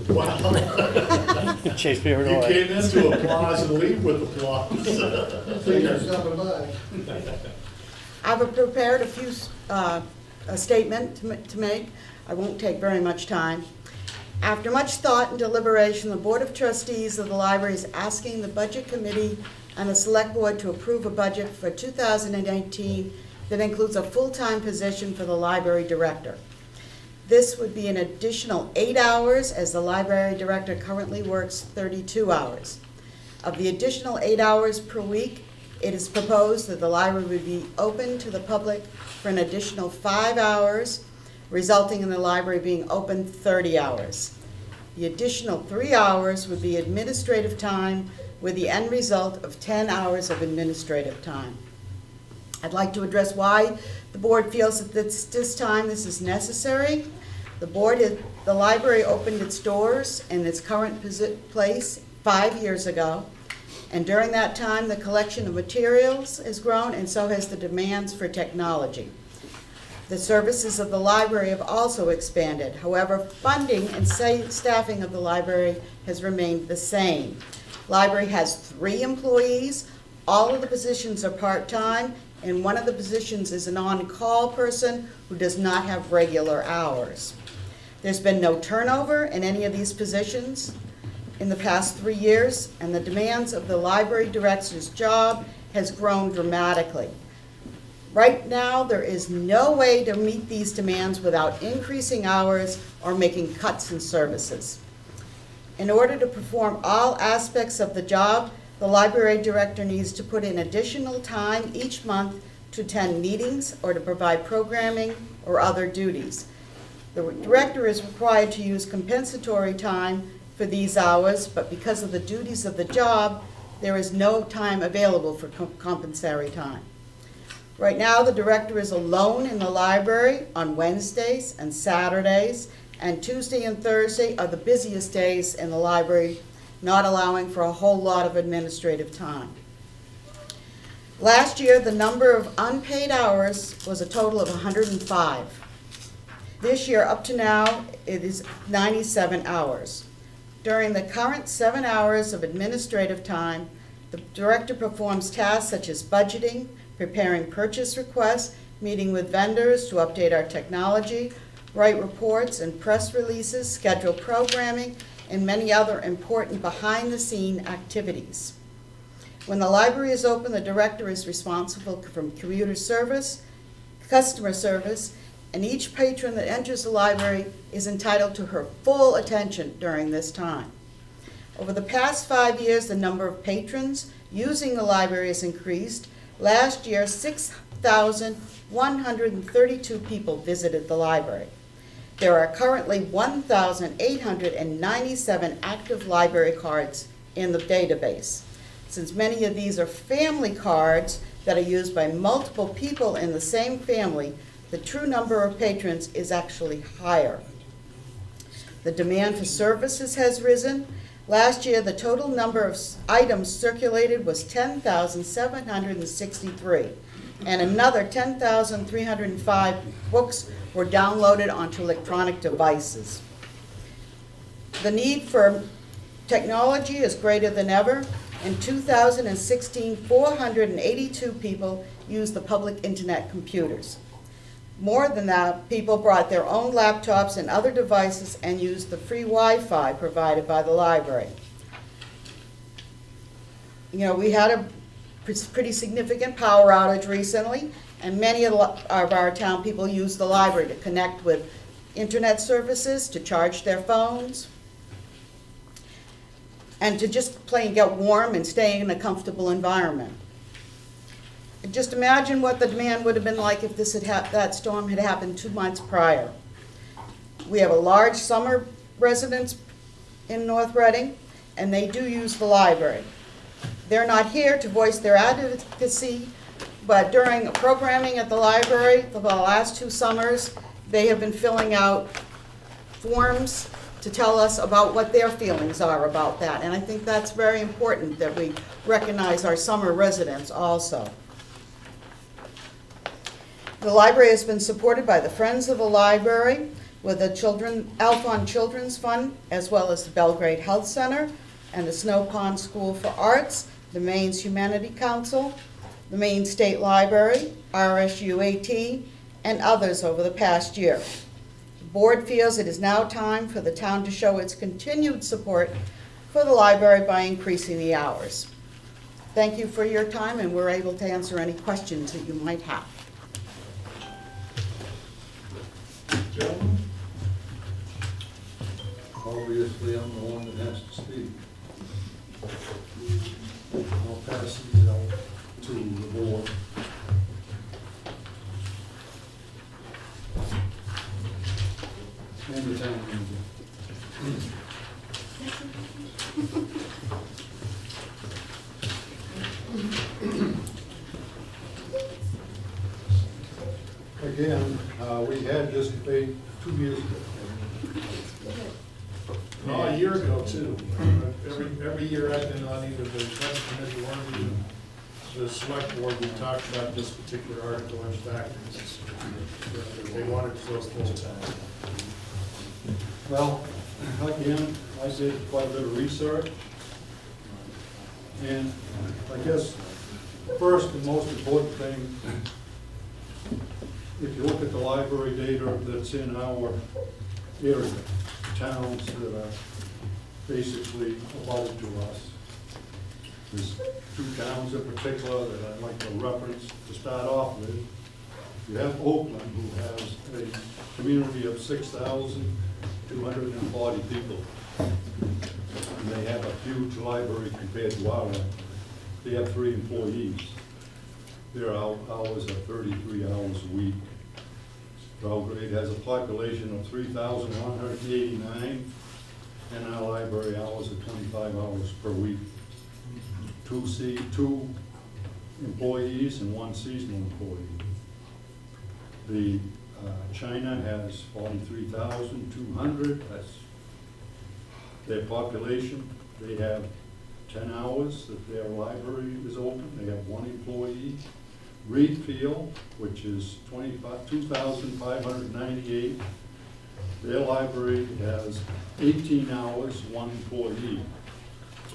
Wow. Chase me You came into applause and leave with applause. Thanks for stopping by. I've prepared a few, a statement to make. I won't take very much time. After much thought and deliberation, the Board of Trustees of the library is asking the Budget Committee and the Select Board to approve a budget for 2018 that includes a full-time position for the library director. This would be an additional 8 hours, as the library director currently works 32 hours. Of the additional 8 hours per week, it is proposed that the library would be open to the public for an additional 5 hours, resulting in the library being open 30 hours. The additional 3 hours would be administrative time, with the end result of 10 hours of administrative time. I'd like to address why the board feels that this time this is necessary. The library opened its doors in its current place 5 years ago, and during that time the collection of materials has grown, and so has the demands for technology. The services of the library have also expanded. However, funding and staffing of the library has remained the same. Library has 3 employees. All of the positions are part-time, and one of the positions is an on-call person who does not have regular hours. There's been no turnover in any of these positions in the past 3 years, and the demands of the library director's job has grown dramatically. Right now, there is no way to meet these demands without increasing hours or making cuts in services. In order to perform all aspects of the job, the library director needs to put in additional time each month to attend meetings or to provide programming or other duties. The director is required to use compensatory time for these hours, but because of the duties of the job, there is no time available for compensatory time. Right now, the director is alone in the library on Wednesdays and Saturdays, and Tuesday and Thursday are the busiest days in the library, not allowing for a whole lot of administrative time. Last year, the number of unpaid hours was a total of 105. This year, up to now, it is 97 hours. During the current 7 hours of administrative time, the director performs tasks such as budgeting, preparing purchase requests, meeting with vendors to update our technology, write reports and press releases, schedule programming, and many other important behind-the-scene activities. When the library is open, the director is responsible for computer service, customer service, and each patron that enters the library is entitled to her full attention during this time. Over the past 5 years, the number of patrons using the library has increased. Last year, 6,132 people visited the library. There are currently 1,897 active library cards in the database. Since many of these are family cards that are used by multiple people in the same family, the true number of patrons is actually higher. The demand for services has risen. Last year, the total number of items circulated was 10,763, and another 10,305 books were downloaded onto electronic devices. The need for technology is greater than ever. In 2016, 482 people used the public internet computers. More than that, people brought their own laptops and other devices and used the free Wi-Fi provided by the library. You know, we had a pretty significant power outage recently, and many of our town people use the library to connect with internet services, to charge their phones, and to just plain get warm and stay in a comfortable environment. Just imagine what the demand would have been like if that storm had happened 2 months prior. We have a large summer residence in North Reading, and they do use the library. They're not here to voice their advocacy, but during programming at the library for the last 2 summers, they have been filling out forms to tell us about what their feelings are about that. And I think that's very important that we recognize our summer residents also. The library has been supported by the Friends of the Library with the Alphon Children's Fund, as well as the Belgrade Health Center and the Snow Pond School for Arts, the Maine's Humanity Council, the Maine State Library, RSUAT, and others over the past year. The board feels it is now time for the town to show its continued support for the library by increasing the hours. Thank you for your time, and we're able to answer any questions that you might have. Gentlemen, obviously I'm the one that has to speak. I'll pass these out to the board. And the town manager. Again, we had this debate 2 years ago. No, a year ago too. Every year I've been on either the budget committee or the select board, we talked about this particular article in fact. They wanted to close full time. Well, again, I did quite a bit of research. And I guess first and most important thing, if you look at the library data that's in our area, towns that are basically abutted to us, there's 2 towns in particular that I'd like to reference to start off with. You have Oakland, who has a community of 6,240 people. And they have a huge library compared to our library. They have 3 employees. Their hours are 33 hours a week. Belgrade has a population of 3,189, and our library hours are 25 hours per week. 2 employees and 1 seasonal employee. The China has 43,200. That's their population. They have 10 hours that their library is open. They have 1 employee. Reedfield, which is 2,598. Their library has 18 hours, 1 employee.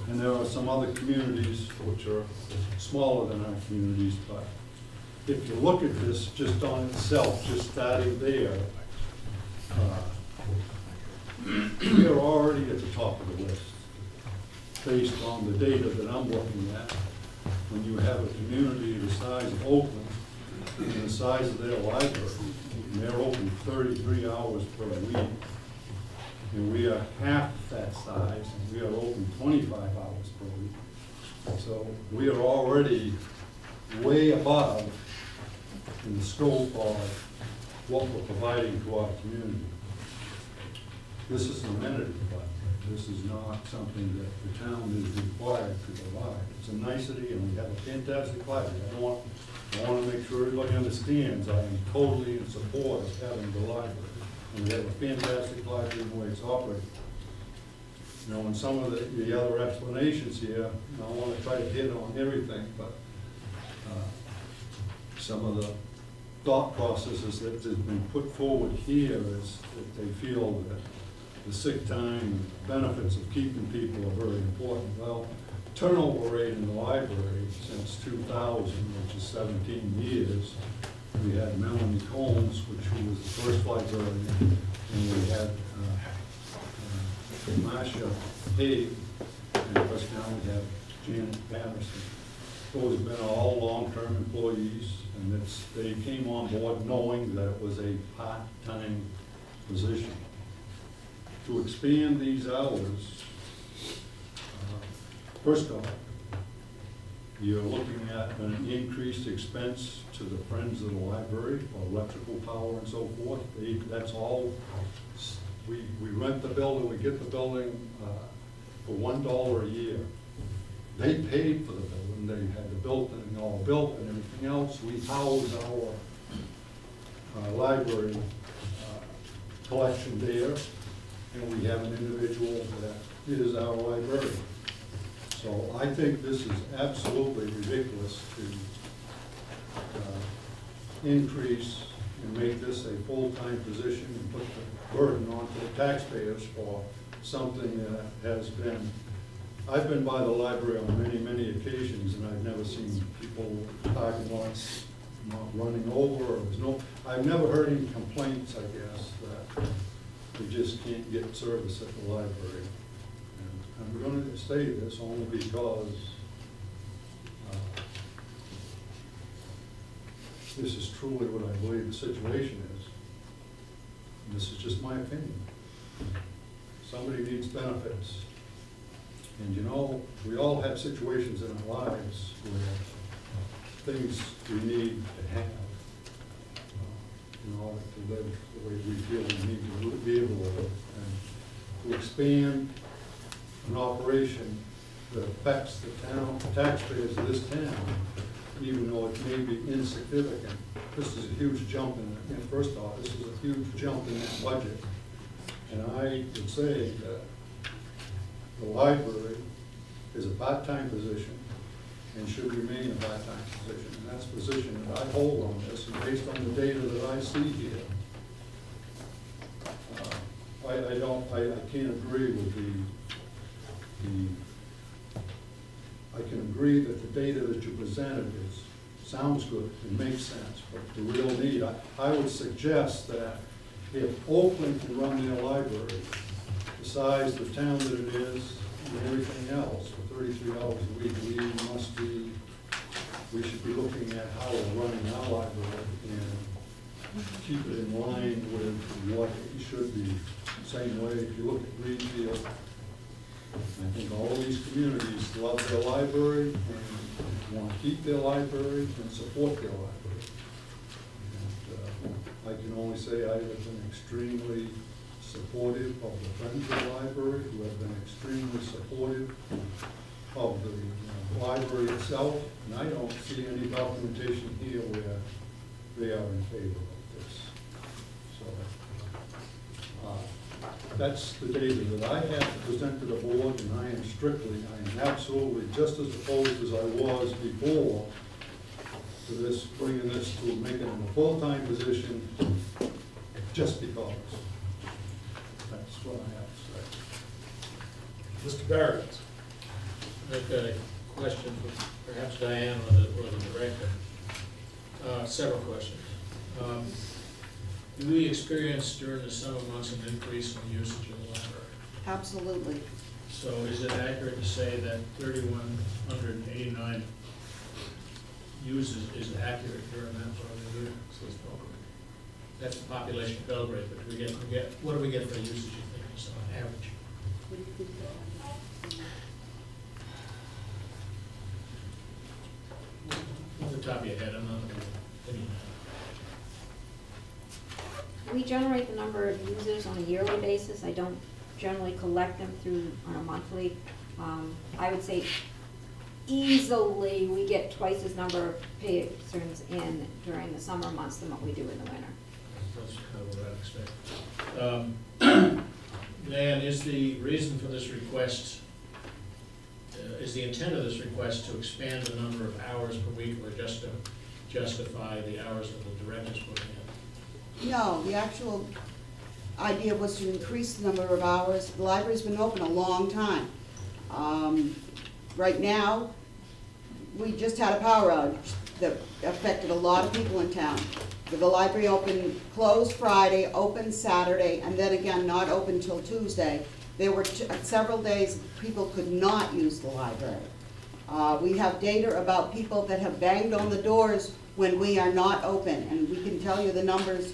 And there are some other communities which are smaller than our communities, but if you look at this just on itself, just starting there, we are already at the top of the list based on the data that I'm looking at. When you have a community the size of Oakland and the size of their library, and they're open 33 hours per week, and we are half that size, and we are open 25 hours per week. So we are already way above in the scope of what we're providing to our community. This is an amenity, but this is not something that the town is required to provide. It's a nicety, and we have a fantastic library. I want to make sure everybody understands I am totally in support of having the library. And we have a fantastic library in the way it's operated. You know, in some of the other explanations here, I want to try to hit on everything, but some of the thought processes that have been put forward here is that they feel that the sick time and benefits of keeping people are very important. Well, turnover rate in the library since 2000, which is 17 years, we had Melanie Combs, which was the first librarian, and we had Marcia Haig, and of course now we have Janet Patterson. Those have been all long-term employees, and they came on board knowing that it was a part-time position. To expand these hours, first off, you're looking at an increased expense to the Friends of the Library for electrical power and so forth. That's all, we rent the building, we get the building for $1 a year. They paid for the building, they had the building all built and everything else. We house our library collection there. and we have an individual that is our librarian. So I think this is absolutely ridiculous to increase and make this a full-time position and put the burden onto the taxpayers for something that has been, I've been by the library on many, many occasions, and I've never seen people parking lots not running over, or there's no, I've never heard any complaints, I guess, that we just can't get service at the library. And I'm going to say this only because this is truly what I believe the situation is. And this is just my opinion. Somebody needs benefits. And you know, we all have situations in our lives where things we need to have in order to live the way we feel we need to be able to live. And to expand an operation that affects the town, the taxpayers of this town, even though it may be insignificant. This is a huge jump in first off, this is a huge jump in that budget. And I would say that the library is a part-time position and should remain a part-time position. And that's the position that I hold on this, and based on the data that I see here, I can't agree with I can agree that the data that you presented sounds good, it makes sense, but the real need, I would suggest that if Oakland can run their library, the size of the town that it is, and everything else, for $33 a week, we should be looking at how we're running our library and keep it in line with what it should be. Same way, if you look at Greenfield, I think all these communities love their library and want to keep their library and support their library. And I can only say I have been extremely supportive of the Friends of the Library, who have been extremely supportive of the library itself, and I don't see any documentation here where they are in favor of this. So that's the data that I have to present to the board, and I am absolutely just as opposed as I was before to this, bringing this to making it a full-time position, just because. That's what I have to say. Mr. Barrett. I've got a question for perhaps Diane or the director. Several questions. Do we experience during the summer months an increase in usage of the library? Absolutely. So is it accurate to say that 3,189 uses is accurate during that part of the year? That's the population of Belgrade, but what do we get for usage, you think, is on average? Off the top of your head, I'm not opinion. We generate the number of users on a yearly basis. I don't generally collect them through on a monthly. I would say easily we get twice as number of patrons in during the summer months than what we do in the winter. That's kind of what I'd expect. Dan, is the reason for this request, is the intent of this request to expand the number of hours per week, or just to justify the hours that the director's putting in? No, the actual idea was to increase the number of hours. The library's been open a long time. Right now, we just had a power outage that affected a lot of people in town. The library opened, closed Friday, opened Saturday, and then again not open till Tuesday. There were several days people could not use the library. We have data about people that have banged on the doors when we are not open, and we can tell you the numbers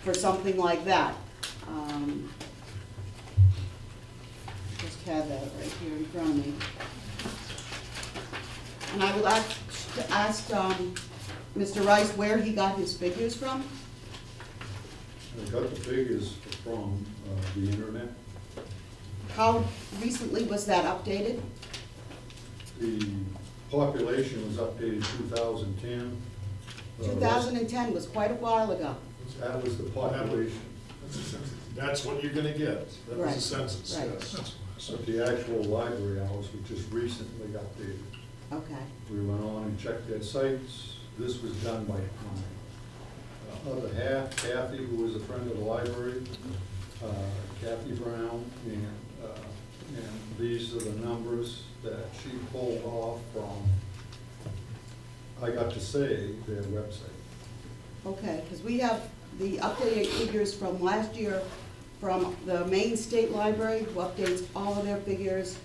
for something like that. Just had that right here in front of me. And I will ask Mr. Rice where he got his figures from. I got the figures from the internet. How recently was that updated? The population was updated 2010. 2010 was quite a while ago. That was the population. That's what you're gonna get. That was Right, a census, right. yes. But the actual library hours, we just recently updated. Okay. We went on and checked their sites. This was done by my other half, Kathy, who was a friend of the library, Kathy Brown, and these are the numbers that she pulled off from, I got to say, their website. Okay, because we have the updated figures from last year from the Maine State Library, who updates all of their figures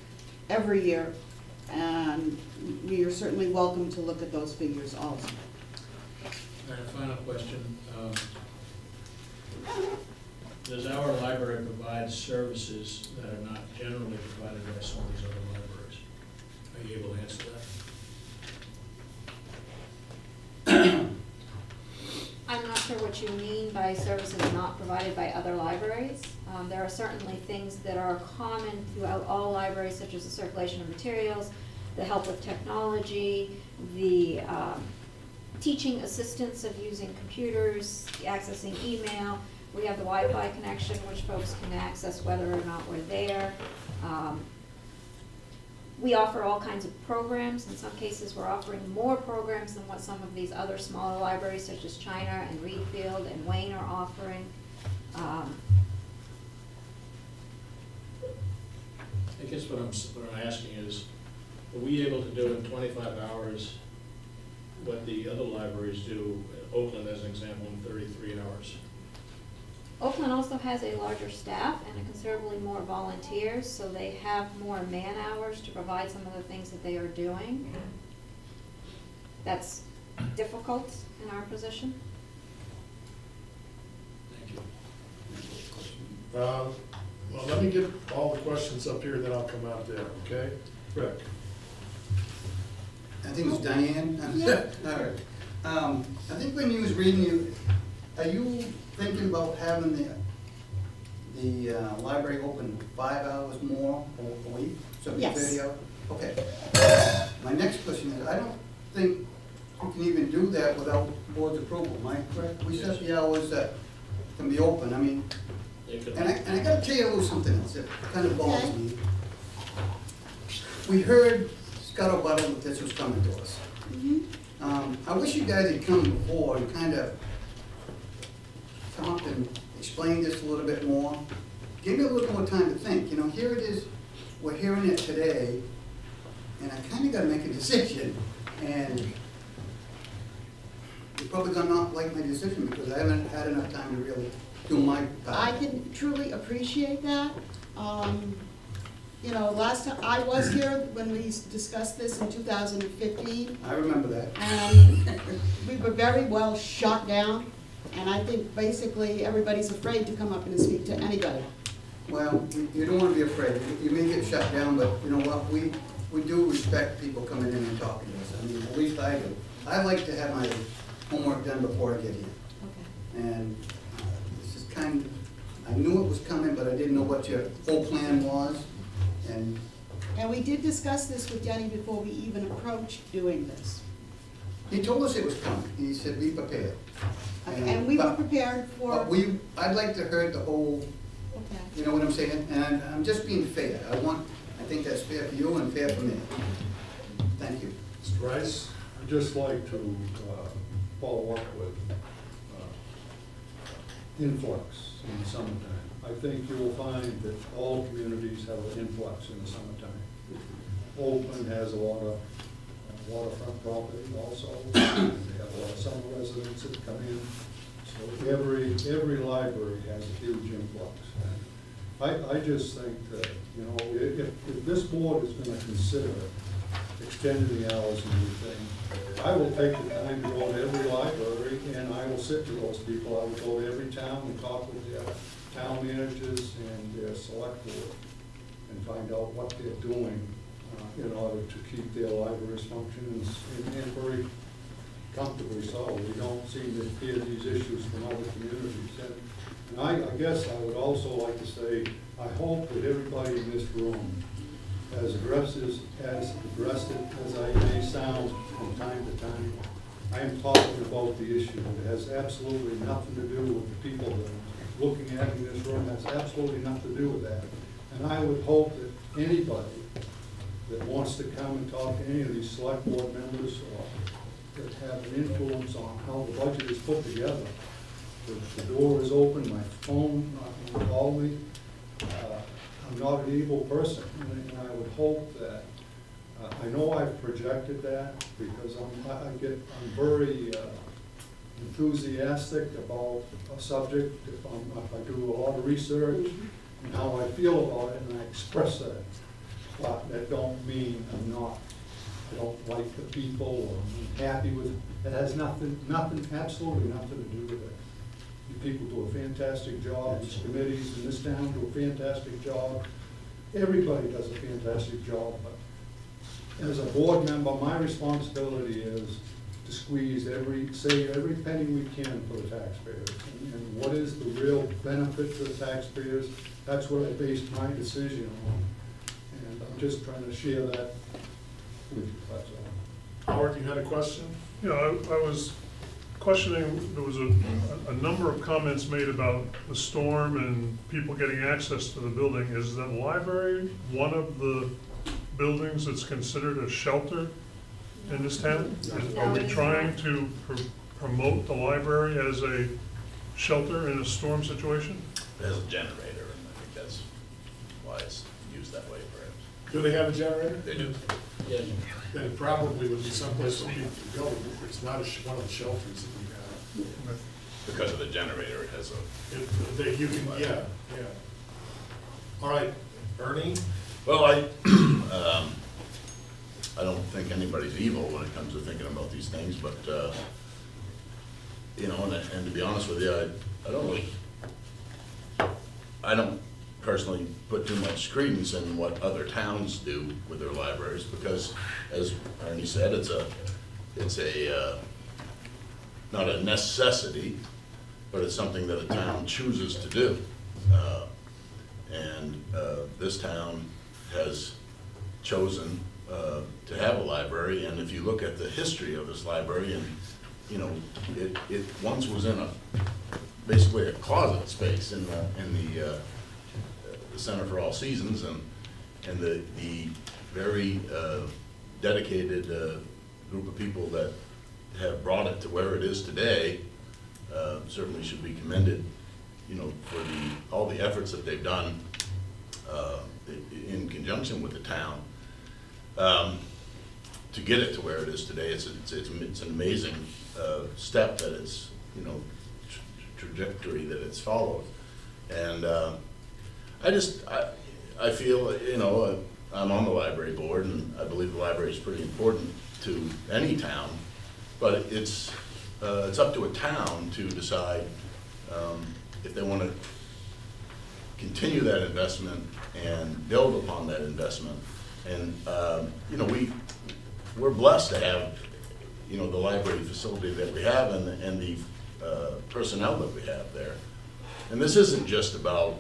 every year. And we are certainly welcome to look at those figures also. And a final question. Does our library provide services that are not generally provided by some of these other libraries? Are you able to answer that? I'm not sure what you mean by services not provided by other libraries. There are certainly things that are common throughout all libraries, such as the circulation of materials, the help with technology, the teaching assistance of using computers, accessing email. We have the Wi-Fi connection, which folks can access whether or not we're there. We offer all kinds of programs. In some cases, we're offering more programs than what some of these other smaller libraries, such as China and Reedfield and Wayne, are offering. I guess what I'm asking is, are we able to do in 25 hours what the other libraries do, Oakland as an example, in 33 hours? Oakland also has a larger staff and considerably more volunteers, so they have more man-hours to provide some of the things that they are doing. That's difficult in our position. Thank you. Well, let me get all the questions up here, then I'll come out there, okay? Rick? I think it's Diane. Yeah. All right. I think when you was reading, are you thinking about having the library open 5 hours more a week? So it'd be Yes. 30 hours? Okay. My next question is, I don't think you can even do that without board's approval, am I correct? We set the hours that can be open, I mean, and I gotta tell you a little something else that kind of bothers Okay. me. We heard scuttlebutt that this was coming to us. I wish you guys had come before and kind of come up and explain this a little bit more. Give me a little more time to think. You know, here it is, we're hearing it today, and I kind of got to make a decision. And you're probably going to not like my decision because I haven't had enough time to really do my part. I can truly appreciate that. You know, last time, I was here when we discussed this in 2015. I remember that. And we were very well shot down. And I think basically everybody's afraid to come up and speak to anybody. Well, you don't want to be afraid. You may get shut down, but you know what? We do respect people coming in and talking to us. I mean, at least I do. I like to have my homework done before I get here. Okay. And this is kind of, I knew it was coming, but I didn't know what your whole plan was. And we did discuss this with Denny before we even approached doing this. He told us it was coming. He said, be prepared. And we were prepared for. But I'd like to hear the whole, Okay. you know what I'm saying? And I'm just being fair. I think that's fair for you and fair for me. Thank you. Mr. Rice? I'd just like to follow up with influx in the summertime. I think you will find that all communities have an influx in the summertime. Oakland has a lot of waterfront property also. They have a lot of summer residents that come in. So every library has a huge influx. And I just think that, you know, if this board is gonna consider extending the hours and everything, I will take the time to go to every library and I will sit with those people. I will go to every town and talk with their town managers and their select board and find out what they're doing in order to keep their libraries functioning and very comfortably so. We don't seem to hear these issues from other communities. And I guess I would also like to say, I hope that everybody in this room, as aggressive as I may sound from time to time, I am talking about the issue. It has absolutely nothing to do with the people that looking at in this room has absolutely nothing to do with that. And I would hope that anybody that wants to come and talk to any of these select board members or that have an influence on how the budget is put together, the door is open, my phone, you can call me. I'm not an evil person, and I would hope that, I know I've projected that because I'm very enthusiastic about a subject. If I do a lot of research and how I feel about it, and I express that. But that don't mean I don't like the people or I'm happy with it. It has nothing, absolutely nothing to do with it. You people do a fantastic job. These committees in this town do a fantastic job. Everybody does a fantastic job. But as a board member, my responsibility is to squeeze save every penny we can for the taxpayers. And what is the real benefit to the taxpayers? That's what I based my decision on. And I'm just trying to share that with you, that's all. Howard, you had a question? Yeah, I was questioning, there was a number of comments made about the storm and people getting access to the building. Is the library one of the buildings that's considered a shelter in this town? Are we trying to promote the library as a shelter in a storm situation? It has a generator, and I think that's why it's used that way, perhaps. Do they have a generator? They do. Then it probably would be someplace for people to go. It's not one of the shelters that we have. Because of the generator, it has a... You can, yeah. All right, Ernie? Well, I don't think anybody's evil when it comes to thinking about these things, but, you know, and to be honest with you, I don't personally put too much credence in what other towns do with their libraries, because, as Ernie said, it's not a necessity, but it's something that a town chooses to do. And this town has chosen to have a library, and if you look at the history of this library, and you know, it once was in basically a closet space in the Center for All Seasons, and the very dedicated group of people that have brought it to where it is today certainly should be commended, you know, for all the efforts that they've done in conjunction with the town to get it to where it is today. It's an amazing step that it's, you know, trajectory that it's followed. And I feel, you know, I'm on the library board, and I believe the library is pretty important to any town, but it's up to a town to decide if they want to continue that investment and build upon that investment. And you know, we're blessed to have, you know, the library facility that we have and the personnel that we have there. And this isn't just about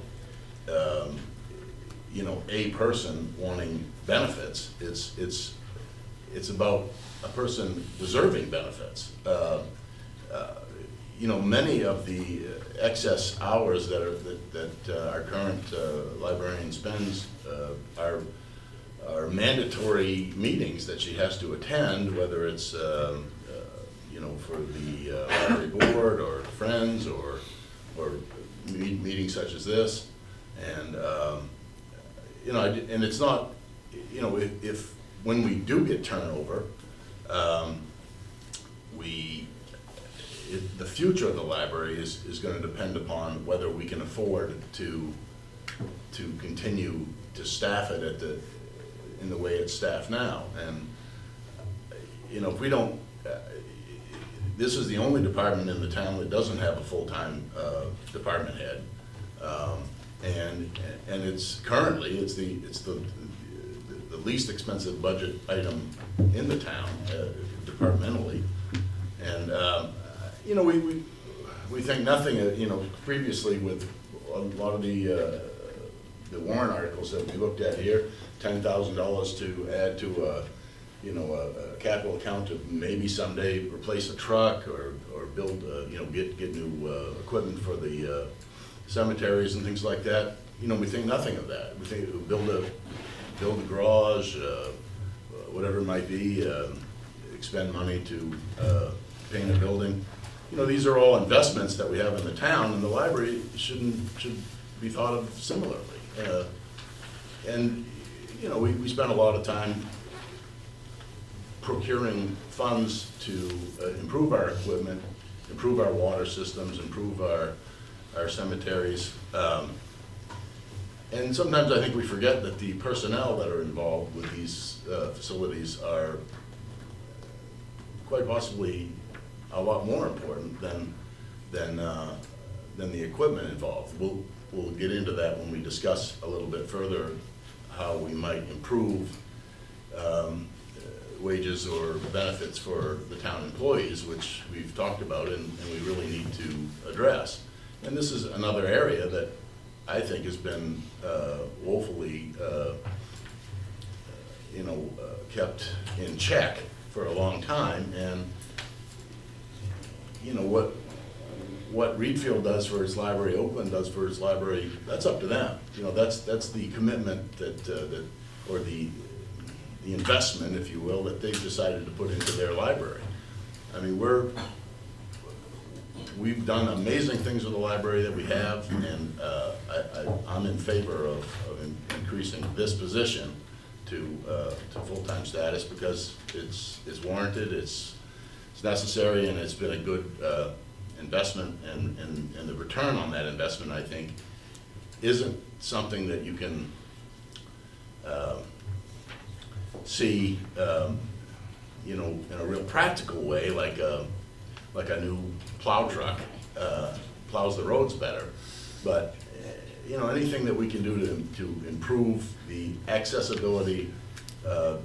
you know, a person wanting benefits. It's about a person deserving benefits. You know, many of the excess hours that our current librarian spends are mandatory meetings that she has to attend, whether it's you know, for the library board or friends or meetings such as this. And you know, and it's not, you know, if when we do get turnover, the future of the library is going to depend upon whether we can afford to continue to staff it in the way it's staffed now. And you know, if we don't, this is the only department in the town that doesn't have a full-time department head. And it's currently the least expensive budget item in the town departmentally, and you know, we think nothing. You know, previously with a lot of the warrant articles that we looked at here, $10,000 to add to you know, a capital account to maybe someday replace a truck or build you know, get new equipment for the cemeteries and things like that, you know, we think nothing of that. We think build a garage, whatever it might be, expend money to paint a building. You know, these are all investments that we have in the town, and the library should be thought of similarly. And you know, we spend a lot of time procuring funds to improve our equipment, improve our water systems, improve our cemeteries. And sometimes I think we forget that the personnel that are involved with these facilities are quite possibly a lot more important than the equipment involved. We'll get into that when we discuss a little bit further how we might improve wages or benefits for the town employees, which we've talked about and we really need to address. And this is another area that I think has been woefully kept in check for a long time. And you know, what Reedfield does for its library, Oakland does for its library, that's up to them. You know, that's the commitment that or the investment, if you will, that they've decided to put into their library. I mean, we've done amazing things with the library that we have, and I'm in favor of increasing this position to full-time status because it's warranted, it's necessary, and it's been a good investment, and the return on that investment, I think, isn't something that you can see, you know, in a real practical way, like a new plow truck plows the roads better. But you know, anything that we can do to improve the accessibility of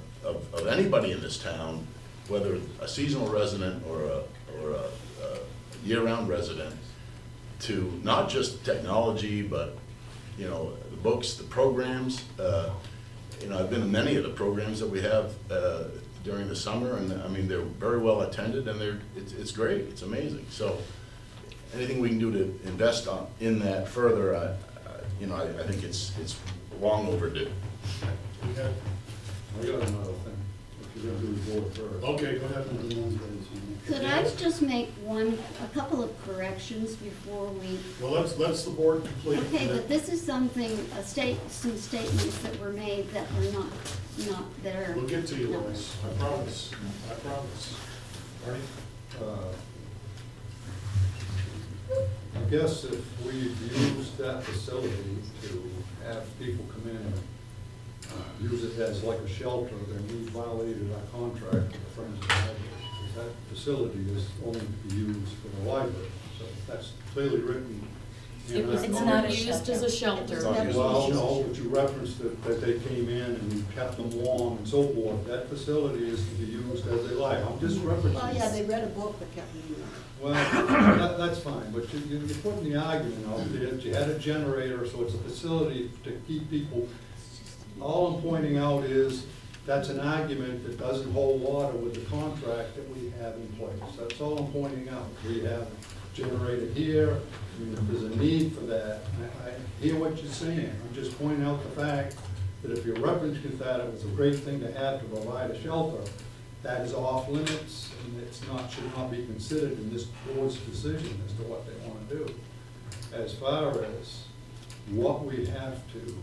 anybody in this town, whether a seasonal resident or a year-round resident, to not just technology, but you know, the books, the programs. You know, I've been to many of the programs that we have during the summer, and I mean, they're very well attended, and it's great, it's amazing. So anything we can do to invest in that further, you know, I think it's long overdue. Okay. I got another thing, if you're gonna do the board first. Okay, go ahead. Could I just make a couple of corrections before we? Well, let's the board complete. Okay, but this is something, some statements that were made that were not there. We'll get to you, Lois. I promise. I promise. Arnie? I guess if we used that facility to have people come in and use it as like a shelter, then we violated our contract with the Friends of the Library. That facility is only to be used for the library, so that's clearly written. It's not used as a shelter. Well, no, but you referenced that they came in and you kept them warm and so forth. That facility is to be used as they like. I'm just referencing. Well, yeah, they read a book that kept me warm. Well, that's fine, but you're putting the argument out there that you had a generator, so it's a facility to keep people. All I'm pointing out is that's an argument that doesn't hold water with the contract that we have in place. That's all I'm pointing out. We have a generator here. I mean, if there's a need for that, I hear what you're saying. I'm just pointing out the fact that if you're referencing that it was a great thing to have to provide a shelter, that is off limits, and it's not, should not be considered in this board's decision as to what they want to do. As far as what we have to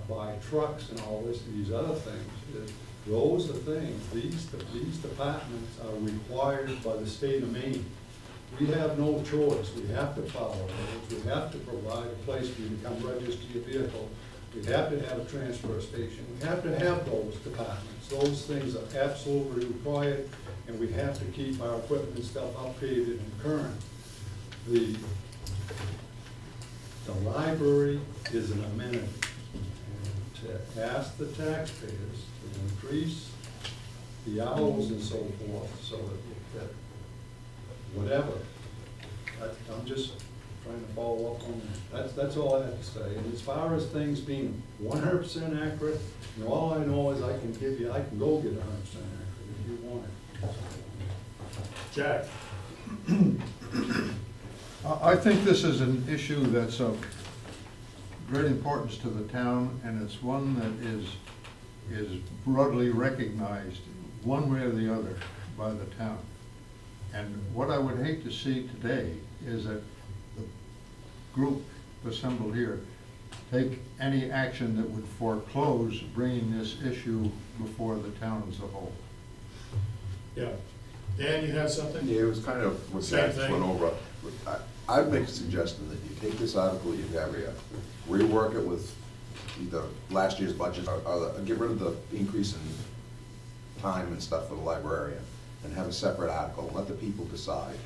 buy trucks and all this, these other things, those are things, these departments are required by the state of Maine. We have no choice. We have to follow roads. We have to provide a place where you can register your vehicle. We have to have a transfer station. We have to have those departments. Those things are absolutely required, and we have to keep our equipment and stuff updated and current. The library is an amenity. And to ask the taxpayers to increase the hours and so forth, so that whatever, I'm just trying to follow up on that. That's all I have to say. And as far as things being 100% accurate, you know, all I know is I can go get 100% accurate if you want it. Jack? I think this is an issue that's of great importance to the town, and it's one that is broadly recognized, one way or the other, by the town. And what I would hate to see today is that the group assembled here take any action that would foreclose bringing this issue before the town as a whole. Yeah. Dan, you have something? Yeah, it was kind of what Same Jack thing. went over. I'd make a suggestion that you take this article you have here, rework it with either last year's budget or get rid of the increase in time and stuff for the librarian and have a separate article. Let the people decide.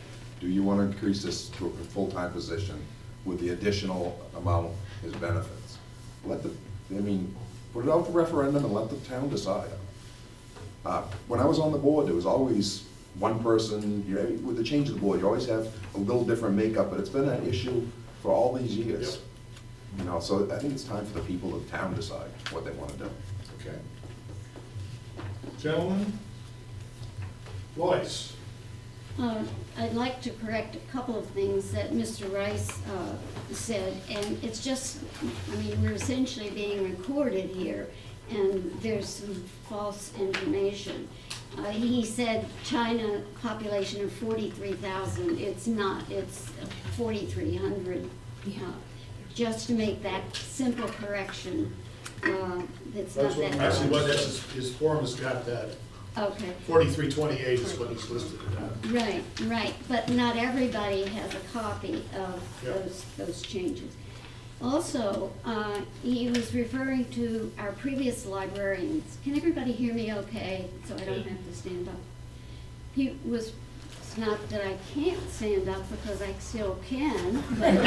Do you want to increase this to a full-time position with the additional amount as benefits? Let the, I mean, put it out for referendum and let the town decide. When I was on the board, there was always one person, you know, with the change of the board, you always have a little different makeup, but it's been an issue for all these years. Yep. You know, so I think it's time for the people of the town to decide what they want to do. Okay. Gentlemen? Lois? I'd like to correct a couple of things that Mr. Rice said, and it's just, I mean, we're essentially being recorded here, and there's some false information. He said China population of 43,000. It's not. It's 4,300. Just to make that simple correction, that's not that. Actually, what his form has got that. Okay. 4328 is what he's listed at. Right, right. But not everybody has a copy of Yep. those changes. Also, he was referring to our previous librarians. Can everybody hear me okay, so I don't have to stand up? He was, it's not that I can't stand up because I still can, but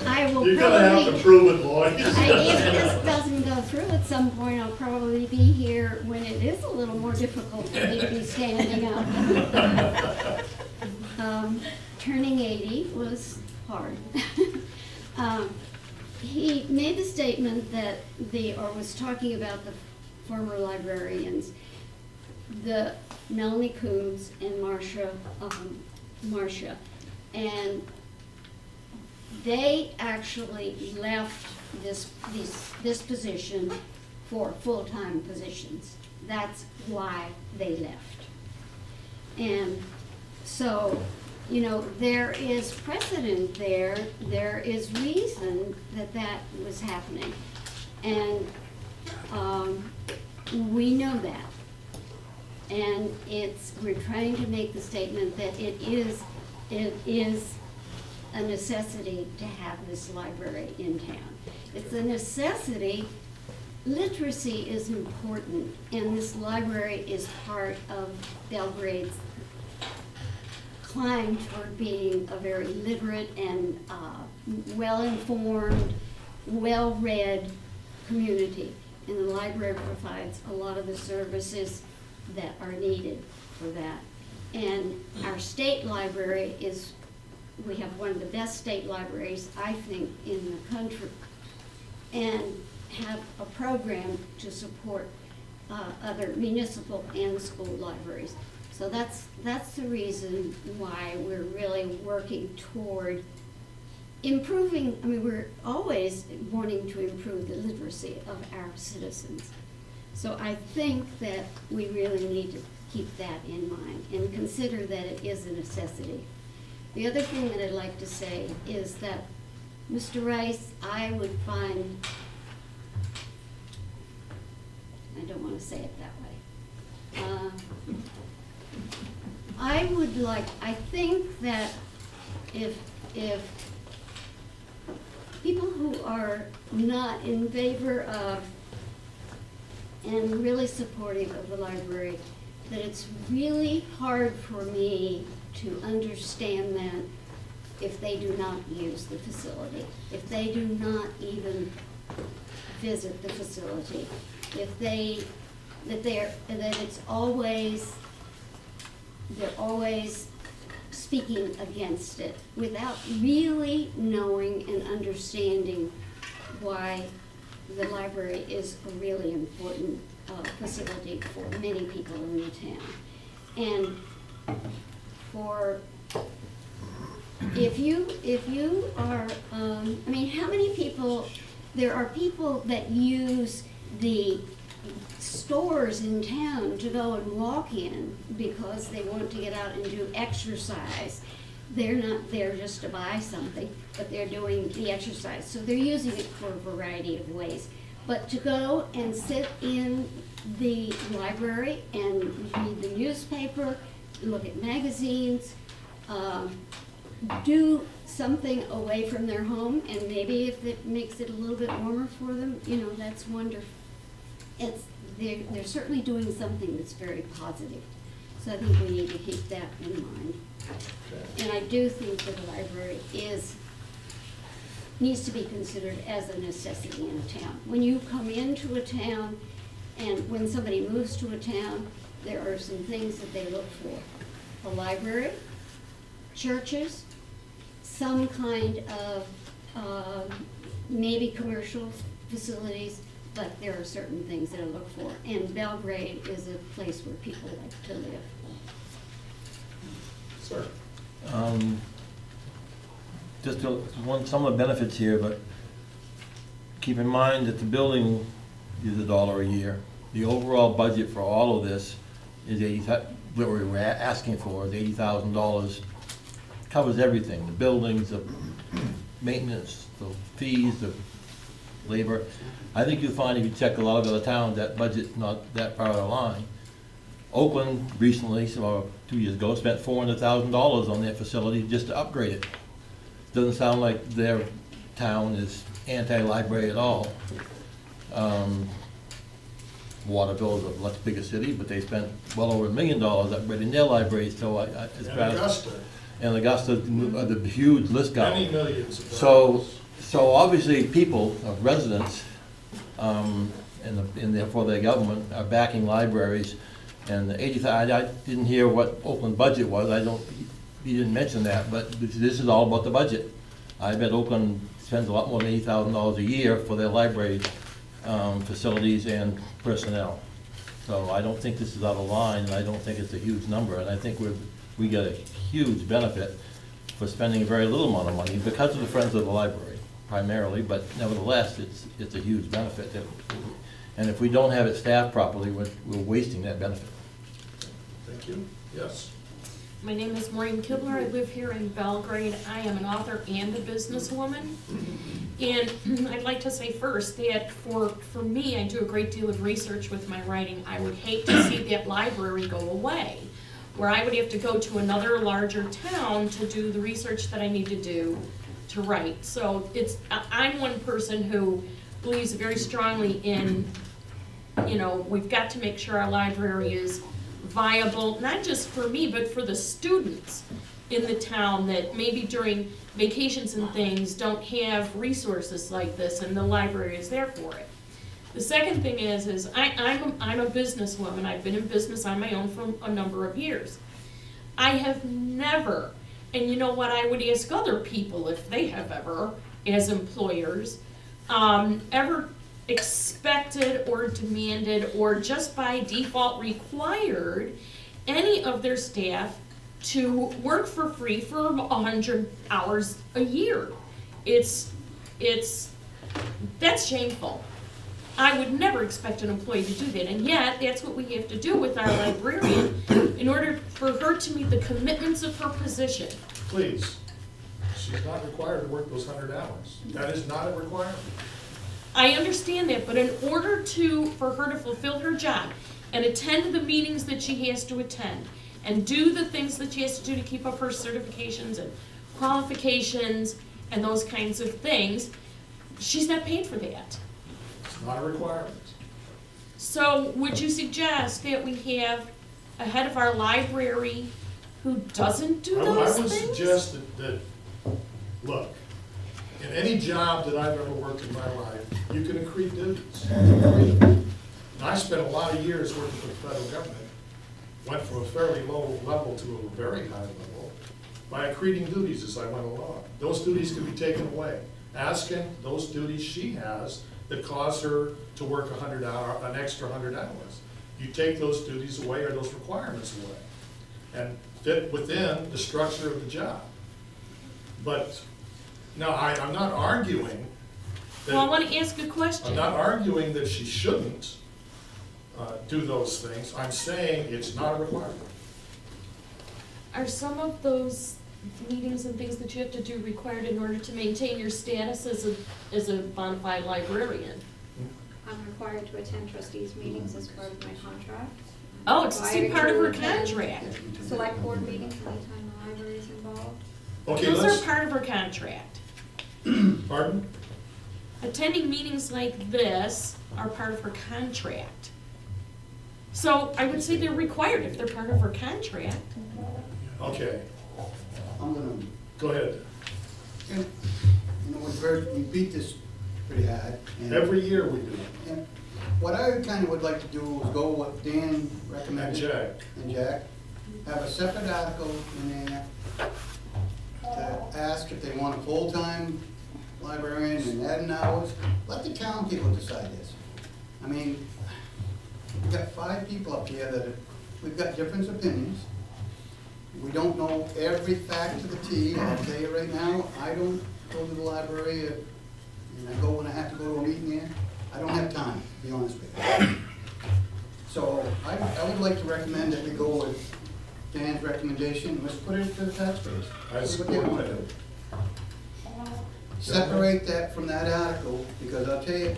I will You're gonna have to prove it, Lloyd. if this doesn't go through at some point, I'll probably be here when it is a little more difficult for me to be standing up. Turning 80 was hard. He made the statement that or was talking about the former librarians, the Melanie Coombs and Marcia, and they actually left this position for full-time positions. That's why they left. And so, you know, there is precedent there. There is reason that was happening. And we know that. And we're trying to make the statement that it is a necessity to have this library in town. It's a necessity. Literacy is important, and this library is part of Belgrade's climb toward being a very literate and well-informed, well-read community. And the library provides a lot of the services that are needed for that. And our state library we have one of the best state libraries, I think, in the country, and have a program to support other municipal and school libraries. So that's the reason why we're really working toward improving. I mean, we're always wanting to improve the literacy of our citizens. So I think that we really need to keep that in mind and consider that it is a necessity. The other thing that I'd like to say is that, Mr. Rice, I would find, I don't want to say it that way. I think that if people who are not in favor of and really supportive of the library, that it's really hard for me to understand that if they do not use the facility, if they do not even visit the facility, that it's always, they're always speaking against it without really knowing and understanding why the library is a really important facility for many people in the town. And for if you are, I mean, how many people, there are people that use the stores in town to go and walk in because they want to get out and do exercise. They're not there just to buy something, but they're doing the exercise. So they're using it for a variety of ways. But to go and sit in the library and read the newspaper, look at magazines, do something away from their home, and maybe if it makes it a little bit warmer for them, you know, that's wonderful. They're certainly doing something that's very positive. So I think we need to keep that in mind. And I do think that the library needs to be considered as a necessity in a town. When you come into a town, and when somebody moves to a town, there are some things that they look for. A library, churches, some kind of maybe commercial facilities, but there are certain things that I look for. And Belgrade is a place where people like to live. Sir. Just some of the benefits here, but keep in mind that the building is $1 a year. The overall budget for all of this is what we were asking for is $80,000. Covers everything: the buildings, the maintenance, the fees, the labor. I think you'll find if you check a lot of other towns, that budget's not that far out of line. Oakland recently, so 2 years ago, spent $400,000 on their facility just to upgrade it. Doesn't sound like their town is anti-library at all. Waterville is a much bigger city, but they spent well over $1 million upgrading their libraries. So as fast, Augusta. And Augusta, the huge list got. Many millions of dollars. So obviously people, residents, and therefore their government are backing libraries. And the 80,000, I didn't hear what Oakland budget was. He didn't mention that, but this is all about the budget. I bet Oakland spends a lot more than $80,000 a year for their library facilities and personnel. So I don't think this is out of line, and I don't think it's a huge number, and I think we get a huge benefit for spending a very little amount of money because of the Friends of the Library, primarily, but nevertheless, it's a huge benefit. And if we don't have it staffed properly, we're wasting that benefit. Thank you. Yes. My name is Maureen Kibler. I live here in Belgrade. I am an author and a businesswoman. And I'd like to say first that for me, I do a great deal of research with my writing. I would hate to see that library go away, where I would have to go to another larger town to do the research that I need to do to write. So I'm one person who believes very strongly in, you know, we've got to make sure our library is viable, not just for me, but for the students in the town that maybe during vacations and things don't have resources like this, and the library is there for it. The second thing is I'm a businesswoman. I've been in business on my own for a number of years. I have never, and you know what, I would ask other people if they have ever, as employers, ever expected or demanded or just by default required any of their staff to work for free for 100 hours a year. That's shameful. I would never expect an employee to do that, and yet that's what we have to do with our librarian in order for her to meet the commitments of her position. Please, she's not required to work those 100 hours. That is not a requirement. I understand that, but in order for her to fulfill her job and attend the meetings that she has to attend and do the things that she has to do to keep up her certifications and qualifications and those kinds of things, she's not paid for that. It's not a requirement. So would you suggest that we have a head of our library who doesn't do those things? I would suggest that, look, in any job that I've ever worked in my life, you can accrete duties. And I spent a lot of years working for the federal government, went from a fairly low level to a very high level by accreting duties as I went along. Those duties can be taken away. Asking those duties she has that cause her to work an extra 100 hours. You take those duties away or those requirements away and fit within the structure of the job. But, no, I'm not arguing that. Well, I want to ask a question. I'm not arguing that she shouldn't do those things. I'm saying it's not a requirement. Are some of those meetings and things that you have to do required in order to maintain your status as a bona fide librarian? I'm required to attend trustees meetings as part of my contract. Oh, it's still part of her Required to contract. attend Select board meetings anytime the library is involved. Okay, Those let's, are part of her contract. pardon? Attending meetings like this are part of her contract. So I would say they're required if they're part of her contract. Okay, I'm gonna, go ahead. you know, we beat this pretty hard. and- Every year we do. and What I kind of would like to do is go what Dan And recommended. Jack, And Jack, have a separate article in there to ask if they want a full-time librarian and add an hours. Let the town people decide this. I mean, we've got 5 people up here that we've got different opinions. We don't know every fact to the T. I'll tell you right now, I don't go to the library, and I go when I have to go to a meeting there. I don't have time, to be honest with you. So I would like to recommend that we go with Dan's recommendation. Let's put it to the taxpayers. I See what they support want to that. do. Separate that from that article, because I'll tell you,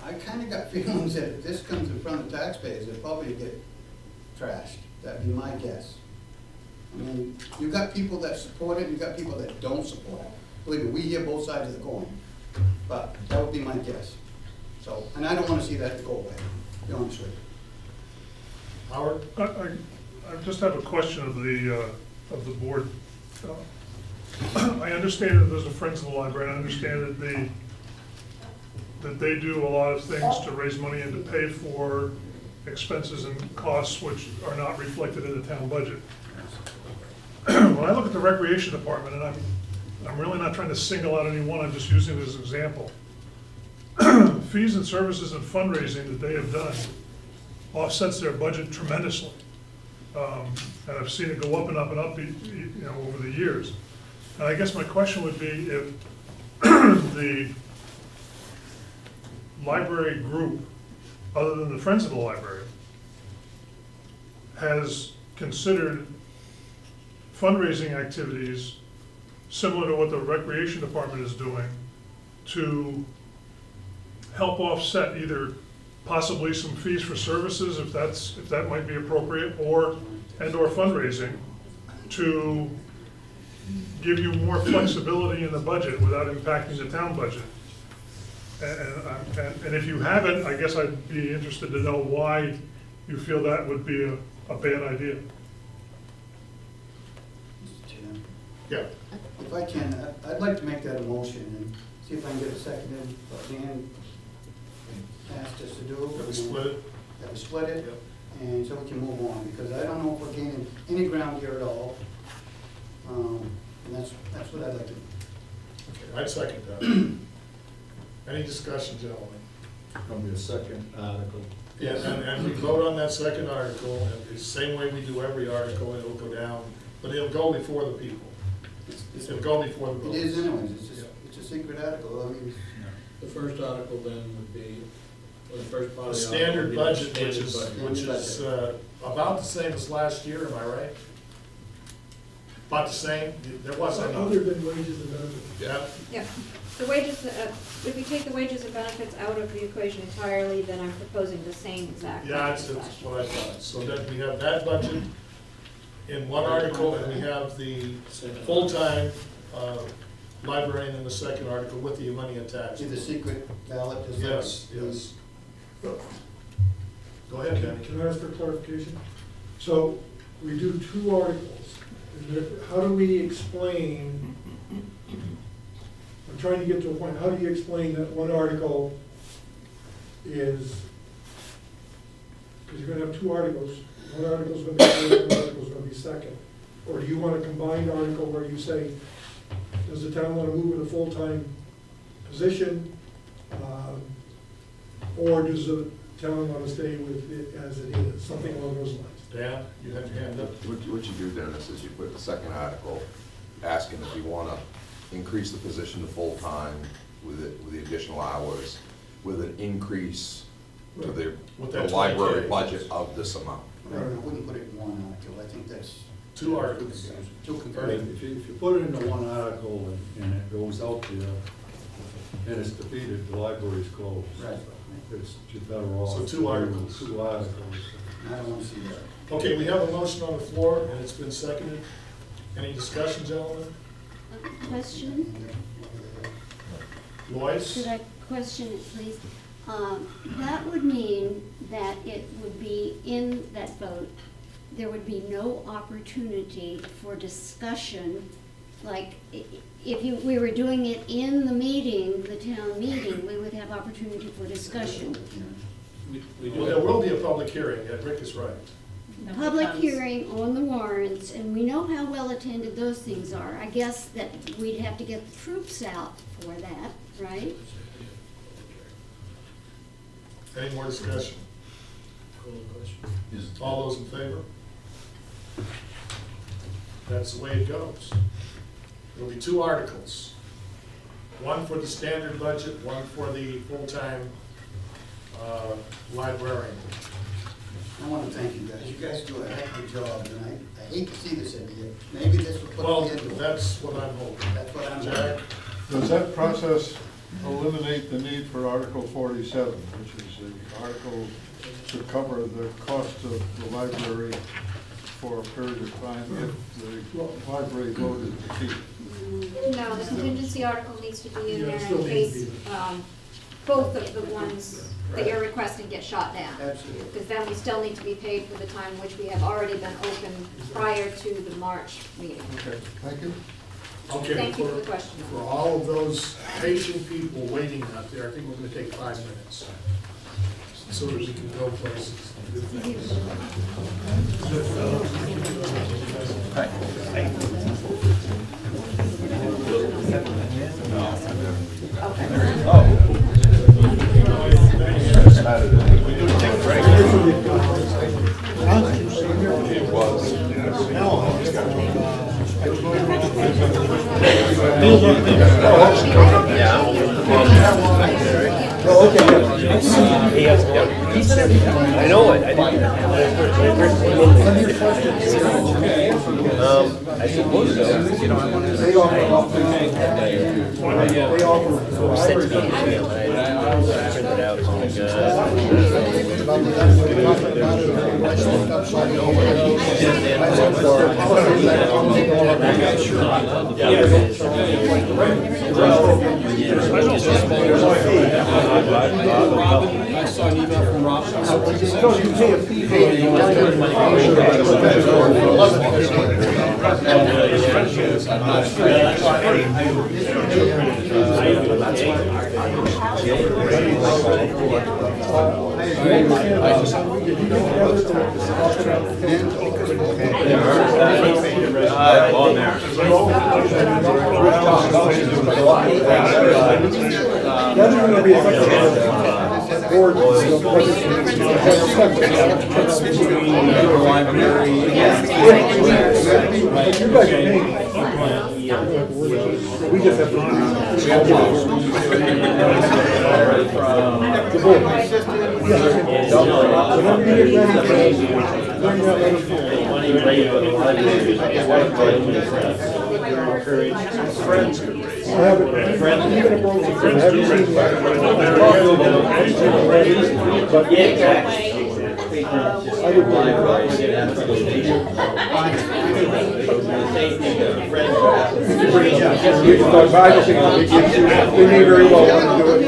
I kind of got feelings that if this comes in front of taxpayers, it'll probably get trashed. That'd be my guess. I mean, you've got people that support it, you've got people that don't support it. Believe me, we hear both sides of the coin, but that would be my guess. So, and I don't want to see that go away, to be honest with you. Howard? I just have a question of the board. I understand that there's a Friends of the Library, and I understand that they do a lot of things to raise money and to pay for expenses and costs which are not reflected in the town budget. When I look at the recreation department, and I'm really not trying to single out any one, I'm just using it as an example. Fees and services and fundraising that they have done offsets their budget tremendously. And I've seen it go up and up and up, you know, over the years. And I guess my question would be if the library group, other than the Friends of the Library, has considered fundraising activities similar to what the recreation department is doing to help offset either possibly some fees for services, if that might be appropriate, or fundraising to give you more flexibility in the budget without impacting the town budget. And if you haven't, I guess I'd be interested to know why you feel that would be a bad idea. Mr. Chairman. Yeah. If I can, I'd like to make that a motion and see if I can get a second, what Dan asked us to do. That we split it? That we split it, Yep. and so we can move on, because I don't know if we're gaining any ground here at all. And that's what I'd like to do. Okay, I'd second that. Any discussion, gentlemen? Gonna be a second article. Yeah, and we vote on that second article, and it's the same way we do every article, it'll go down, but it'll go before the people. It'll go before the It voters. is anyways, it's a secret article, I mean, The first article then would be, or the first part A of the article standard would be the budget, standard which budget. is about the same as last year, am I right? About the same, there wasn't. Other than wages and benefits. Yeah, Yeah, the wages, if you take the wages and benefits out of the equation entirely, then I'm proposing the same exact. yeah, that's what I thought. So that we have that budget in one article, and we have the full-time librarian in the second article with the money attached. see the secret ballot, just like. Yes, yes. Go ahead, Danny. Can I ask for clarification? So we do 2 articles. How do we explain, I'm trying to get to a point, how do you explain that one article is, because you're gonna have 2 articles, one article's gonna be first, one article's gonna be second. Or do you want a combined article where you say, does the town want to move with a full-time position? Or does the town want to stay with it as it is, something along those lines? Dan, you had your hand up. What you do, Dennis, is you put the second article, asking if you wanna increase the position to full-time with the additional hours, with an increase to the With that library 20K. budget of this amount. I wouldn't put it in one article, I think that's. Two articles. Too If confusing. you put it into one article and it goes out there, and it's defeated, the library's closed. Right. It's, you're better off. So two articles. Two articles. I don't wanna see that. Okay, we have a motion on the floor, and it's been seconded. Any discussion, gentlemen? Question? Lois? Could I question it, please? That would mean that it would be in that vote, there would be no opportunity for discussion, like, if we were doing it in the meeting, the town meeting, we would have opportunity for discussion. Well, there will be a public hearing, yeah, Rick is right. Public hearing on the warrants, and we know how well attended those things are. I guess that we'd have to get the troops out for that, right? Any more discussion? All those in favor? That's the way it goes. There'll be two articles. One for the standard budget, one for the full-time librarian. I want to thank you guys. You guys do a heck of a job, and I hate to see this every year. Maybe this will put Well, an end to it. that's what I'm hoping. That's what I'm Jack? Does that process eliminate the need for Article 47, which is the article to cover the cost of the library for a period of time if the library vote is defeated? No, the contingency article needs to be in Yeah, there it still in needs case, to be both of the ones that you're requesting get shot down. Absolutely. Because then we still need to be paid for the time which we have already been open prior to the March meeting. Okay, thank you. Okay, Thank you for the question. For all of those patient people waiting out there, I think we're gonna take 5 minutes, so that we can go places. I know it. I suppose so. They offer Sent me an email, and I printed it out, so I'm I saw an email from Rob. you pay a fee on there. That's going to be a board. You guys are paying. We just have the board. Whenever you get ready, bring that Friends. I have it. Even a broken friend. I haven't seen but I would they may very well want to do it.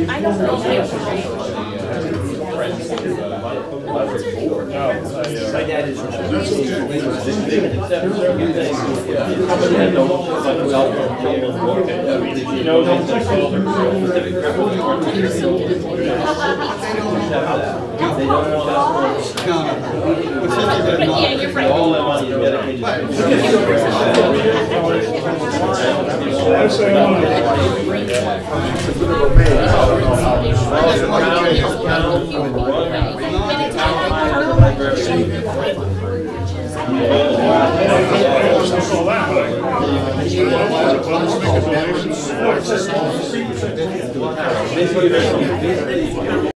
I don't know. My dad is. Yeah, you're right. All that money is dedicated to